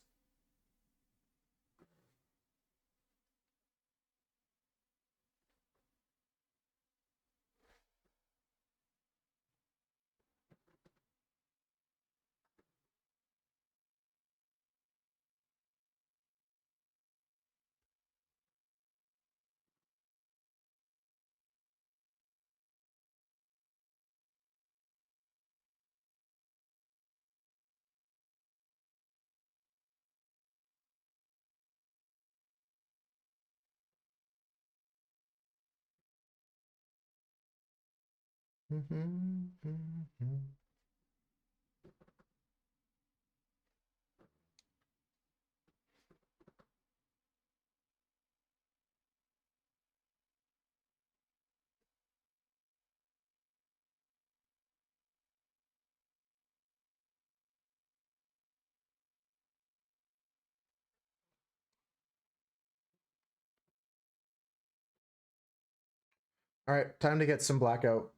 All right, time to get some black out.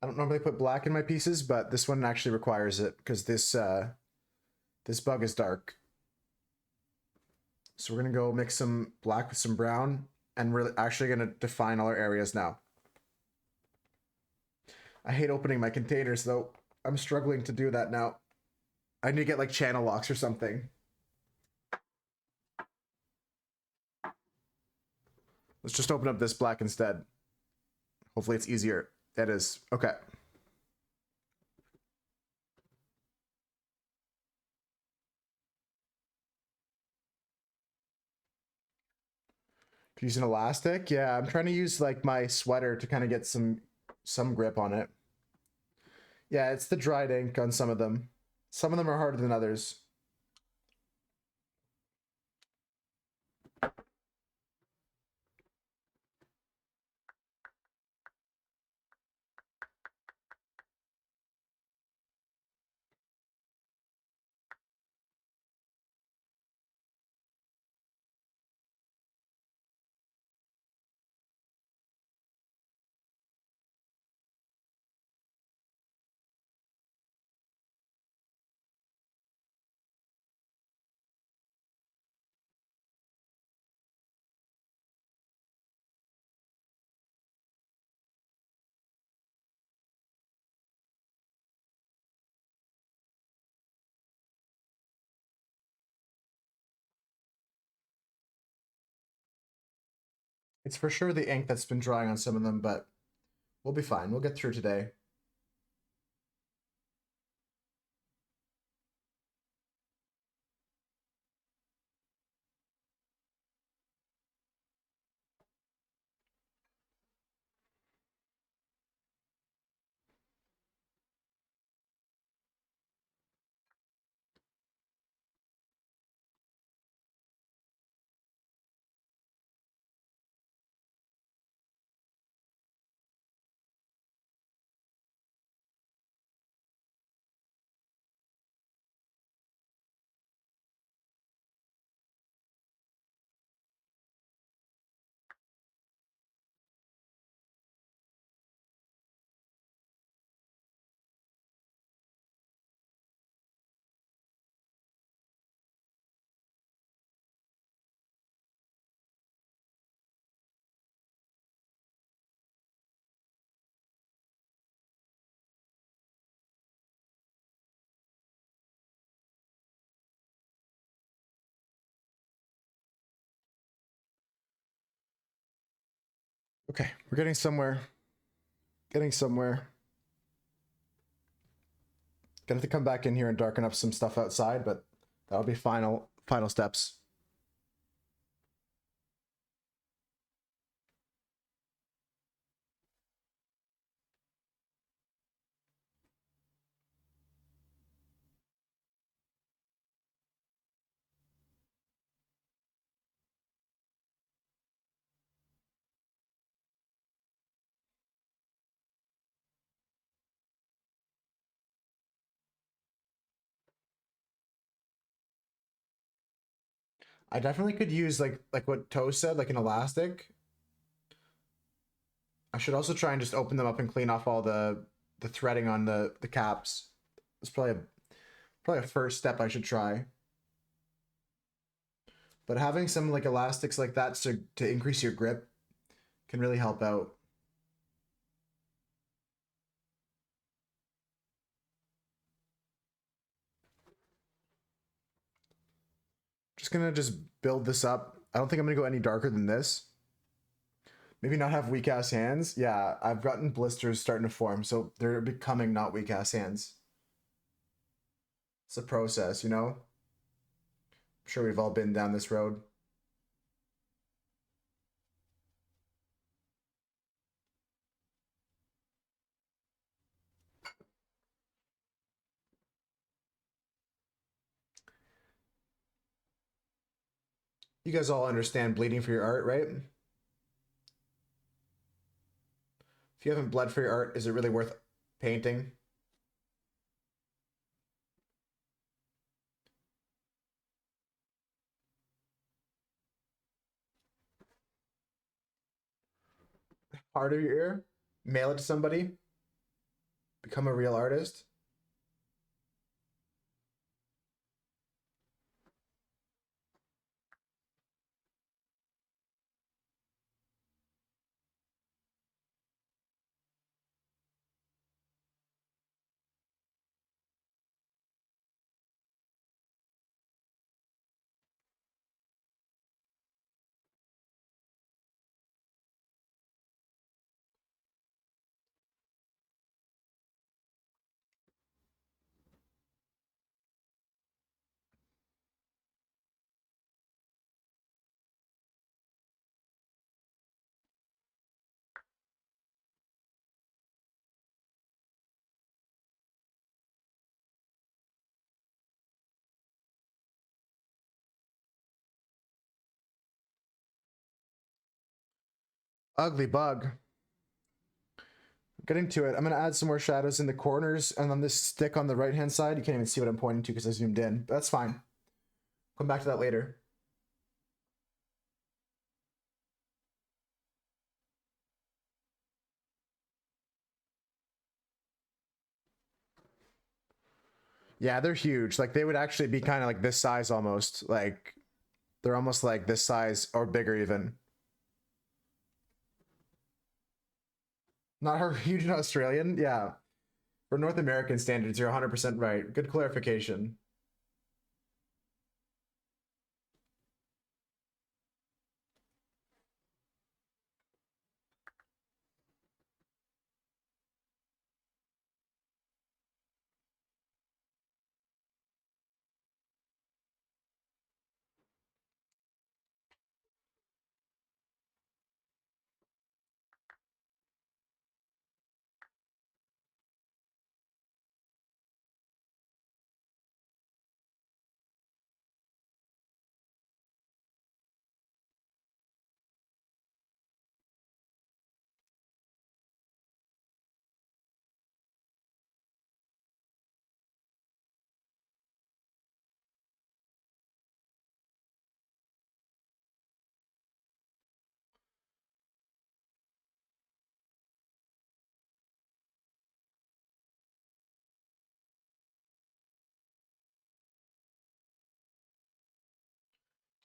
I don't normally put black in my pieces, but this one actually requires it because this bug is dark. So we're gonna go mix some black with some brown, and we're actually gonna define all our areas now. I hate opening my containers though. I'm struggling to do that now. I need to get like channel locks or something. Let's just open up this black instead. Hopefully it's easier. It is. Okay. Use an elastic. Yeah, I'm trying to use like my sweater to kind of get some grip on it. Yeah, it's the dried ink on some of them. Some of them are harder than others. It's for sure the ink that's been drying on some of them, but we'll be fine. We'll get through today. Okay, we're getting somewhere. Getting somewhere. Gonna have to come back in here and darken up some stuff outside, but that'll be final steps. I definitely could use like what Toe said, like an elastic. I should also try and just open them up and clean off all the threading on the caps. It's probably a first step I should try. But having some like elastics like that to increase your grip can really help out. Just gonna build this up. I don't think I'm gonna go any darker than this. Maybe not have weak ass hands. Yeah, I've gotten blisters starting to form, so they're becoming not weak ass hands. It's a process, you know? I'm sure we've all been down this road. You guys all understand bleeding for your art, right? If you haven't bled for your art, is it really worth painting? Part of your ear, mail it to somebody, become a real artist. Ugly bug. Getting to it. I'm going to add some more shadows in the corners and on this stick on the right hand side. You can't even see what I'm pointing to because I zoomed in. But that's fine. Come back to that later. Yeah, they're huge. Like they would actually be kind of like this size almost. Like they're almost like this size or bigger even. Not huge in Australian? Yeah. For North American standards, you're 100% right. Good clarification.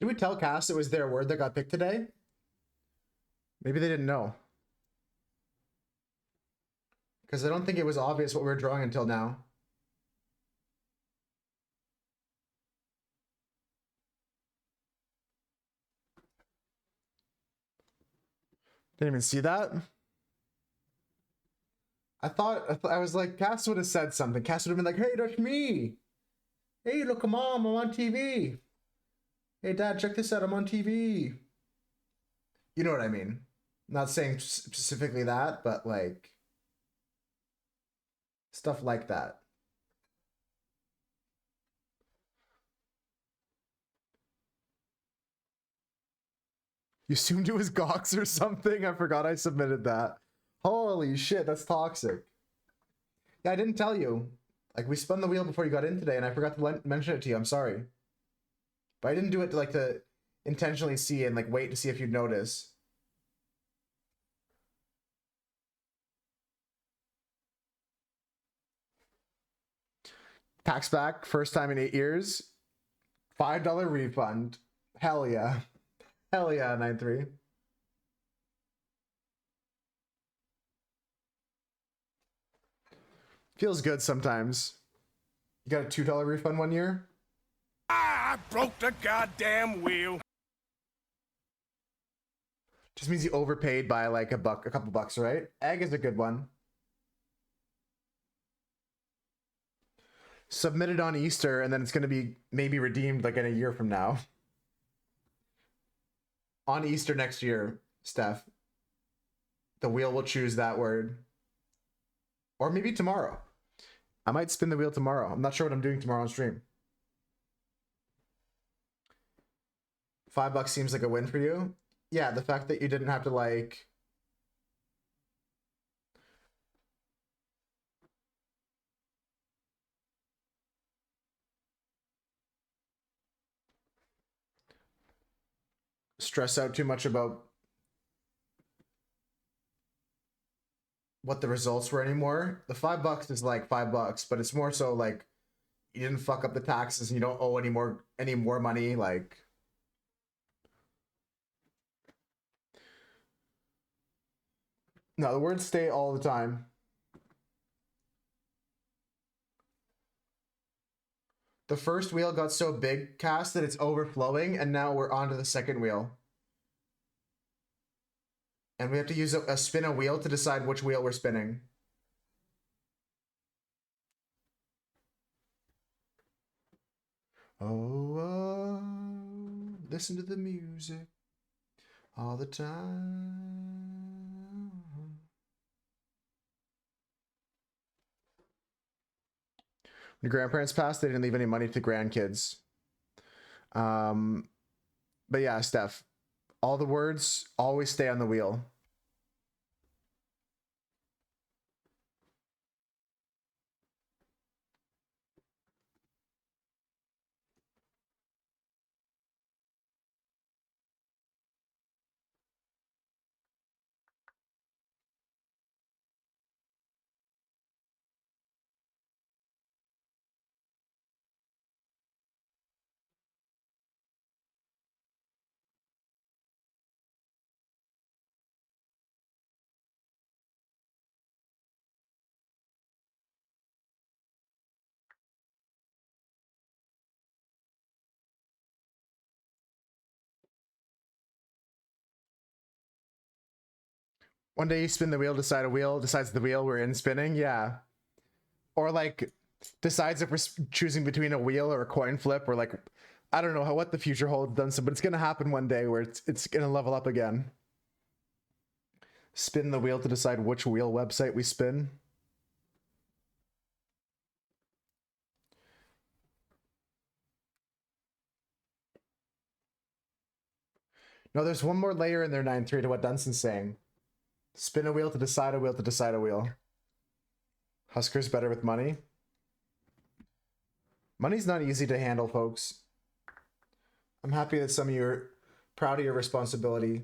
Did we tell Cass it was their word that got picked today? Maybe they didn't know. Because I don't think it was obvious what we were drawing until now. Didn't even see that? I was like, Cass would have said something. Cass would have been like, "Hey, that's me. Hey, look, mom, I'm on TV. Hey, dad, check this out. I'm on TV." You know what I mean? Not saying specifically that, but like stuff like that. You assumed it was Gox or something? I forgot I submitted that. Holy shit, that's toxic. Yeah, I didn't tell you. Like, we spun the wheel before you got in today, and I forgot to mention it to you. I'm sorry. But I didn't do it to, like, to intentionally see and, like, wait to see if you'd notice. Tax back, first time in 8 years. $5 refund. Hell yeah. Hell yeah, 9-3. Feels good sometimes. You got a $2 refund 1 year? I broke the goddamn wheel. Just means you overpaid by like a couple bucks, right? Egg is a good one. Submitted on Easter, and then it's going to be maybe redeemed like in a year from now. On Easter next year, Steph. The wheel will choose that word. Or maybe tomorrow. I might spin the wheel tomorrow. I'm not sure what I'm doing tomorrow on stream. $5 seems like a win for you. Yeah, the fact that you didn't have to like stress out too much about what the results were anymore. The $5 is like $5, but it's more so like you didn't fuck up the taxes and you don't owe any more money. Like, no, the words stay all the time. The first wheel got so big, Cass, that it's overflowing, and now we're on to the second wheel. And we have to use a spin a wheel to decide which wheel we're spinning. Oh, listen to the music all the time. When your grandparents passed, they didn't leave any money to grandkids. But yeah, Steph, all the words always stay on the wheel. One day you spin the wheel, decides the wheel we're in spinning. Yeah. Or like decides if we're choosing between a wheel or a coin flip, or like, I don't know what the future holds, but it's going to happen one day where it's going to level up again. Spin the wheel to decide which wheel website we spin. No, there's one more layer in there, 9-3, to what Dunson's saying. Spin a wheel to decide a wheel to decide a wheel. Husker's better with money. Money's not easy to handle, folks. I'm happy that some of you are proud of your responsibility.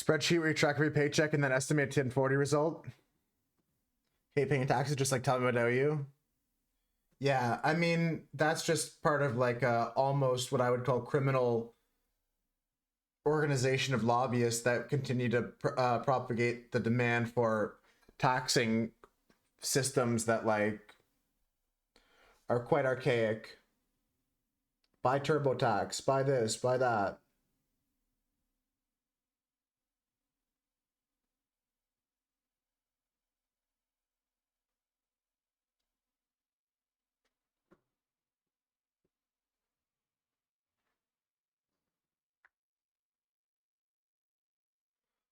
Spreadsheet where you track every paycheck and then estimate 1040 result. Hate paying taxes, just like tell me what I owe you. Yeah, I mean, that's just part of like almost what I would call criminal organization of lobbyists that continue to propagate the demand for taxing systems that like are quite archaic. Buy TurboTax, buy this, buy that.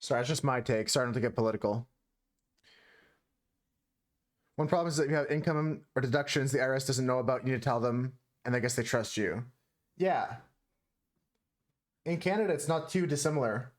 Sorry, it's just my take. Starting to get political. One problem is that you have income or deductions the IRS doesn't know about. You need to tell them, and I guess they trust you. Yeah. In Canada, it's not too dissimilar.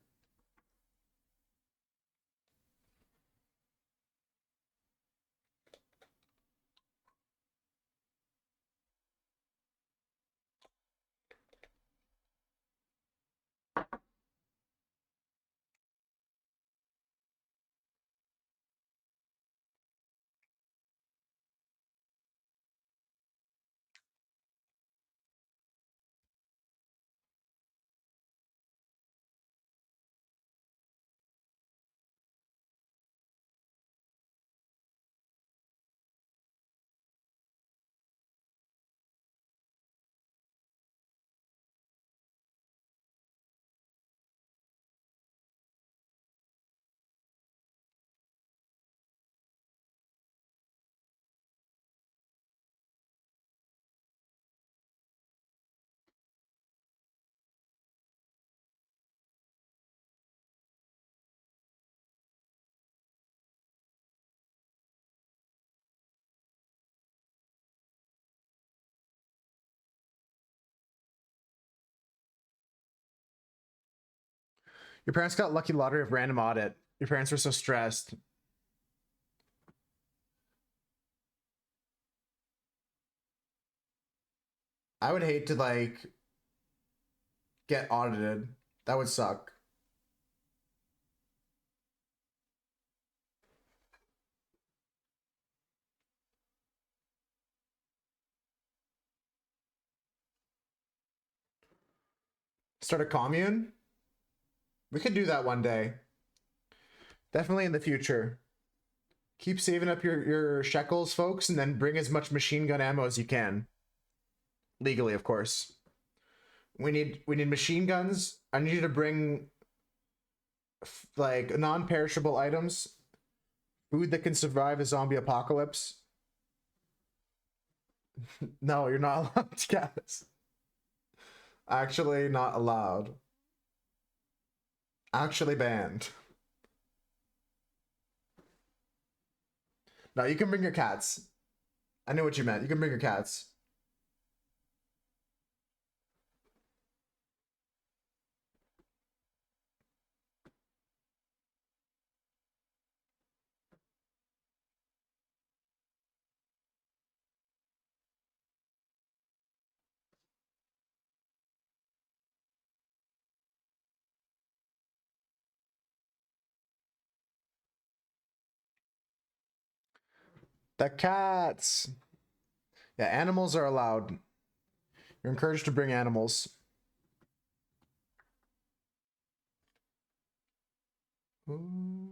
Your parents got lucky lottery of random audit. Your parents were so stressed. I would hate to like get audited. That would suck. Start a commune? We could do that one day. Definitely in the future. Keep saving up your shekels, folks, and then bring as much machine gun ammo as you can. Legally, of course. We need machine guns. I need you to bring like non-perishable items, food that can survive a zombie apocalypse. No, you're not allowed to guess. Actually not allowed. Actually banned. No, you can bring your cats. I knew what you meant. You can bring your cats. The cats. Yeah, animals are allowed. You're encouraged to bring animals. Ooh.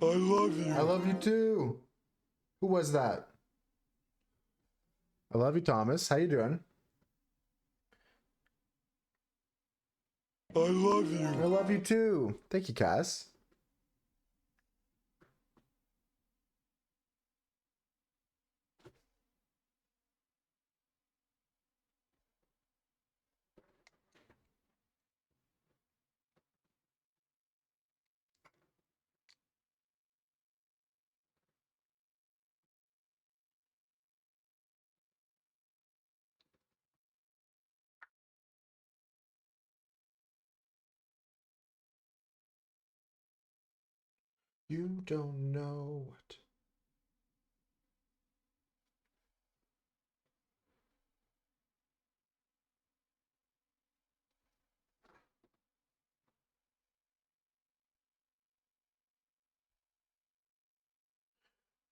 I love you. I love you too. Who was that? I love you, Thomas. How you doing? I love you. I love you too. Thank you, Cass. You don't know what.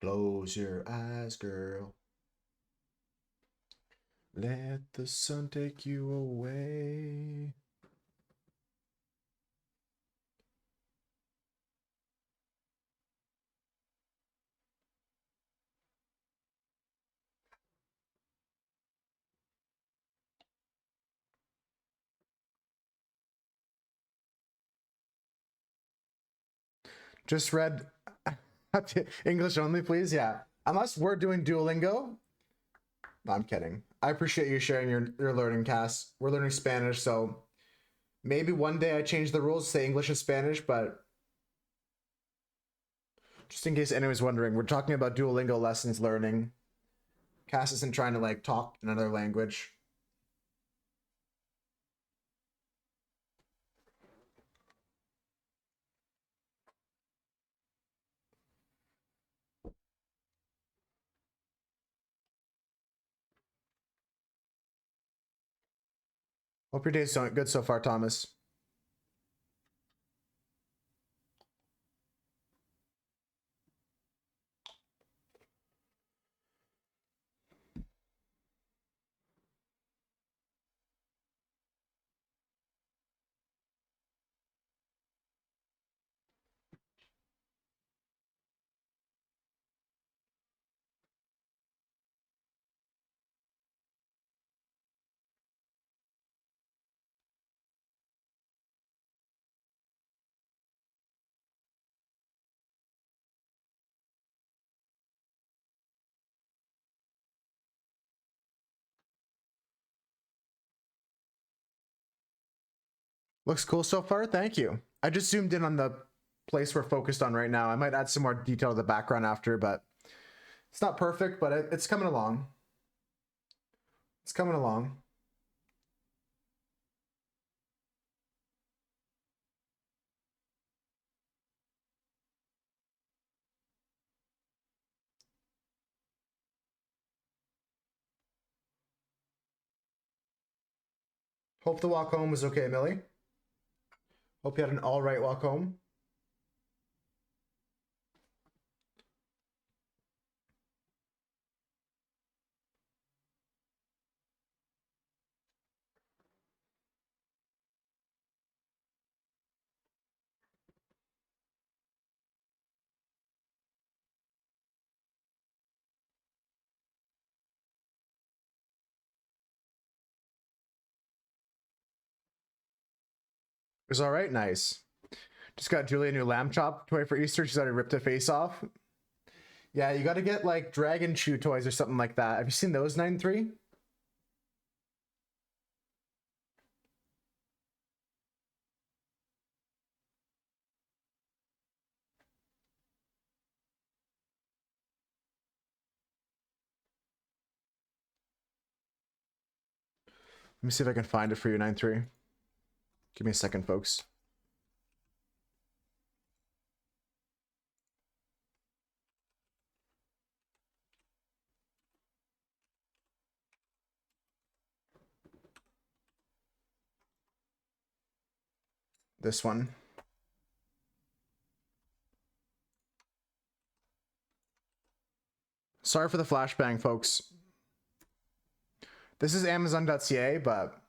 Close your eyes, girl. Let the sun take you away. Just read English only, please. Yeah. Unless we're doing Duolingo. No, I'm kidding. I appreciate you sharing your learning, Cass. We're learning Spanish, so maybe one day I change the rules, say English and Spanish, but just in case anyone's wondering, we're talking about Duolingo lessons learning. Cass isn't trying to like talk another language. Hope your day's going good so far, Thomas. Looks cool so far. Thank you. I just zoomed in on the place we're focused on right now. I might add some more detail to the background after, but it's not perfect, but it's coming along. It's coming along. Hope the walk home was okay, Millie. Hope you had an all right walk home. It was all right. Nice. Just got Julie a new lamb chop toy for Easter. She's already ripped a face off. Yeah, you got to get like Dragon Chew toys or something like that. Have you seen those, 9-3? Let me see if I can find it for you, 9-3. Give me a second, folks. This one. Sorry for the flashbang, folks. This is Amazon.ca, but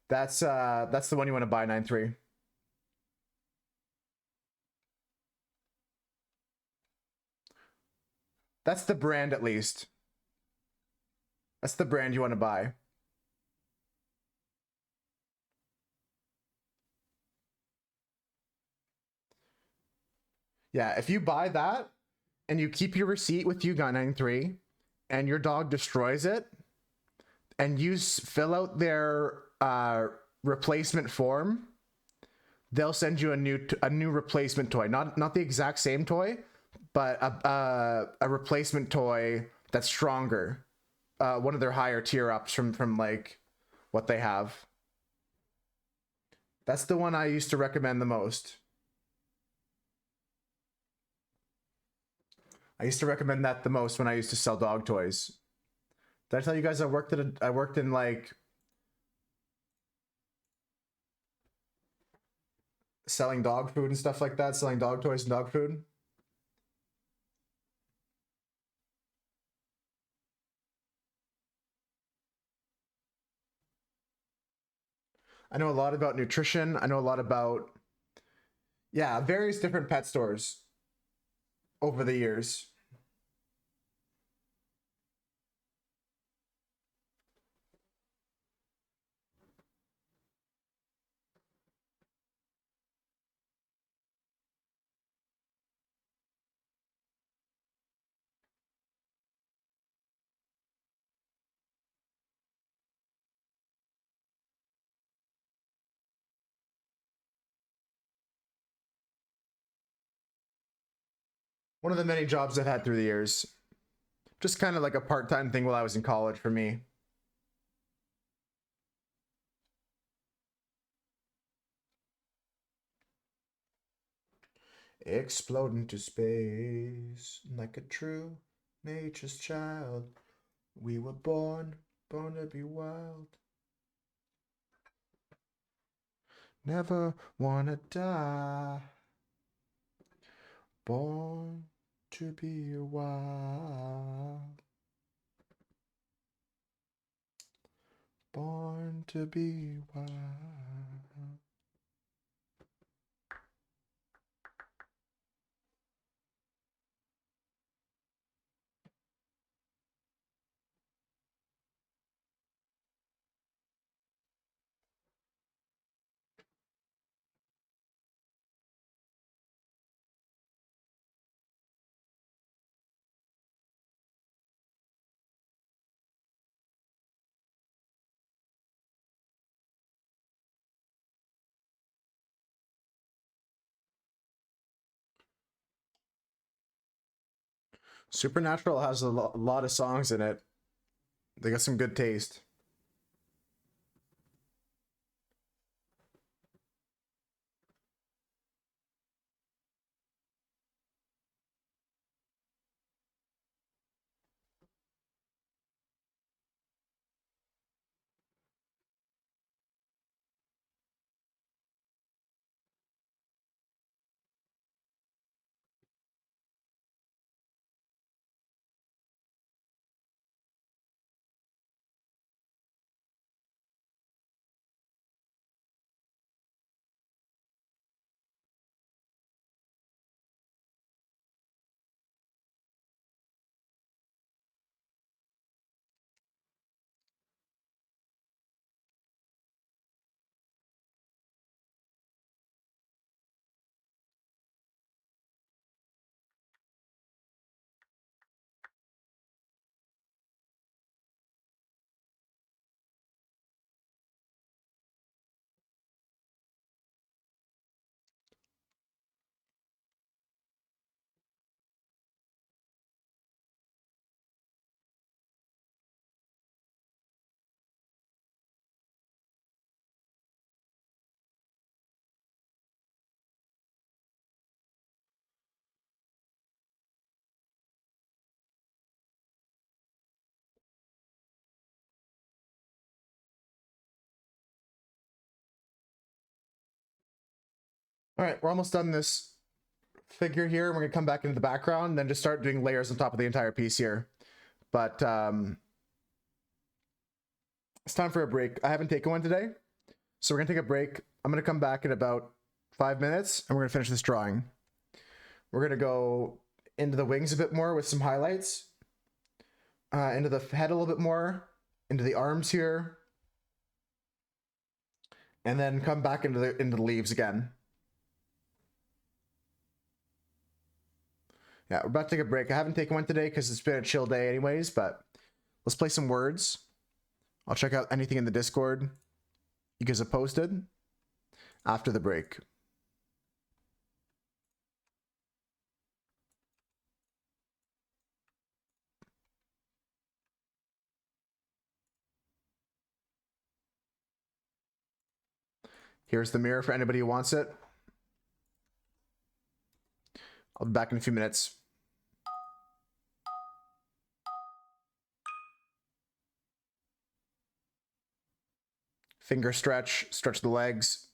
that's the one you want to buy, 9-3. That's the brand, at least. That's the brand you want to buy. Yeah, if you buy that and you keep your receipt with you, Guy 9-3, and your dog destroys it, and you fill out their replacement form, they'll send you a new replacement toy. Not the exact same toy, but a replacement toy that's stronger. One of their higher tier ups from like what they have. That's the one I used to recommend the most. I used to recommend that the most when I used to sell dog toys. Did I tell you guys I worked in like selling dog food and stuff like that, selling dog toys and dog food? I know a lot about nutrition. I know a lot about, yeah, various different pet stores over the years. One of the many jobs I've had through the years. Just kind of like a part-time thing while I was in college for me. Explode into space like a true nature's child. We were born to be wild. Never wanna die. Born to be wild. Born to be wild. Supernatural has a lot of songs in it. They got some good taste. All right, we're almost done this figure here. We're gonna come back into the background, and then just start doing layers on top of the entire piece here. But it's time for a break. I haven't taken one today, so we're gonna take a break. I'm gonna come back in about 5 minutes, and we're gonna finish this drawing. We're gonna go into the wings a bit more with some highlights, into the head a little bit more, into the arms here, and then come back into the leaves again. Yeah, we're about to take a break. I haven't taken one today because it's been a chill day anyways, but let's play some words. I'll check out anything in the Discord you guys have posted after the break. Here's the mirror for anybody who wants it. I'll be back in a few minutes. Finger stretch, stretch the legs.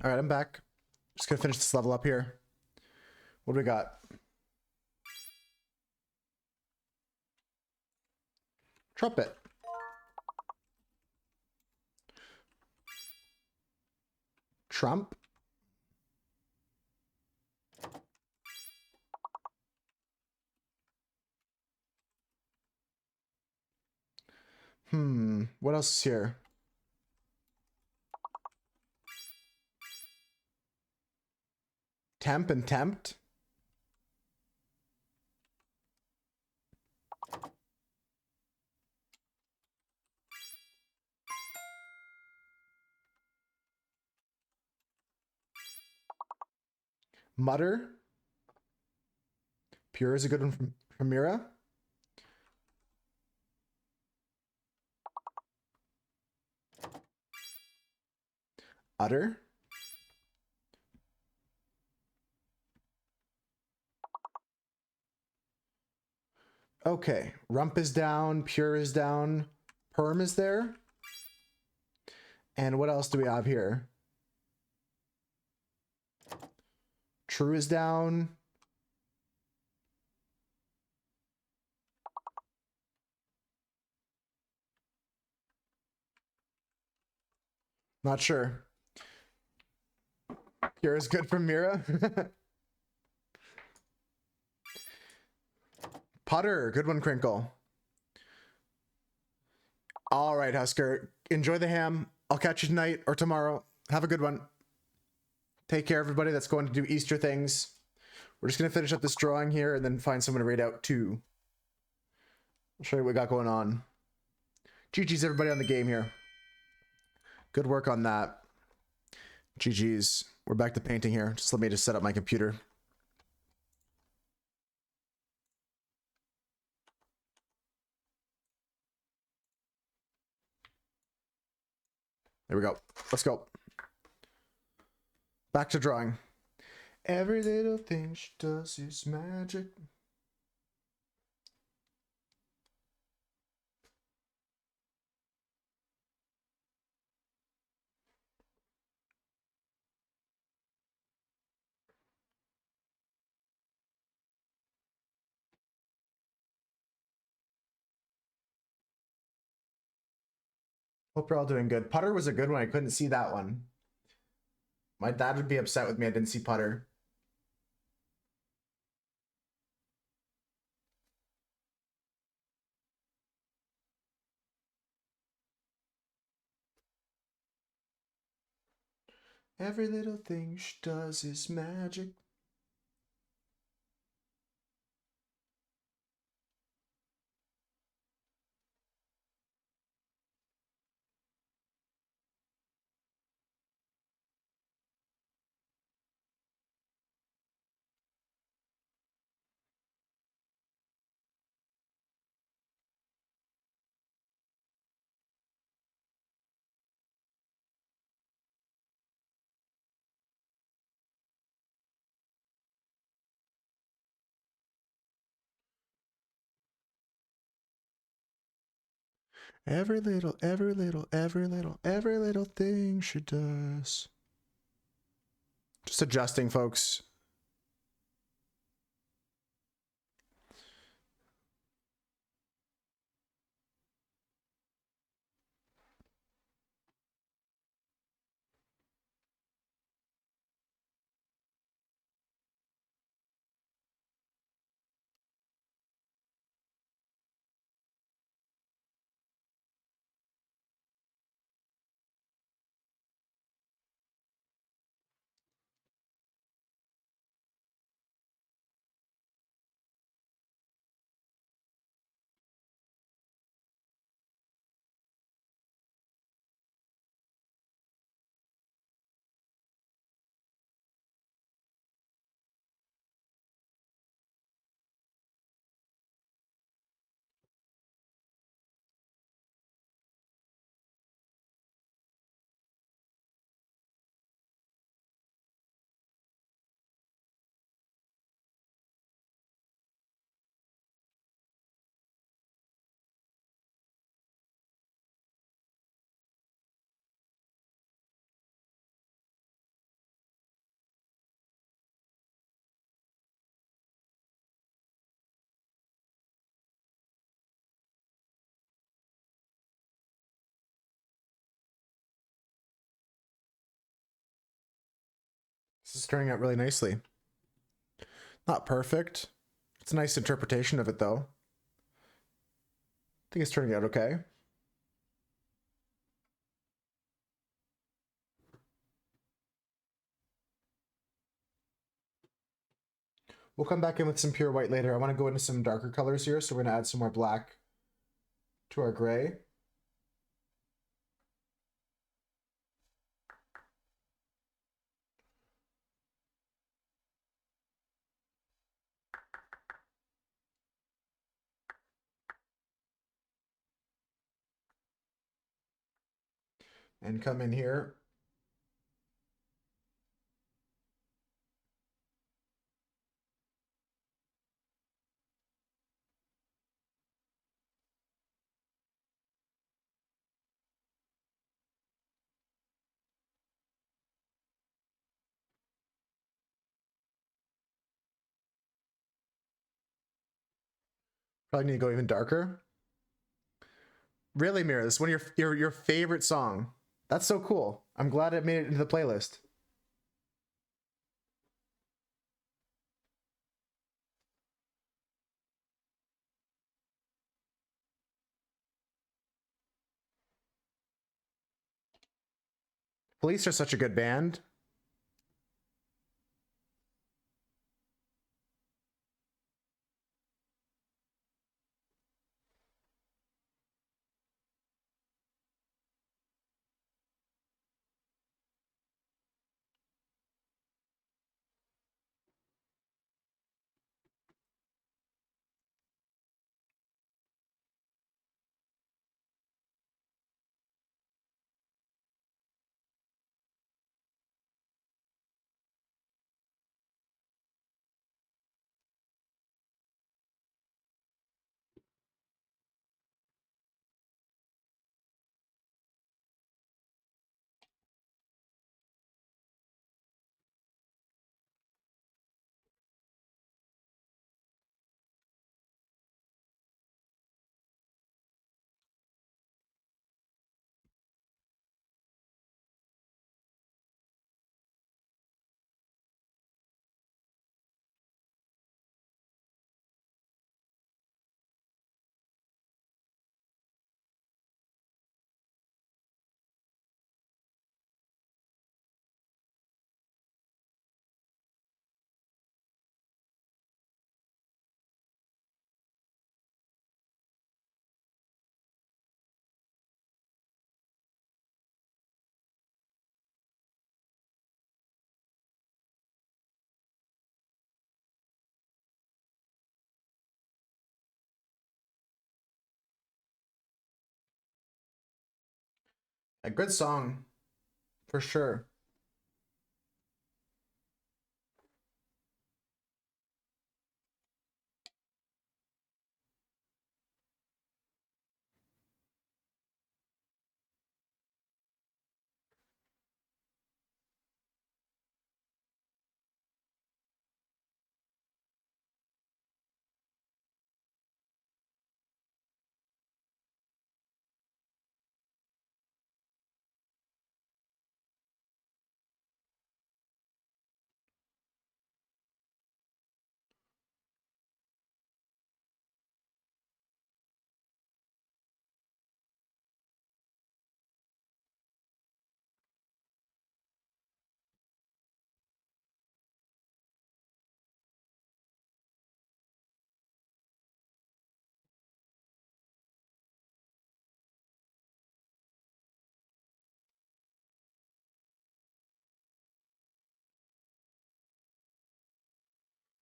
All right, I'm back. Just gonna finish this level up here. What do we got? Trumpet. Trump. What else is here? Temp and tempt. Mutter. Pure is a good one from Mira. Utter. Okay, Rump is down, Pure is down, Perm is there. And what else do we have here? True is down. Not sure. Pure is good from Mira. Putter, good one, Crinkle. All right, Husker. Enjoy the ham. I'll catch you tonight or tomorrow. Have a good one. Take care, everybody that's going to do Easter things. We're just going to finish up this drawing here and then find someone to raid out too. I'll show you what we got going on. GG's, everybody on the game here. Good work on that. GG's. We're back to painting here. Just let me just set up my computer. There we go. Let's go. Back to drawing. Every little thing she does is magic. Hope you're all doing good. Putter was a good one. I couldn't see that one. My dad would be upset with me I didn't see Putter. Every little thing she does is magic. Every little thing she does. Just adjusting, folks. This is turning out really nicely. Not perfect. It's a nice interpretation of it, though. I think it's turning out okay. We'll come back in with some pure white later. I want to go into some darker colors here, so we're going to add some more black to our gray. and come in here. Probably need to go even darker. Really, Mira, this is one of your favorite song. That's so cool. I'm glad it made it into the playlist. Police are such a good band. A good song, for sure.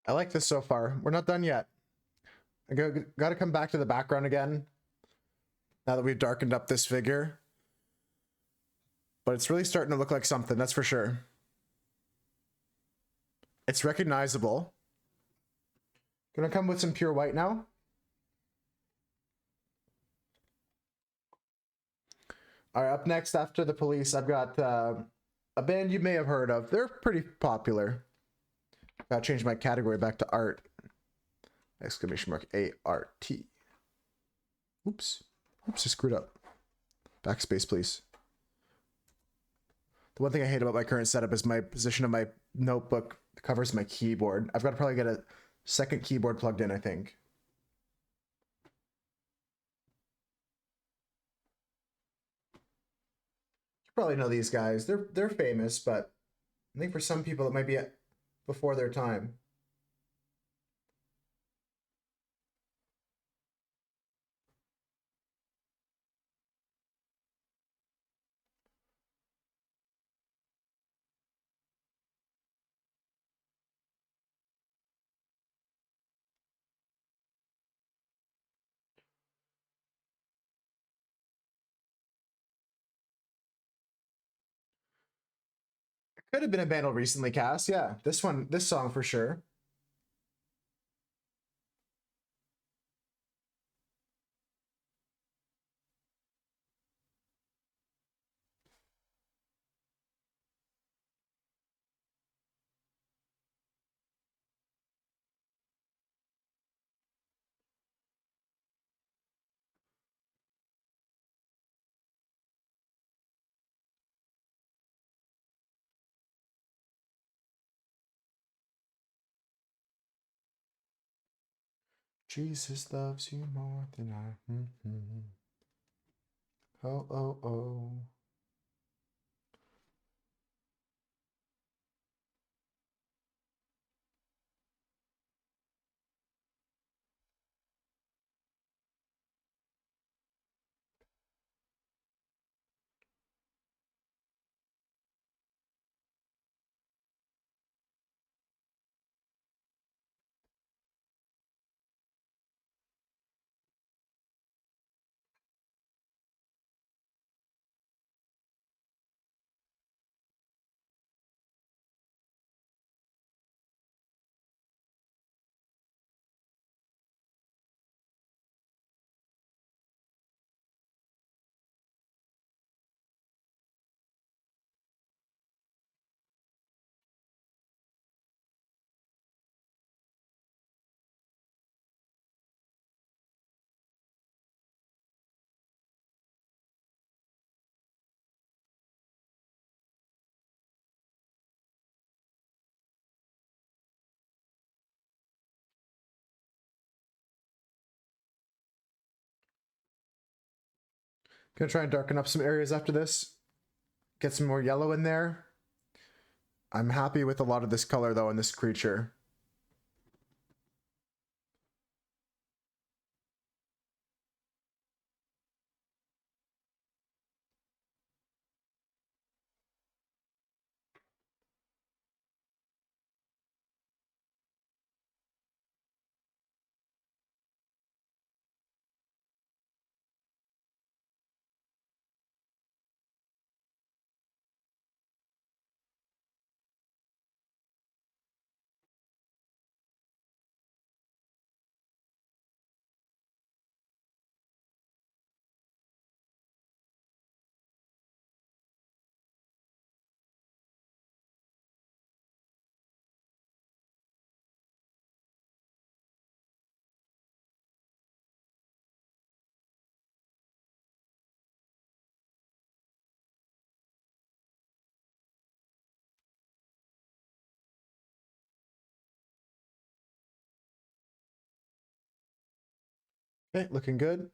I like this so far. We're not done yet. I got to come back to the background again now that we've darkened up this figure. But it's really starting to look like something, that's for sure. It's recognizable. Gonna come with some pure white now. All right, up next after the police, I've got a band you may have heard of. They're pretty popular. Gotta change my category back to art. Exclamation mark A-R-T. Oops. Oops, I screwed up. Backspace, please. The one thing I hate about my current setup is my position of my notebook covers my keyboard. I've got to probably get a second keyboard plugged in, I think. You probably know these guys. They're famous, but I think for some people it might be before their time. Could have been a band recently cast. Yeah, this song for sure. Jesus loves you more than I. Oh, oh, oh. Gonna try and darken up some areas after this. Get some more yellow in there. I'm happy with a lot of this color though in this creature. Okay, looking good.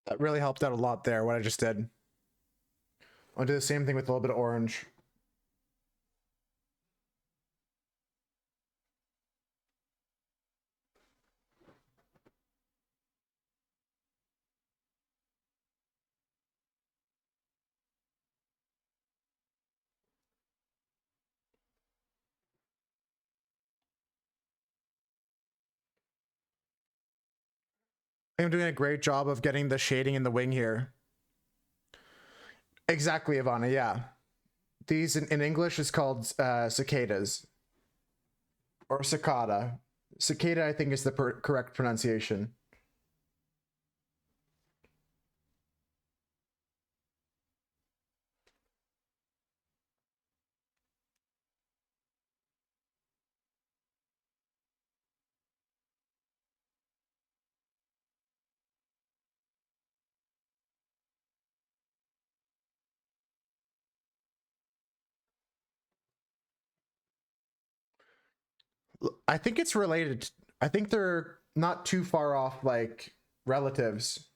That really helped out a lot there, what I just did. I'll do the same thing with a little bit of orange. I'm doing a great job of getting the shading in the wing here. Exactly, Ivana, yeah. These in English is called cicadas. or cicada. Cicada, I think, is the correct pronunciation. I think it's related. I think they're not too far off, like relatives.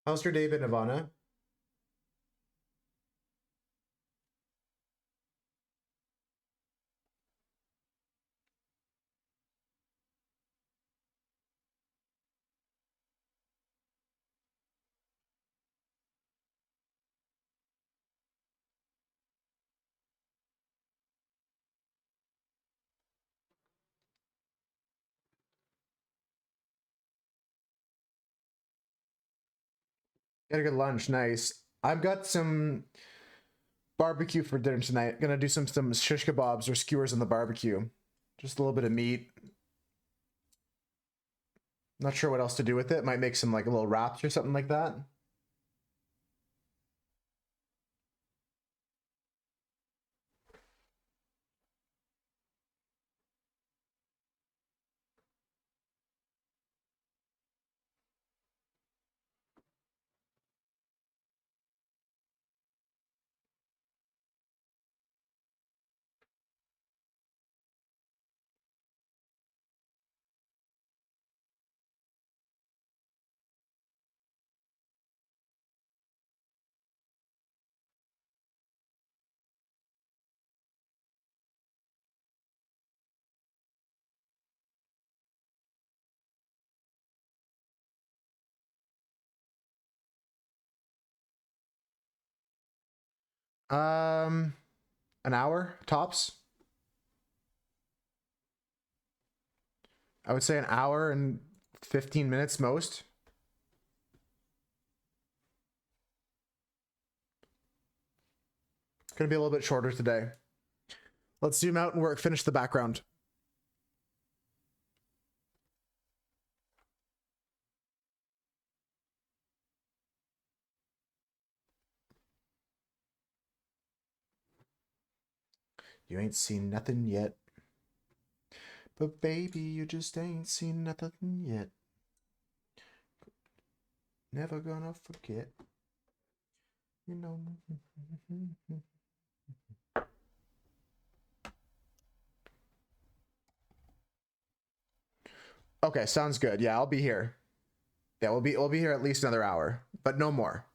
How's your day been, Ivana? Got a good lunch. Nice. I've got some barbecue for dinner tonight. Gonna do some shish kebabs or skewers on the barbecue. Just a little bit of meat. Not sure what else to do with it. Might make some like a little wraps or something like that. Um, an hour tops. I would say an hour and 15 minutes most. Gonna be a little bit shorter today. Let's zoom out and work. Finish the background. You ain't seen nothing yet. But baby, you just ain't seen nothing yet. Never gonna forget. You know. Okay, sounds good. Yeah, I'll be here. Yeah, we'll be here at least another hour, but no more.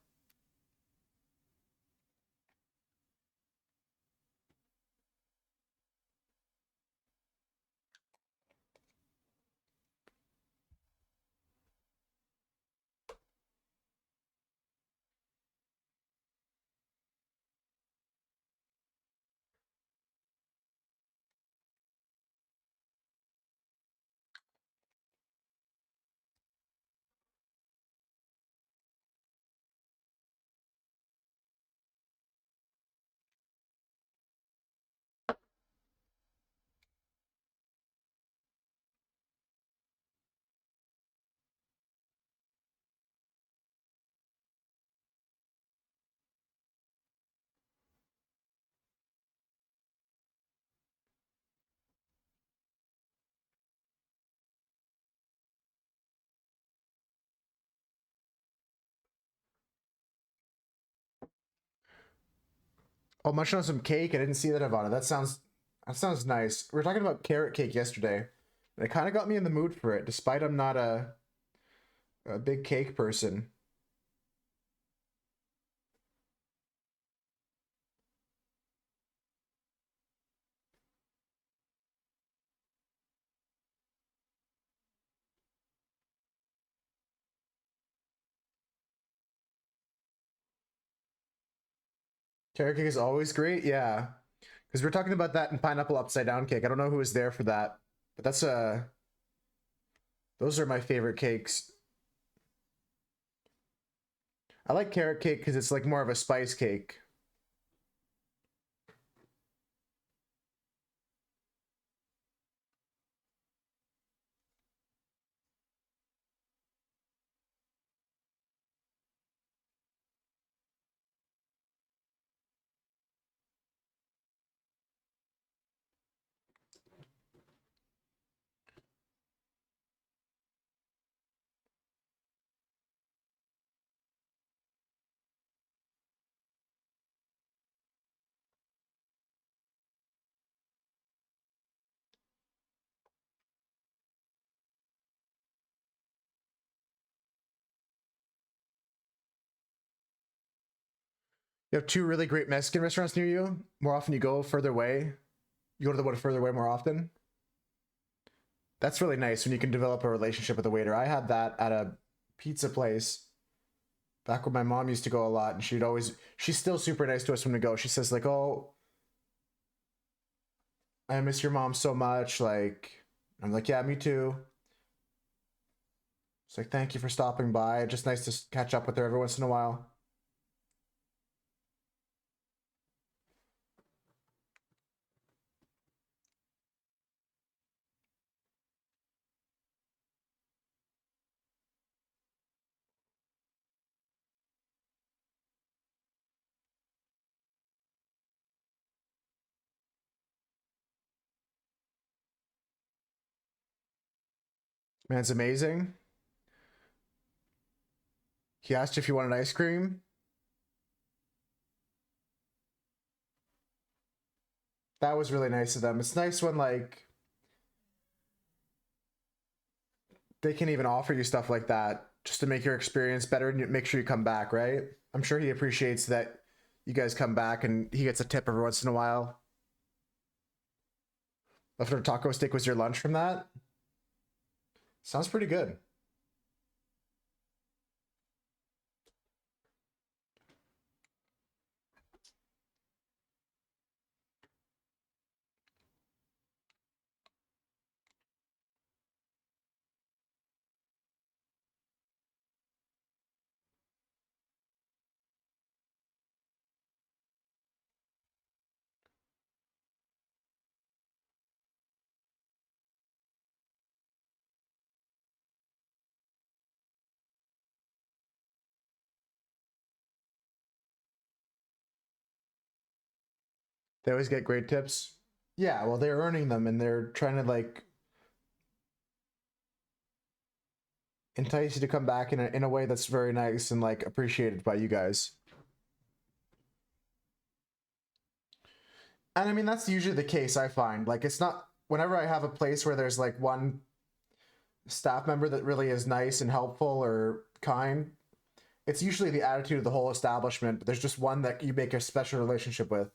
Oh, munching on some cake. I didn't see that, Ivana. That sounds That sounds nice. We were talking about carrot cake yesterday, and it kind of got me in the mood for it, despite I'm not a big cake person. Carrot cake is always great, yeah. Because we're talking about that in pineapple upside down cake. I don't know who was there for that, but that's those are my favorite cakes. I like carrot cake because it's like more of a spice cake. You have two really great Mexican restaurants near you. More often you go further away. You go to the one further away more often. That's really nice when you can develop a relationship with a waiter. I had that at a pizza place back when my mom used to go a lot, and she's still super nice to us when we go. She says like, "Oh, I miss your mom so much." Like, I'm like, "Yeah, me too." It's like, "Thank you for stopping by. Just nice to catch up with her every once in a while." Man, it's amazing. He asked if you wanted ice cream. That was really nice of them. It's nice when like they can even offer you stuff like that just to make your experience better and make sure you come back, right? I'm sure he appreciates that you guys come back and he gets a tip every once in a while. Leftover taco steak was your lunch from that? Sounds pretty good. They always get great tips. Yeah, well, they're earning them and they're trying to like entice you to come back in a way that's very nice and like appreciated by you guys. And I mean, that's usually the case, I find. Like, it's not, whenever I have a place where there's like one staff member that really is nice and helpful or kind, it's usually the attitude of the whole establishment, but there's just one that you make a special relationship with.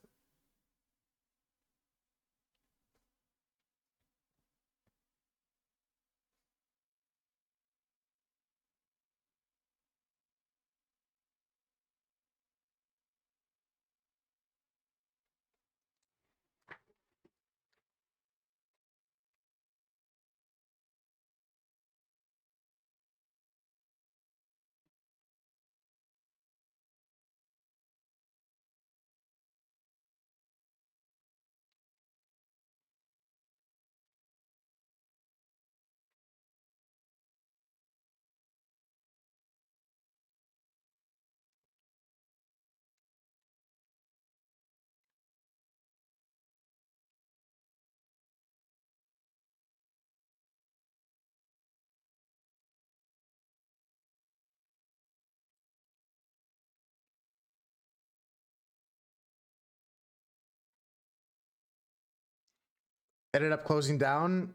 ended up closing down,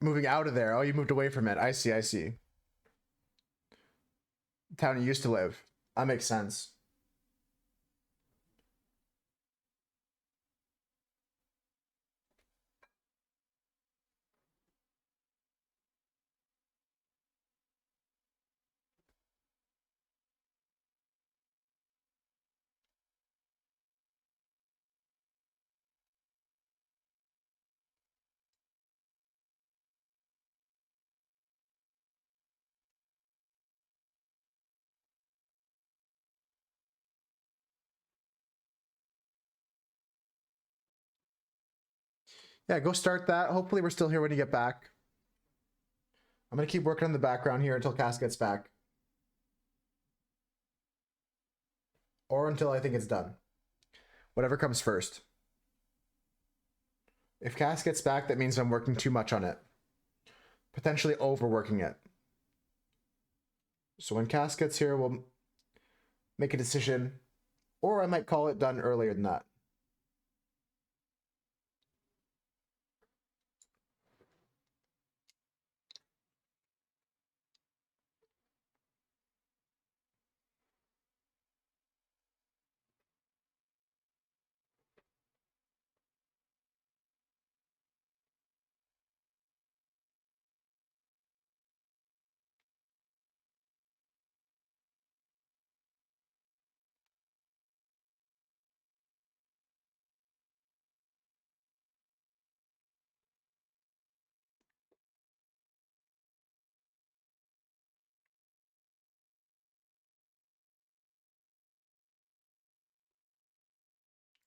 moving out of there. Oh, you moved away from it. I see, I see. Town you used to live. That makes sense. Yeah, go start that. Hopefully we're still here when you get back. I'm going to keep working on the background here until Cass gets back. Or until I think it's done. Whatever comes first. If Cass gets back, that means I'm working too much on it. Potentially overworking it. So when Cass gets here, we'll make a decision. Or I might call it done earlier than that.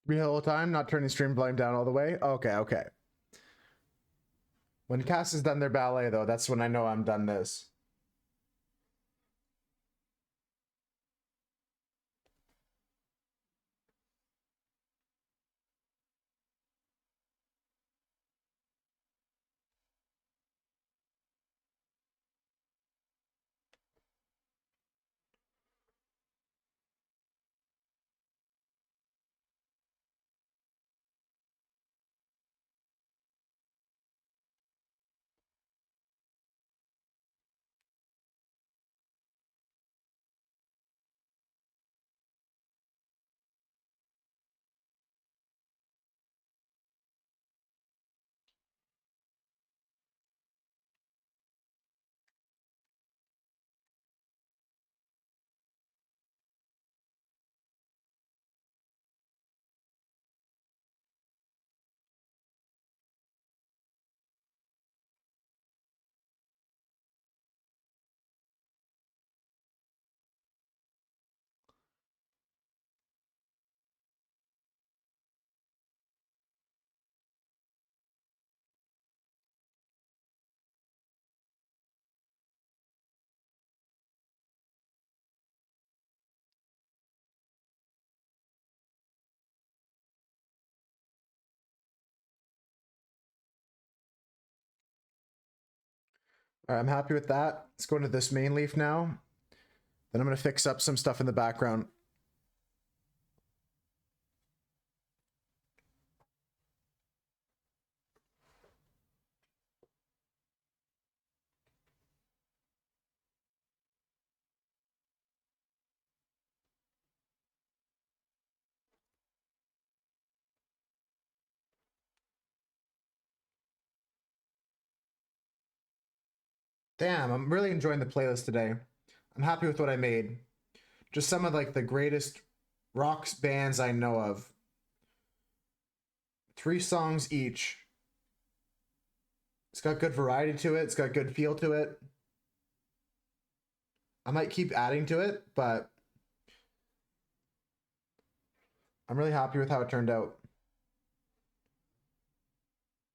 Read the whole time, not turning stream volume down all the way. Okay, okay. When Cass has done their ballet, though, that's when I know I'm done this. All right, I'm happy with that. Let's go into this main leaf now. Then I'm going to fix up some stuff in the background. Damn, I'm really enjoying the playlist today. I'm happy with what I made. Just some of like the greatest rocks bands I know of. 3 songs each. It's got good variety to it. It's got good feel to it. I might keep adding to it, but I'm really happy with how it turned out.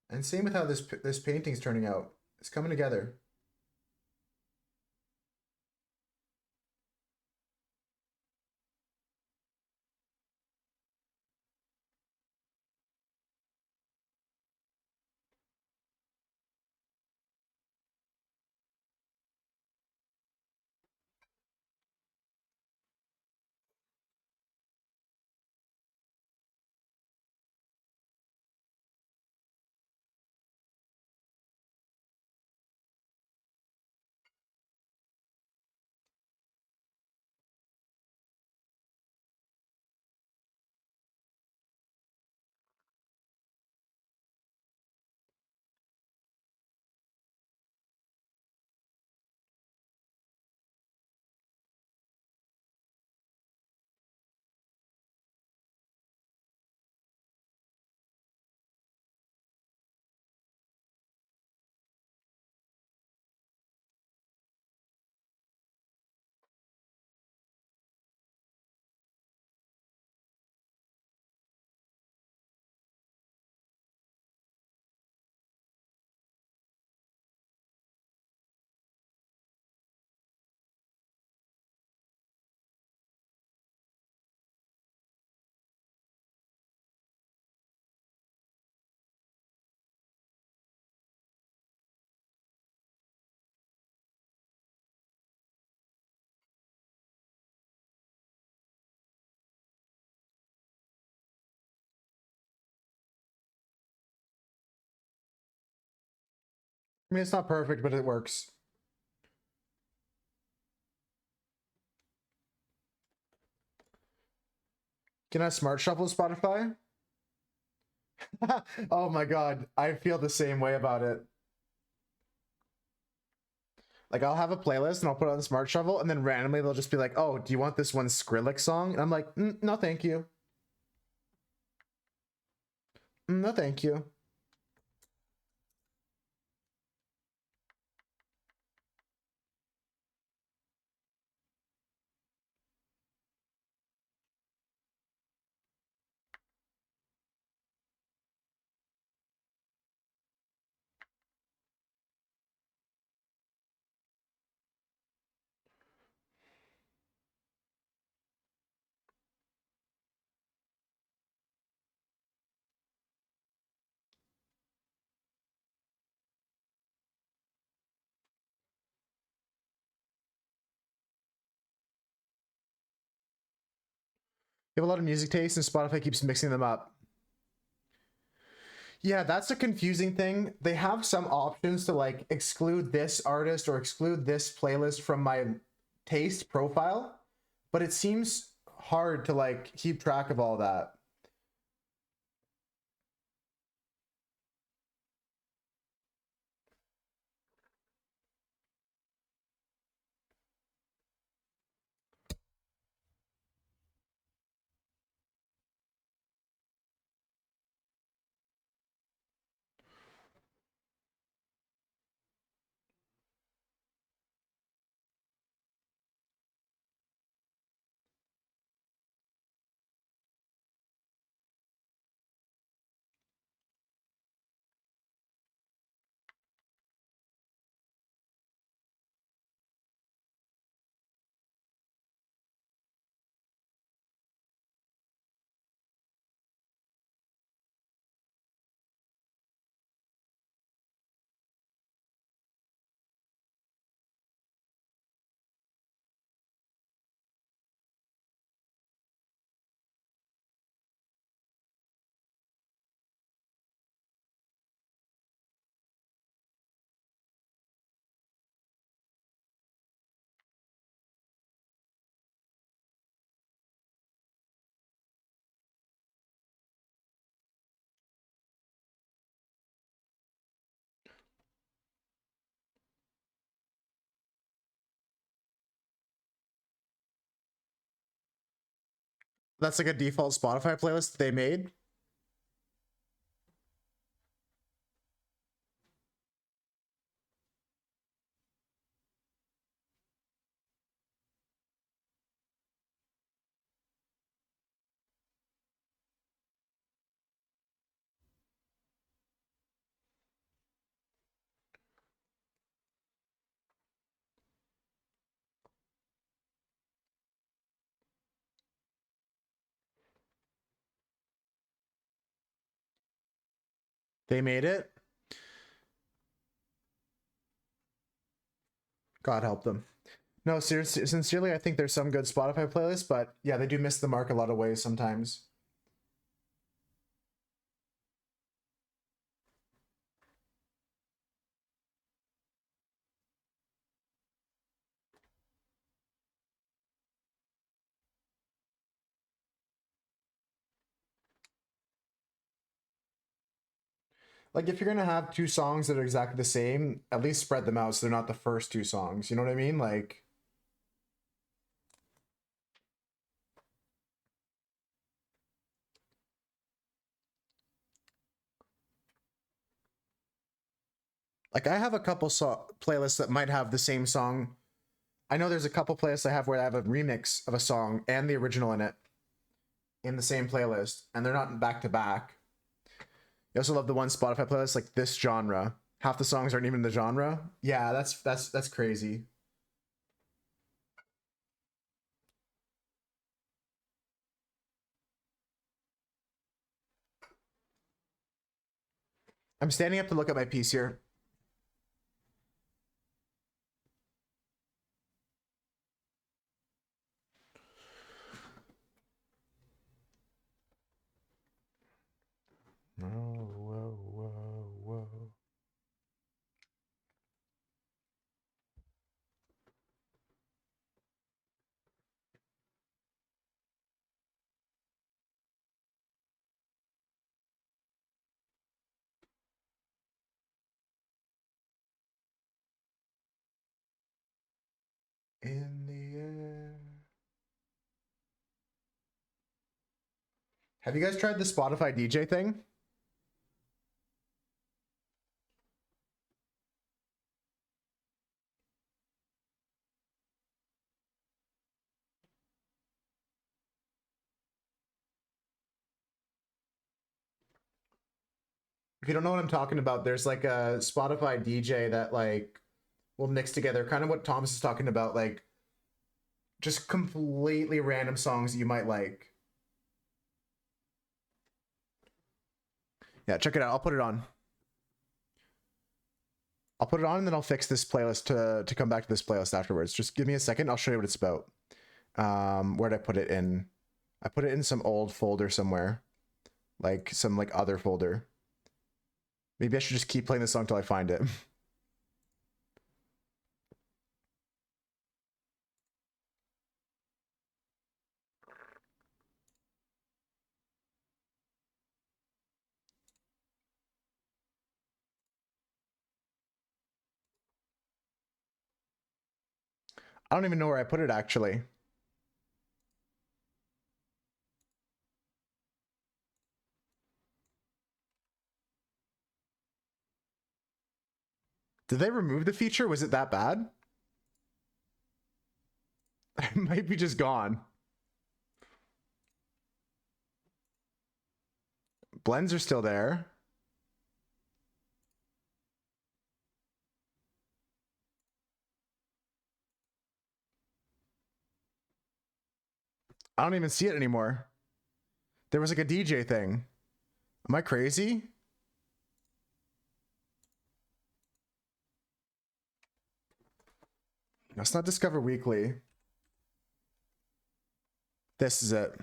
And same with how this painting's turning out. It's coming together. I mean, it's not perfect, but it works. Can I smart shuffle Spotify? Oh my god, I feel the same way about it. Like, I'll have a playlist and I'll put it on Smart Shuffle, and then randomly they'll just be like, "Oh, do you want this one Skrillex song?" And I'm like, "No, thank you. No, thank you." You have a lot of music taste, and Spotify keeps mixing them up. Yeah, that's a confusing thing. They have some options to like exclude this artist or exclude this playlist from my taste profile, but it seems hard to like keep track of all that. That's like a default Spotify playlist they made. They made it. God help them. No, seriously, sincerely, I think there's some good Spotify playlists, but yeah, they do miss the mark a lot of ways sometimes. Like, if you're gonna have two songs that are exactly the same, at least spread them out so they're not the first two songs. You know what I mean? Like, I have a couple playlists that might have the same song. I know there's a couple playlists I have where I have a remix of a song and the original in it in the same playlist, and they're not back to back. You also love the one Spotify playlist like this genre. Half the songs aren't even the genre. Yeah, that's crazy. I'm standing up to look at my piece here. Whoa, whoa, whoa, whoa. In the air. Have you guys tried the Spotify DJ thing? If you don't know what I'm talking about, there's like a Spotify DJ that like will mix together kind of what Thomas is talking about, like just completely random songs that you might like. Yeah, check it out. I'll put it on. I'll put it on and then I'll fix this playlist to come back to this playlist afterwards. Just give me a second. I'll show you what it's about. Where'd I put it in? I put it in some old folder somewhere. Like some like other folder. Maybe I should just keep playing this song till I find it. I don't even know where I put it actually. Did they remove the feature? Was it that bad? It might be just gone. Blends are still there. I don't even see it anymore. There was like a DJ thing. Am I crazy? No, it's not Discover Weekly. This is it.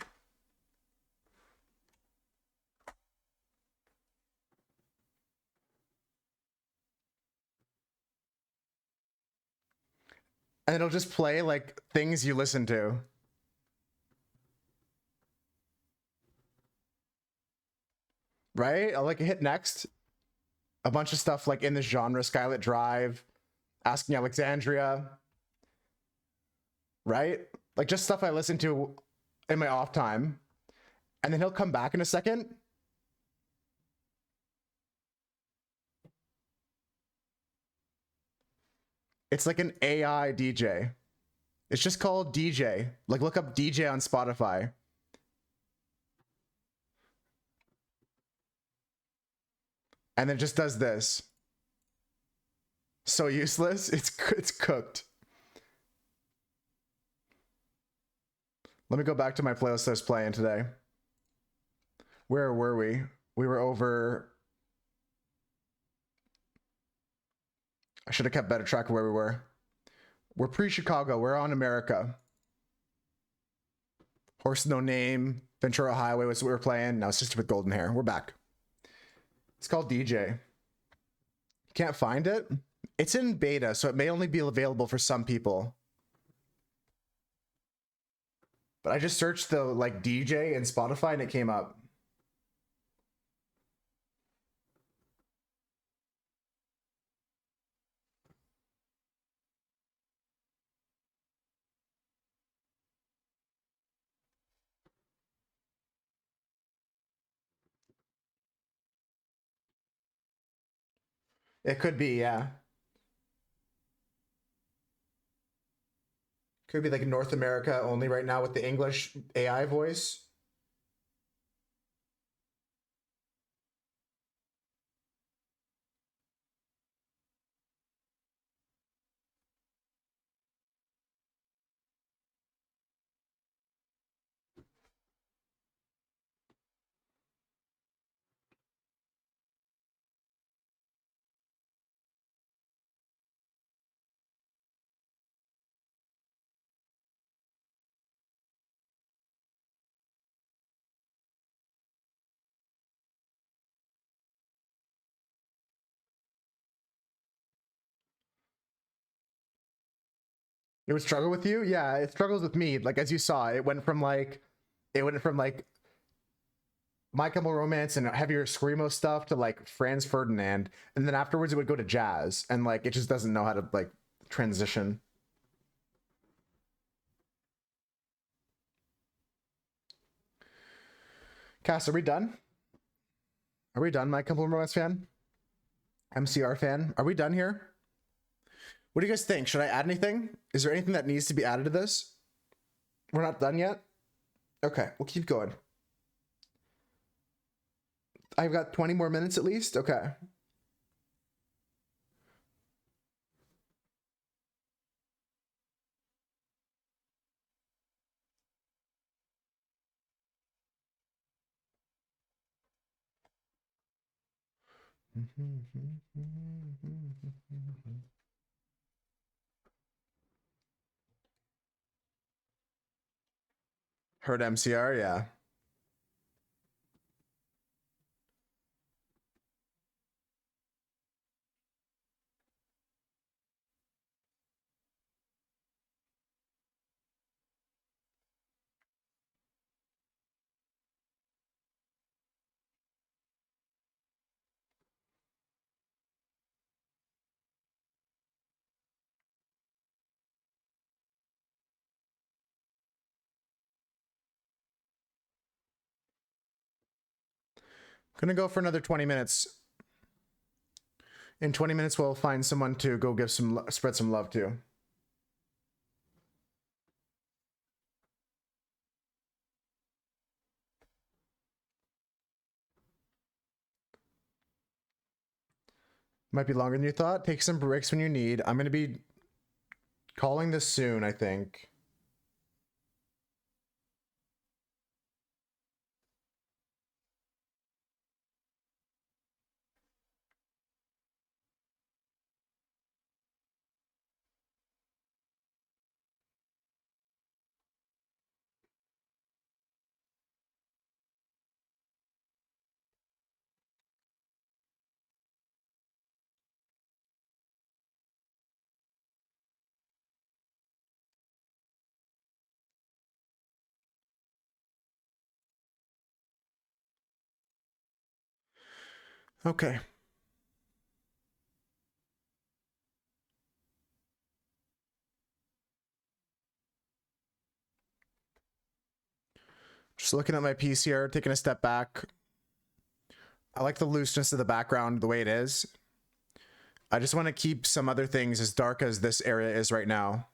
And it'll just play like things you listen to. Right? I'll like hit next. A bunch of stuff like in this genre, Skylit Drive, Asking Alexandria. Right? Like just stuff I listen to in my off time. And then he'll come back in a second. It's like an AI DJ. It's just called DJ. Like look up DJ on Spotify. And then it just does this. So useless. It's cooked. Let me go back to my playlist I was playing today. Where were we? We were over. I should have kept better track of where we were. We're pre-Chicago. We're on America. Horse No Name, Ventura Highway was what we were playing. Now Sister with Golden Hair. We're back. It's called DJ. You can't find it? It's in beta, so it may only be available for some people. But I just searched the like DJ in Spotify and it came up. It could be, yeah. Could be like North America only right now with the English AI voice. It would struggle with you? Yeah, it struggles with me. Like as you saw, it went from like My Chemical Romance and heavier screamo stuff to like Franz Ferdinand, and then afterwards it would go to jazz, and like it just doesn't know how to like transition. Cass, are we done? Are we done, my Compliment Romance fan? MCR fan? Are we done here? What do you guys think? Should I add anything? Is there anything that needs to be added to this? We're not done yet? Okay, we'll keep going. I've got 20 more minutes at least? Okay. Heard MCR, yeah. Gonna go for another 20 minutes. In 20 minutes, we'll find someone to go give some, spread some love to. Might be longer than you thought. Take some breaks when you need. I'm gonna be calling this soon, I think. Okay. Just looking at my piece here, taking a step back. I like the looseness of the background the way it is. I just want to keep some other things as dark as this area is right now.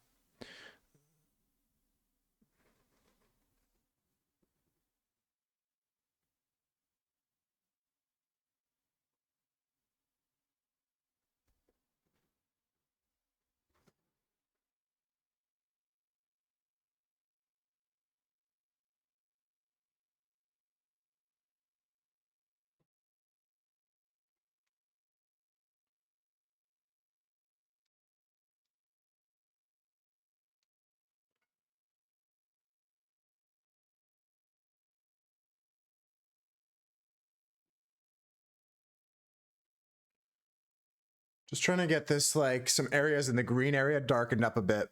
Just trying to get this, like, some areas in the green area darkened up a bit.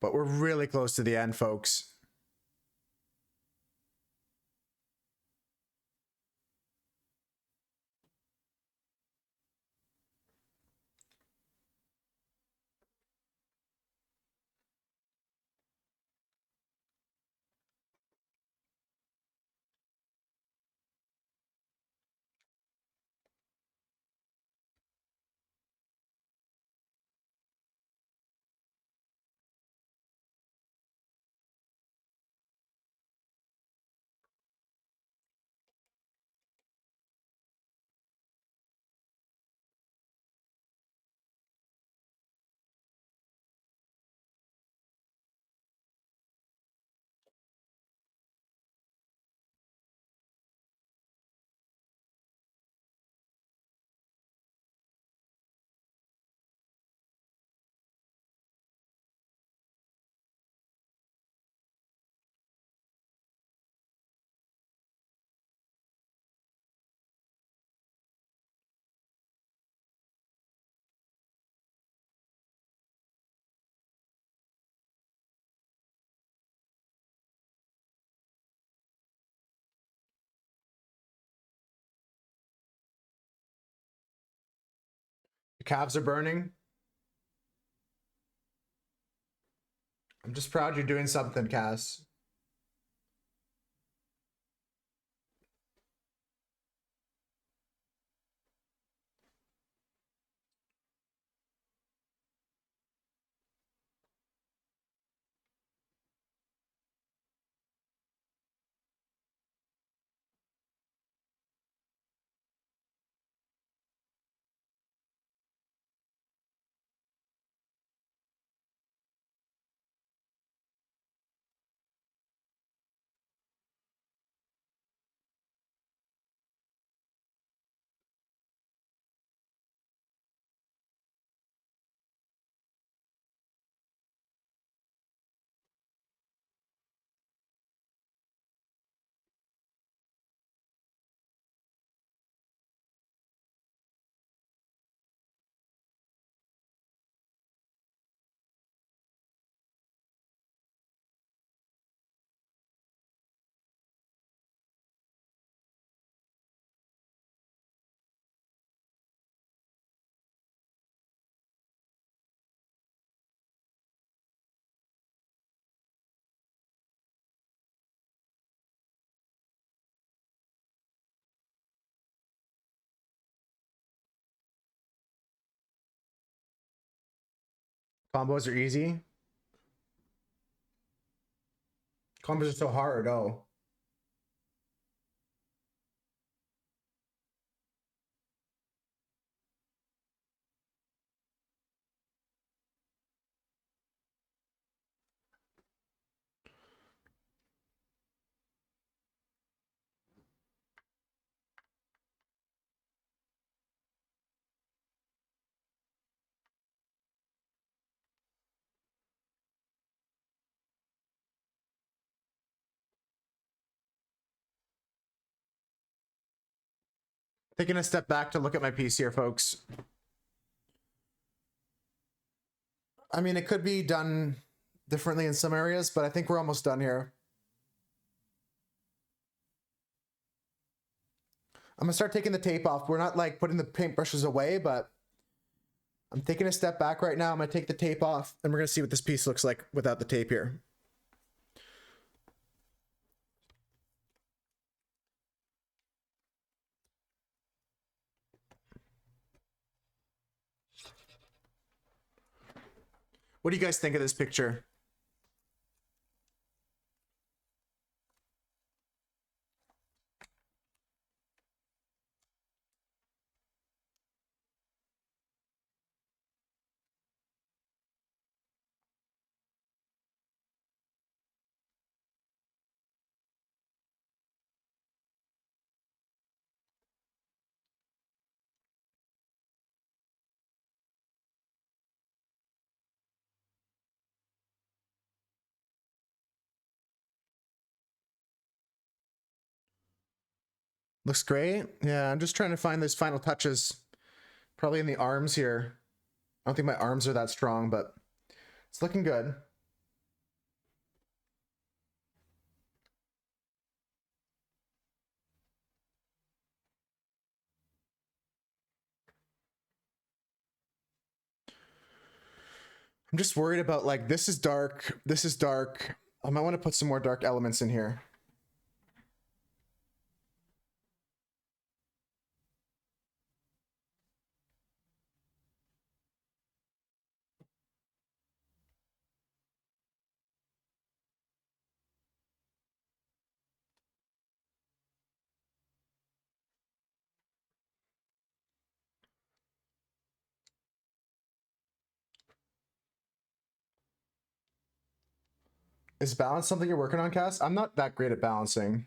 But we're really close to the end, folks. The calves are burning. I'm just proud you're doing something, Cass. Combos are easy. Combos are so hard, oh. Taking a step back to look at my piece here, folks. I mean, it could be done differently in some areas, but I think we're almost done here. I'm gonna start taking the tape off. We're not like putting the paintbrushes away, but I'm taking a step back right now. I'm gonna take the tape off and we're gonna see what this piece looks like without the tape here. What do you guys think of this picture? Looks great. Yeah, I'm just trying to find those final touches. Probably in the arms here. I don't think my arms are that strong, but it's looking good. I'm just worried about like, this is dark. This is dark. I might want to put some more dark elements in here. Is balance something you're working on, Cass? I'm not that great at balancing.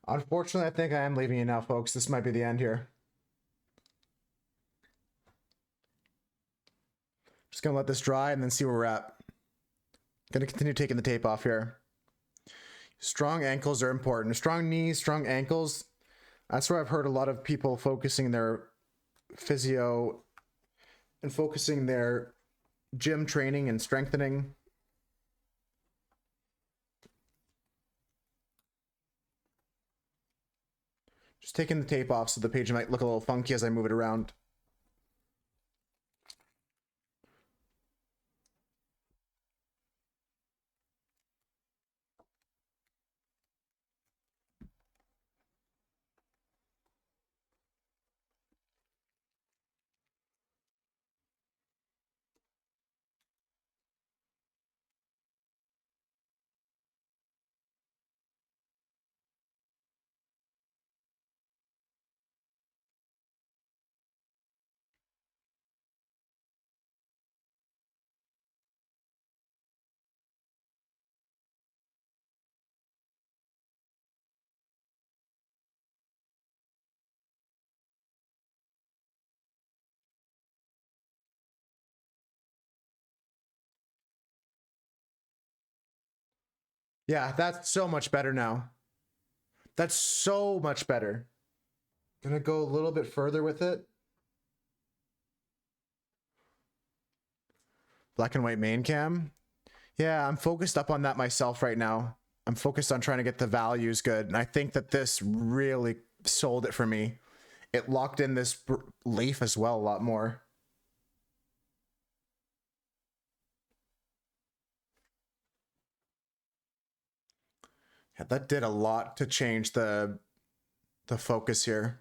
Unfortunately, I think I am leaving you now, folks. This might be the end here. Just gonna let this dry and then see where we're at. Gonna continue taking the tape off here. Strong ankles are important. Strong knees, strong ankles. That's where I've heard a lot of people focusing their physio and focusing their gym training and strengthening. Just taking the tape off so the page might look a little funky as I move it around. Yeah, that's so much better now. That's so much better. Gonna go a little bit further with it. Black and white main cam. Yeah, I'm focused up on that myself right now. I'm focused on trying to get the values good. And I think that this really sold it for me. It locked in this leaf as well a lot more. Yeah, that did a lot to change the focus here.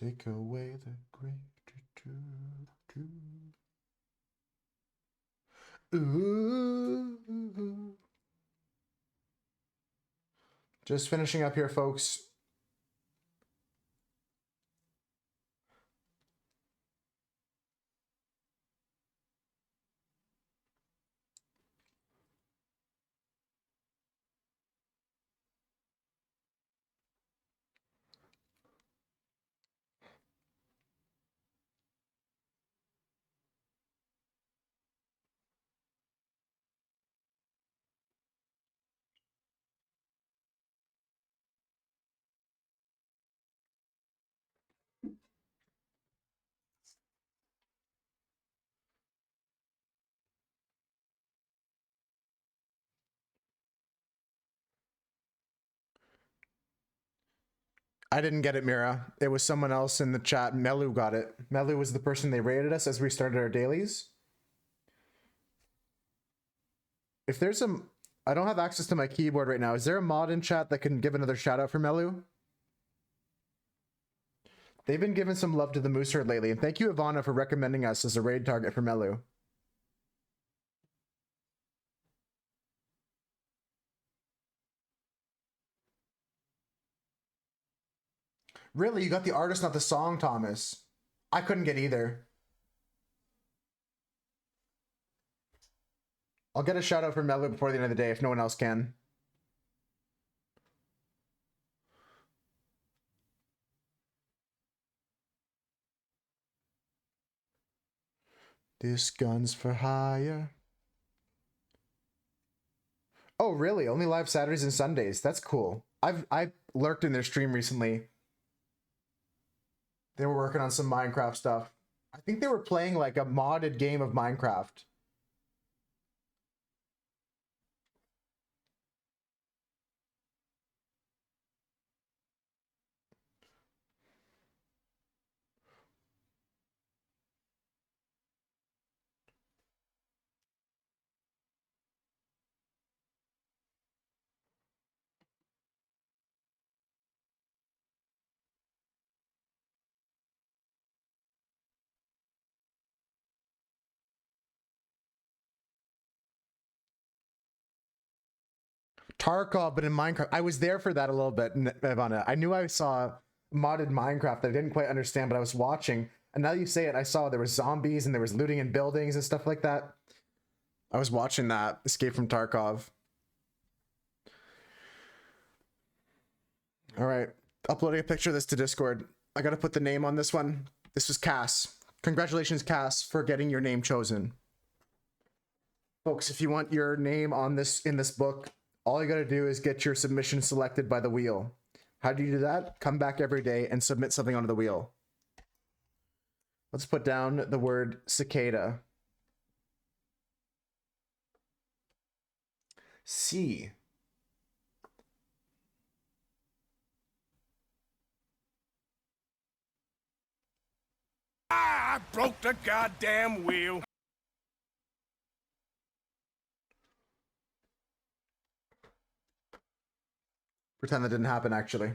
Take away the great. Ooh. Just finishing up here, folks. I didn't get it, Mira. It was someone else in the chat. Melu got it. Melu was the person they rated us as we started our dailies. If there's some, I don't have access to my keyboard right now. Is there a mod in chat that can give another shout out for Melu? They've been giving some love to the Moose Herd lately, and thank you, Ivana, for recommending us as a raid target for Melu. Really? You got the artist, not the song, Thomas? I couldn't get either. I'll get a shout out for Melu before the end of the day if no one else can. This gun's for hire. Oh, really? Only live Saturdays and Sundays. That's cool. I lurked in their stream recently. They were working on some Minecraft stuff. I think they were playing like a modded game of Minecraft. Tarkov, but in Minecraft. I was there for that a little bit, Ivana. I knew I saw modded Minecraft that I didn't quite understand, but I was watching. And now you say it, I saw there was zombies and there was looting in buildings and stuff like that. I was watching that, Escape from Tarkov. All right, uploading a picture of this to Discord. I gotta put the name on this one. This was Cass. Congratulations, Cass, for getting your name chosen. Folks, if you want your name on this in this book, all you gotta do is get your submission selected by the wheel. How do you do that? Come back every day and submit something onto the wheel. Let's put down the word cicada. C. I broke the goddamn wheel. Pretend that didn't happen, actually.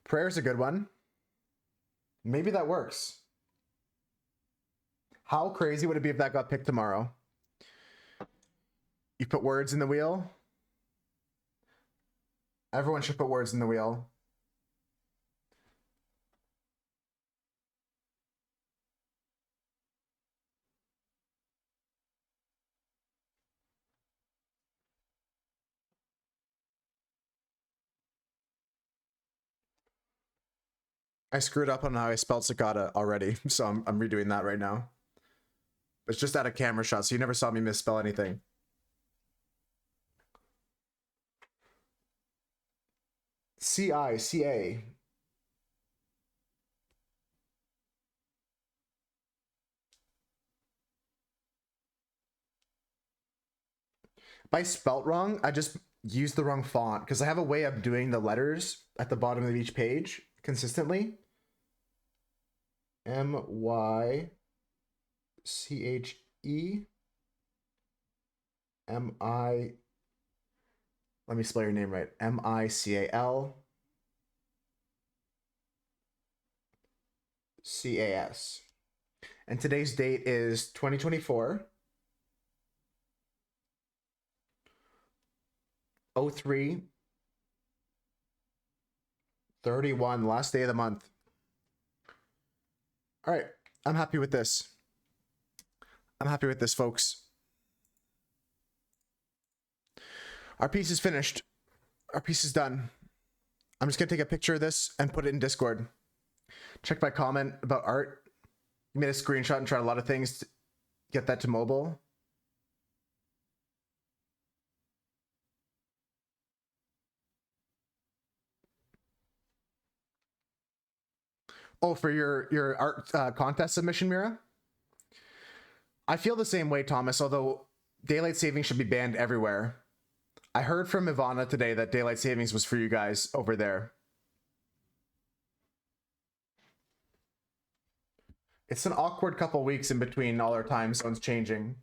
Prayer's a good one. Maybe that works. How crazy would it be if that got picked tomorrow? You put words in the wheel? Everyone should put words in the wheel. I screwed up on how I spelled cicada already, so I'm redoing that right now. It's just out of camera shot, so you never saw me misspell anything. C-I-C-A. If I spelt wrong, I just used the wrong font because I have a way of doing the letters at the bottom of each page consistently. M-Y-C-H-E M-I, let me spell your name right. M-I-C-A-L C-A-S. And today's date is 2024 03 31, last day of the month. All right, I'm happy with this. I'm happy with this, folks. Our piece is finished. Our piece is done. I'm just gonna take a picture of this and put it in Discord. Check my comment about art. Made a screenshot and tried a lot of things to get that to mobile. Oh, for your art contest submission, Mira? I feel the same way, Thomas, although daylight savings should be banned everywhere. I heard from Ivana today that daylight savings was for you guys over there. It's an awkward couple weeks in between all our time zones changing.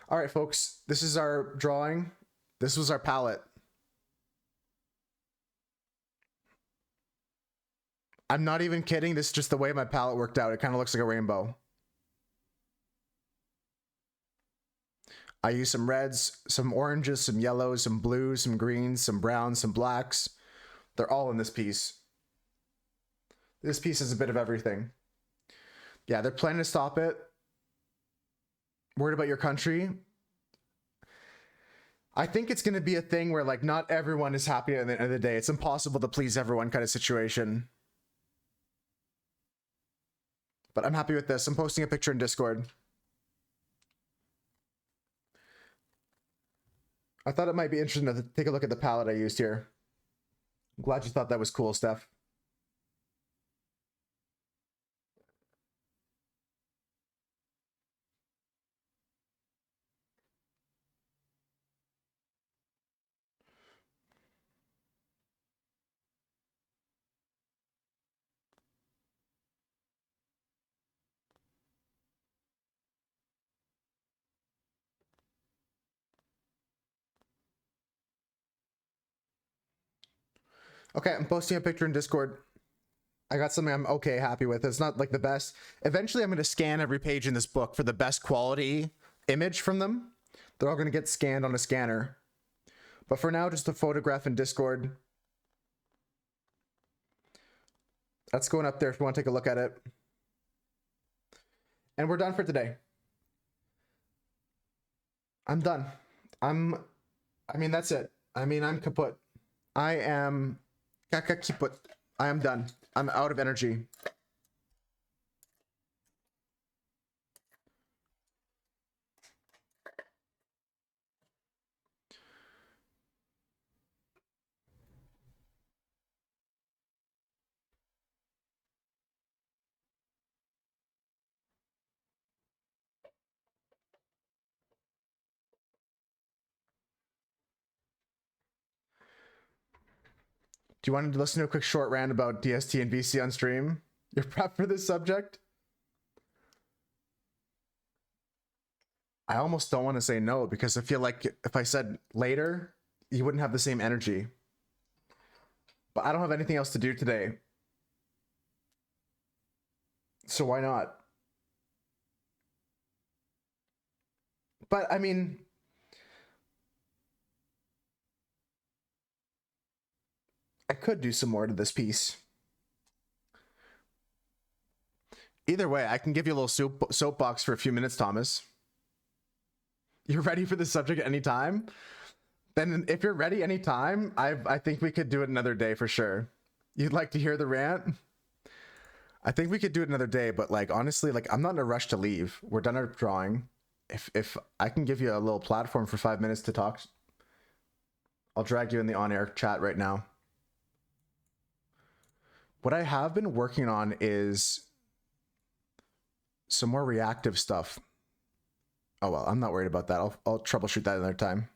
All right, folks, this is our drawing. This was our palette. I'm not even kidding. This is just the way my palette worked out. It kind of looks like a rainbow. I used some reds, some oranges, some yellows, some blues, some greens, some browns, some blacks. They're all in this piece. This piece is a bit of everything. Yeah, they're planning to stop it. Worried about your country. I think it's going to be a thing where like not everyone is happy at the end of the day. It's impossible to please everyone kind of situation. But I'm happy with this. I'm posting a picture in Discord. I thought it might be interesting to take a look at the palette I used here. I'm glad you thought that was cool, Steph. Okay, I'm posting a picture in Discord. I got something I'm okay happy with. It's not like the best. Eventually, I'm going to scan every page in this book for the best quality image from them. They're all going to get scanned on a scanner. But for now, just a photograph in Discord. That's going up there if you want to take a look at it. And we're done for today. I'm done. I mean, that's it. I mean, I'm kaput. I am kaput. I am done. I'm out of energy. Do you want to listen to a quick short rant about DST and VC on stream? You're prepped for this subject? I almost don't want to say no because I feel like if I said later, you wouldn't have the same energy. But I don't have anything else to do today. So why not? But I mean, I could do some more to this piece. Either way, I can give you a little soapbox for a few minutes, Thomas. You're ready for the subject at any time? Then if you're ready anytime, I think we could do it another day for sure. You'd like to hear the rant? I think we could do it another day, but like honestly, like I'm not in a rush to leave. We're done our drawing. If I can give you a little platform for 5 minutes to talk, I'll drag you in the on-air chat right now. What I have been working on is some more reactive stuff. Oh well, I'm not worried about that. I'll troubleshoot that another time.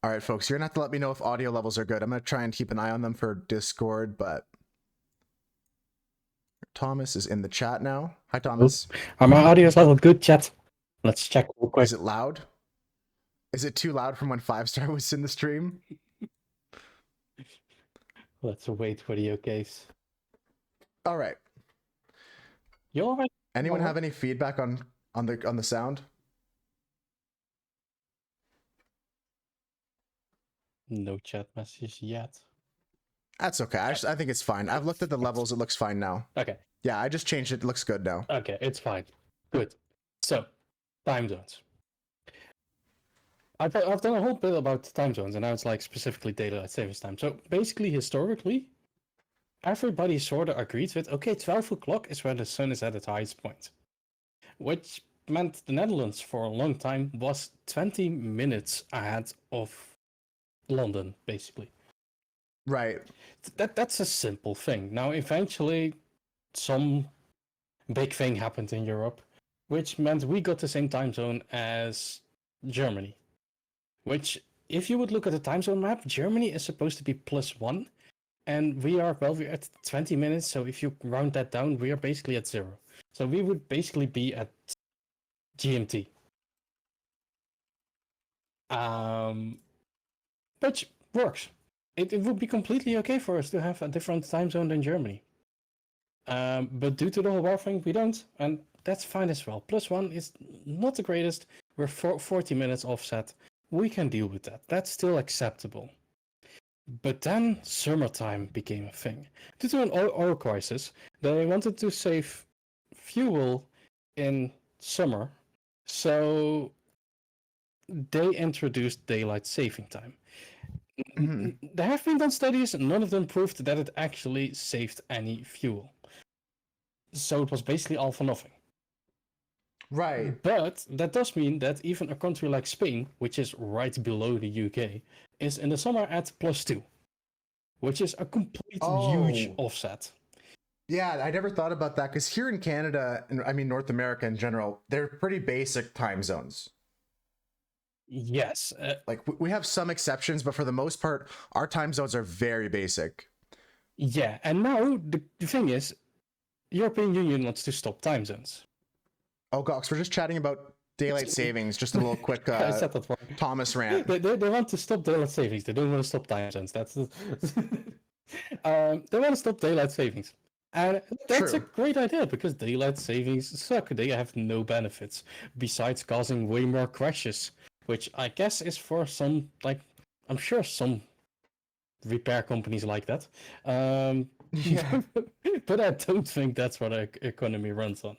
All right, folks, you're gonna have to let me know if audio levels are good. I'm gonna try and keep an eye on them for Discord, but Thomas is in the chat now. Hi, Thomas. Are my audio's level good, chat? Let's check real quick. Is it loud? Is it too loud from when 5-star was in the stream? Let's wait for the OKs. All right. You all right? Anyone have any feedback on the sound? No chat messages yet. That's okay. I think it's fine. I've looked at the levels. It looks fine now. Okay. Yeah, I just changed it. It looks good now. Okay, it's fine. Good. So, time zones. I've done a whole bit about time zones, and now it's like specifically daylight savings time. So basically, historically, everybody sort of agreed with, okay, 12 o'clock is when the sun is at its highest point. Which meant the Netherlands for a long time was 20 minutes ahead of London, basically. Right. That's a simple thing. Now, eventually, some big thing happened in Europe, which meant we got the same time zone as Germany. Which, if you would look at the time zone map, Germany is supposed to be +1, and we're at 20 minutes, so if you round that down, we are basically at 0. So we would basically be at GMT. Which works. It would be completely okay for us to have a different time zone than Germany. But due to the whole war thing, we don't, and that's fine as well. +1 is not the greatest. We're 40 minutes offset. We can deal with that. That's still acceptable. But then summertime became a thing. Due to an oil crisis, they wanted to save fuel in summer, so they introduced daylight saving time. There have been done studies, and none of them proved that it actually saved any fuel. So it was basically all for nothing. Right. But that does mean that even a country like Spain, which is right below the UK, is in the summer at +2, which is a complete huge offset. Yeah, I never thought about that because here in Canada, and I mean North America in general, they're pretty basic time zones. Yes. Like we have some exceptions, but for the most part, our time zones are very basic. Yeah, and now the thing is, European Union wants to stop time zones. Oh, Gox, we're just chatting about daylight savings. Just a little quick I said that wrong. Thomas rant. They want to stop daylight savings. They don't want to stop time zones. That's the... they want to stop daylight savings. And that's a True. great idea because daylight savings suck. They have no benefits besides causing way more crashes, which I guess is for some, like, I'm sure some repair companies like that. Yeah. But I don't think that's what our economy runs on.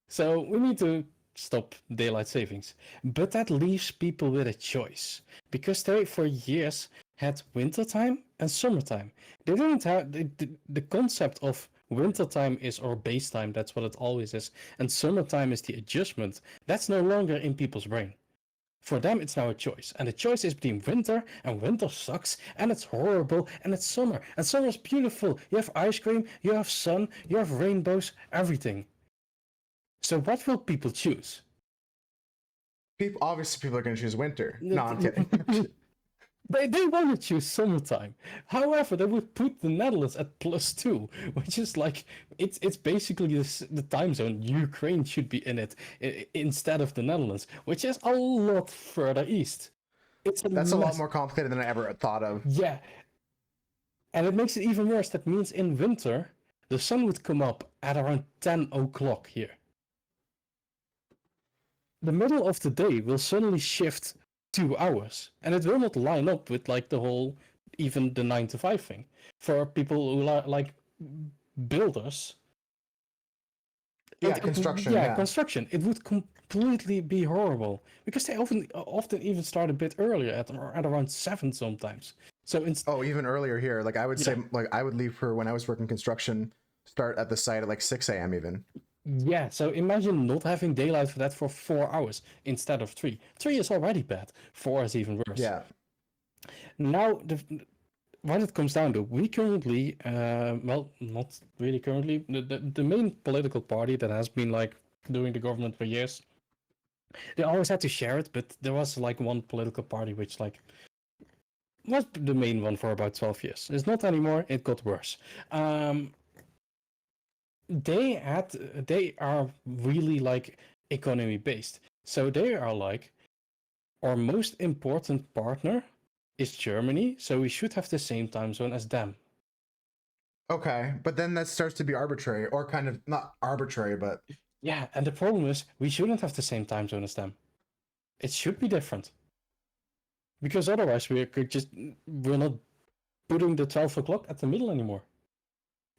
So we need to stop daylight savings. But that leaves people with a choice because they, for years, had wintertime and summertime. They didn't have the concept of wintertime is our base time, that's what it always is, and summertime is the adjustment. That's no longer in people's brain. For them, it's now a choice, and the choice is between winter, and winter sucks, and it's horrible, and it's summer, and summer is beautiful. You have ice cream, you have sun, you have rainbows, everything. So what will people choose? Obviously, people are going to choose winter. No, I'm kidding. They want to choose summertime. However, they would put the Netherlands at +2, which is like it's basically the time zone. Ukraine should be in it instead of the Netherlands, which is a lot further east. That's a lot more complicated than I ever thought of. Yeah, and it makes it even worse. That means in winter the sun would come up at around 10 o'clock here. The middle of the day will suddenly shift 2 hours, and it will not line up with like the whole, even the 9 to 5 thing. For people who are like builders, Construction. Construction, it would completely be horrible because they often even start a bit earlier at around 7 sometimes. So even earlier here. Like I would say, like I would leave for when I was working construction, start at the site at like 6 a.m. even. Yeah, so imagine not having daylight for that for 4 hours instead of 3. 3 is already bad. 4 is even worse. Yeah. Now, what it comes down to, we currently, well, not really currently, the main political party that has been like doing the government for years, they always had to share it, but there was like one political party which like was the main one for about 12 years. It's not anymore. It got worse. They are really like economy based. So they are like, our most important partner is Germany, so we should have the same time zone as them. Okay, but then that starts to be arbitrary, or kind of not arbitrary, but Yeah, and the problem is we shouldn't have the same time zone as them. It should be different. Because otherwise we're not putting the 12 o'clock at the middle anymore.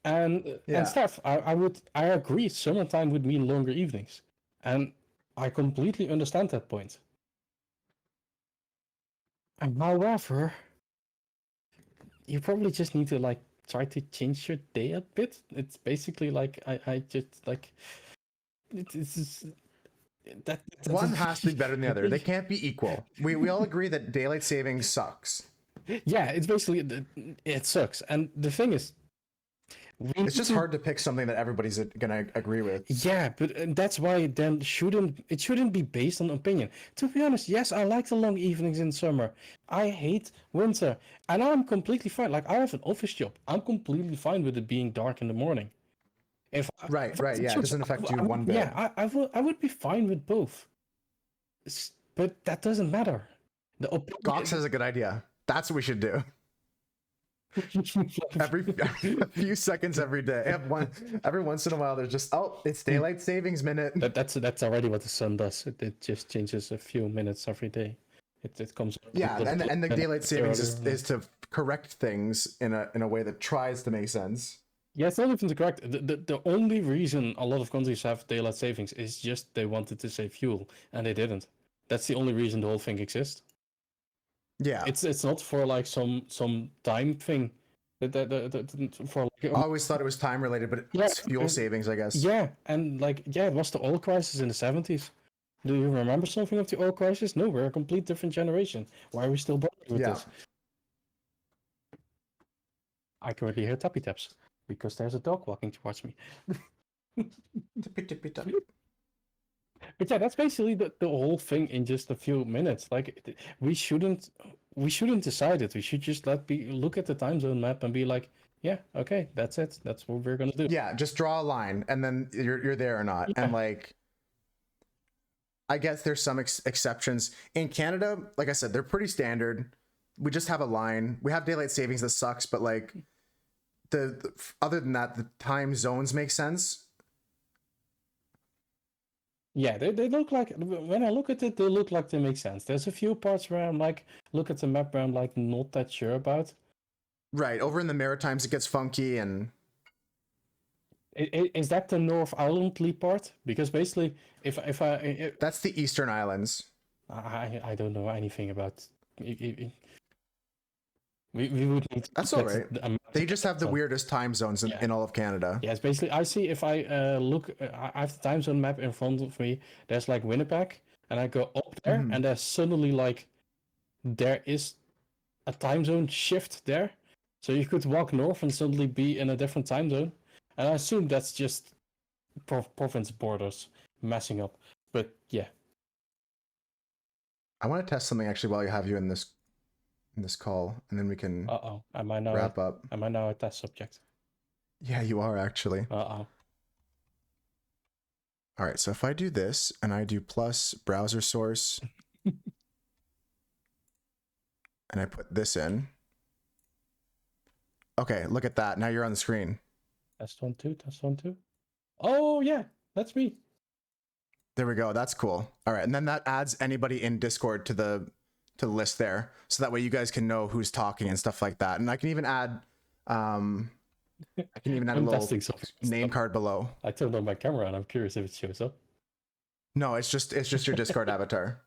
And stuff. I agree. Summertime would mean longer evenings, and I completely understand that point. And however, you probably just need to like try to change your day a bit. It's basically like I just like it's that one has to be better than the other. They can't be equal. We all agree that daylight savings sucks. Yeah, it's basically it sucks. And the thing is, it's just hard to pick something that everybody's gonna agree with. Yeah, but that's why then it shouldn't be based on opinion. To be honest, yes, I like the long evenings in summer. I hate winter, and I'm completely fine. Like I have an office job. I'm completely fine with it being dark in the morning. Right, yeah, it doesn't affect you one bit. Yeah, I would be fine with both. But that doesn't matter. Gox has a good idea. That's what we should do. Every a few seconds every day. Every once in a while, there's just it's daylight savings minute. That's already what the sun does. It just changes a few minutes every day. It comes. Yeah, and the daylight savings is to correct things in a way that tries to make sense. Yeah, it's not even to correct. The only reason a lot of countries have daylight savings is just they wanted to save fuel and they didn't. That's the only reason the whole thing exists. Yeah, it's not for like some time thing. For like, I always thought it was time related, but it's fuel savings, I guess. Yeah, and it was the oil crisis in the 70s. Do you remember something of the oil crisis? No, we're a complete different generation. Why are we still bothered with this? I currently hear tappy taps because there's a dog walking towards me. But yeah, that's basically the whole thing in just a few minutes. Like we shouldn't decide it. We should just look at the time zone map and be like, yeah, okay, that's it. That's what we're gonna do. Yeah, just draw a line and then you're there or not. Yeah. And like I guess there's some exceptions. In Canada, like I said, they're pretty standard. We just have a line. We have daylight savings that sucks, but like other than that, the time zones make sense. Yeah, they look like, when I look at it, they look like they make sense. There's a few parts where I'm like, look at the map where I'm like not that sure about. Right. Over in the Maritimes, it gets funky and Is that the North Islandly part? Because basically, if that's the Eastern Islands. I don't know anything about. We would need. That's to all get right. They just have the so- weirdest time zones in all of Canada. Yeah, it's basically, I see if I look, I have the time zone map in front of me. There's like Winnipeg, and I go up there, Mhm. and there's suddenly like there is a time zone shift there, so you could walk north and suddenly be in a different time zone. And I assume that's just province borders messing up. But yeah, I want to test something actually while I have you in this call, and then we can am I now wrap up. am I now a test subject? Yeah, you are actually. All right, so if I do this and I do plus browser source and I put this in. Okay, look at that. Now you're on the screen. Test 1 2, test 1 2. Oh yeah, that's me. There we go. That's cool. All right, and then that adds anybody in Discord to the list there, so that way you guys can know who's talking and stuff like that. And I can even add a I'm little testing something. name card below. I turned on my camera and I'm curious if it shows up. No, it's just your Discord avatar.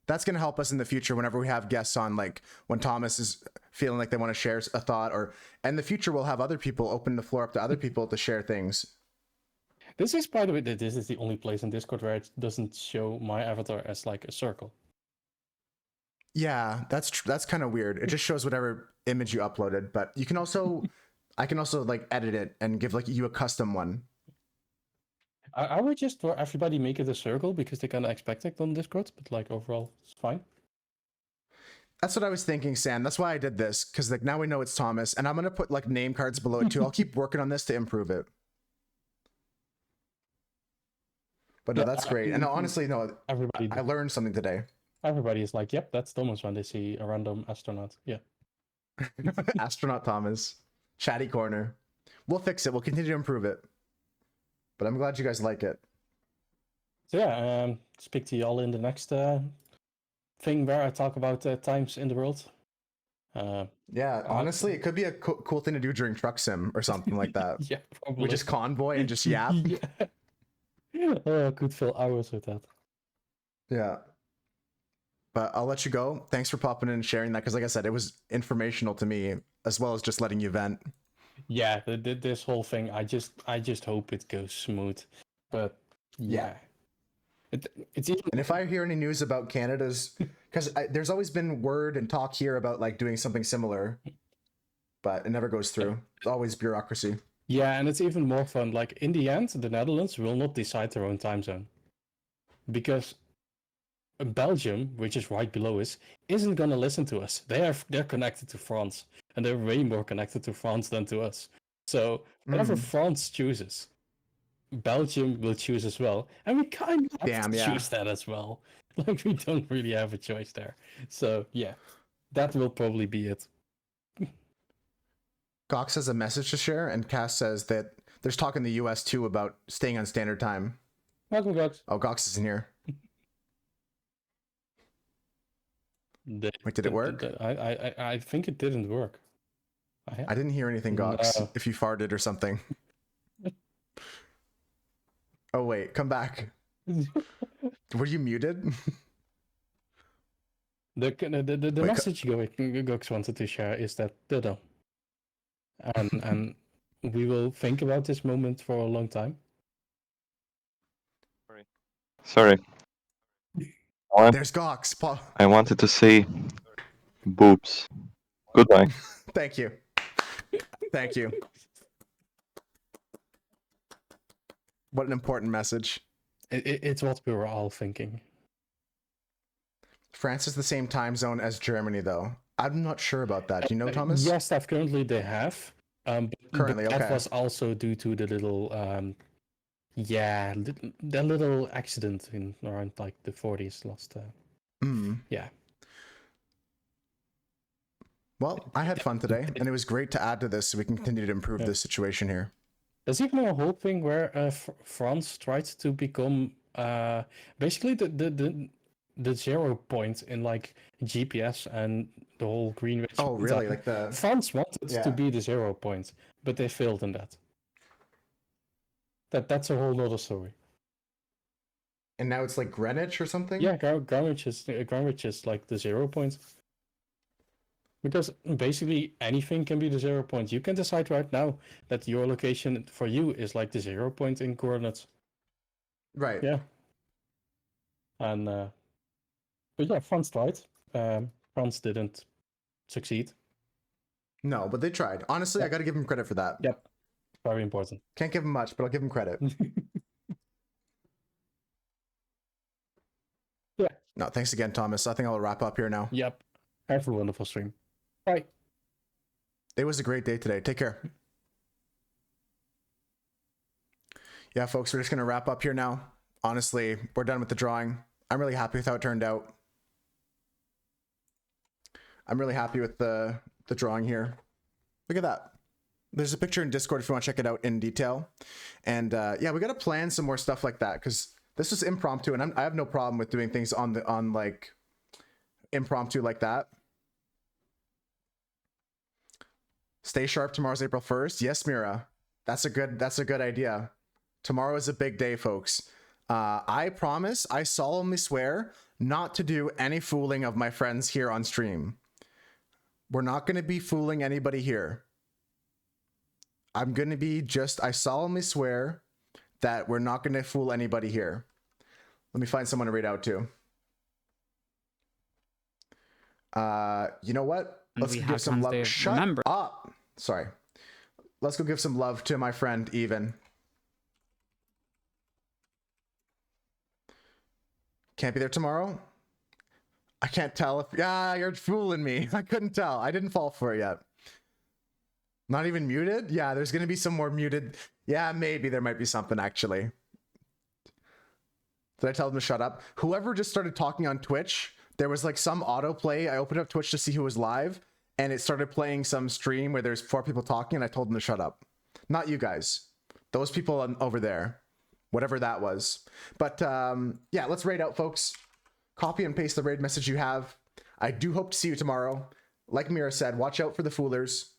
That's going to help us in the future whenever we have guests on, like when Thomas is feeling like they want to share a thought, or in the future we'll have other people open the floor up to other people to share things. This is, by the way, this is the only place in Discord where it doesn't show my avatar as like a circle. Yeah, that's kind of weird. It just shows whatever image you uploaded, but you can also I can also like edit it and give like you a custom one. I would just for everybody make it a circle because they kind of expect it on Discord, but like overall it's fine. That's what I was thinking, Sam. That's why I did this, because like now we know it's Thomas, and I'm gonna put like name cards below it too. I'll keep working on this to improve it. But no, Yeah, that's great. And honestly, no, Everybody, I learned something today. everybody is like, yep, that's Thomas when they see a random astronaut. Yeah. Astronaut Thomas, chatty corner. We'll fix it. We'll continue to improve it. But I'm glad you guys like it. So yeah, speak to you all in the next thing where I talk about times in the world. Yeah, honestly, it could be a cool thing to do during Truck Sim or something like that. Yeah, probably. We just convoy and just yap. Yeah. Oh, I could fill hours with that. Yeah. But I'll let you go. Thanks for popping in and sharing that, because like I said, it was informational to me as well as just letting you vent. Yeah, this whole thing, I just hope it goes smooth. But yeah. It's even, And if I hear any news about Canada's, because there's always been word and talk here about like doing something similar, but it never goes through. It's always bureaucracy. yeah, and it's even more fun. Like in the end, the Netherlands will not decide their own time zone. Because Belgium, which is right below us, isn't gonna listen to us. They're connected to France, and they're way more connected to France than to us. So whatever France chooses, Belgium will choose as well, and we kind of have to choose that as well. Like we don't really have a choice there. So yeah, that will probably be it. Gox has a message to share, and Cass says that there's talk in the US too about staying on standard time. Welcome, Gox. Oh, Gox isn't here. Wait, did it work? I think it didn't work. I didn't hear anything, Gox. No. If you farted or something. Oh wait, come back. Were you muted? The Wait, message Gox wanted to share is that Dodo. And we will think about this moment for a long time. Sorry. There's Gox. I wanted to say boobs. Goodbye. Thank you. Thank you. What an important message. It's what we were all thinking. France is the same time zone as Germany, though. I'm not sure about that. Do you know, Thomas? Yes, that currently they have. But Currently, that okay. was also due to the little Yeah, that little accident in around like the 40s lost. Yeah. Well, I had fun today, and it was great to add to this so we can continue to improve Yeah. this situation here. There's even a whole thing where France tried to become basically the 0 point in like GPS and the whole Greenwich. Oh, really? thing. Like the France wanted Yeah. to be the 0 point, but they failed in that. That's a whole other story. and now it's like Greenwich or something. Yeah, Greenwich is like the 0 point. Because basically anything can be the 0 point. You can decide right now that your location for you is like the 0 point in coordinates. Right. Yeah. And but yeah, France tried. France didn't succeed. No, but they tried. Honestly, I got to give them credit for that. Yep. Very important. Can't give them much, but I'll give them credit. Yeah. No, thanks again, Thomas. I think I'll wrap up here now. Yep. Have a wonderful stream. Bye. It was a great day today. Take care. Yeah, folks, we're just going to wrap up here now. Honestly, we're done with the drawing. I'm really happy with how it turned out. I'm really happy with the drawing here. Look at that. There's a picture in Discord if you want to check it out in detail. And yeah, we got to plan some more stuff like that because this was impromptu, and I have no problem with doing things on like impromptu like that. Stay sharp. Tomorrow's April 1st. Yes, Mira. That's a good idea. Tomorrow is a big day, folks. I promise, I solemnly swear not to do any fooling of my friends here on stream. We're not going to be fooling anybody here. I'm going to be I solemnly swear that we're not going to fool anybody here. Let me find someone to read out to. You know what? And Let's we give have some love. Wednesday, Shut remember. up. Sorry. Let's go give some love to my friend Even. Can't be there tomorrow? I can't tell if... Yeah, you're fooling me. I couldn't tell. I didn't fall for it yet. Not even muted? Yeah, there's going to be some more muted... Yeah, maybe there might be something, actually. Did I tell them to shut up? Whoever just started talking on Twitch, there was like some autoplay. I opened up Twitch to see who was live, and it started playing some stream where there's 4 people talking, and I told them to shut up. Not you guys. Those people over there. Whatever that was. But yeah, let's raid out, folks. Copy and paste the raid message you have. I do hope to see you tomorrow. Like Mira said, watch out for the foolers.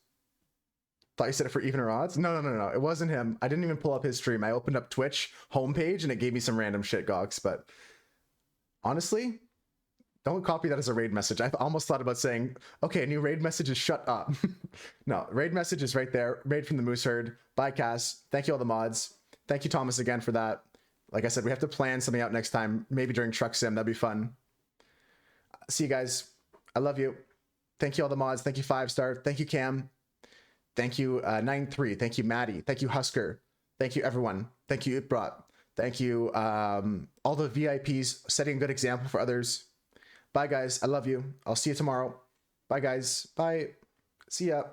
Thought you said it for even or odds? No. It wasn't him. I didn't even pull up his stream. I opened up Twitch homepage and it gave me some random shit, Gox. But honestly, don't copy that as a raid message. I almost thought about saying, okay, a new raid message is shut up. No, raid message is right there. Raid from the Moose Herd. Bye, Cass. Thank you all the mods. Thank you, Thomas, again for that. Like I said, we have to plan something out next time. Maybe during Truck Sim. That'd be fun. See you guys. I love you. Thank you all the mods. Thank you 5-star. Thank you, Cam. Thank you, 9-3. Thank you, Maddie. Thank you, Husker. Thank you, everyone. Thank you, Utbrat. Thank you, all the VIPs setting a good example for others. Bye, guys. I love you. I'll see you tomorrow. Bye, guys. Bye. See ya.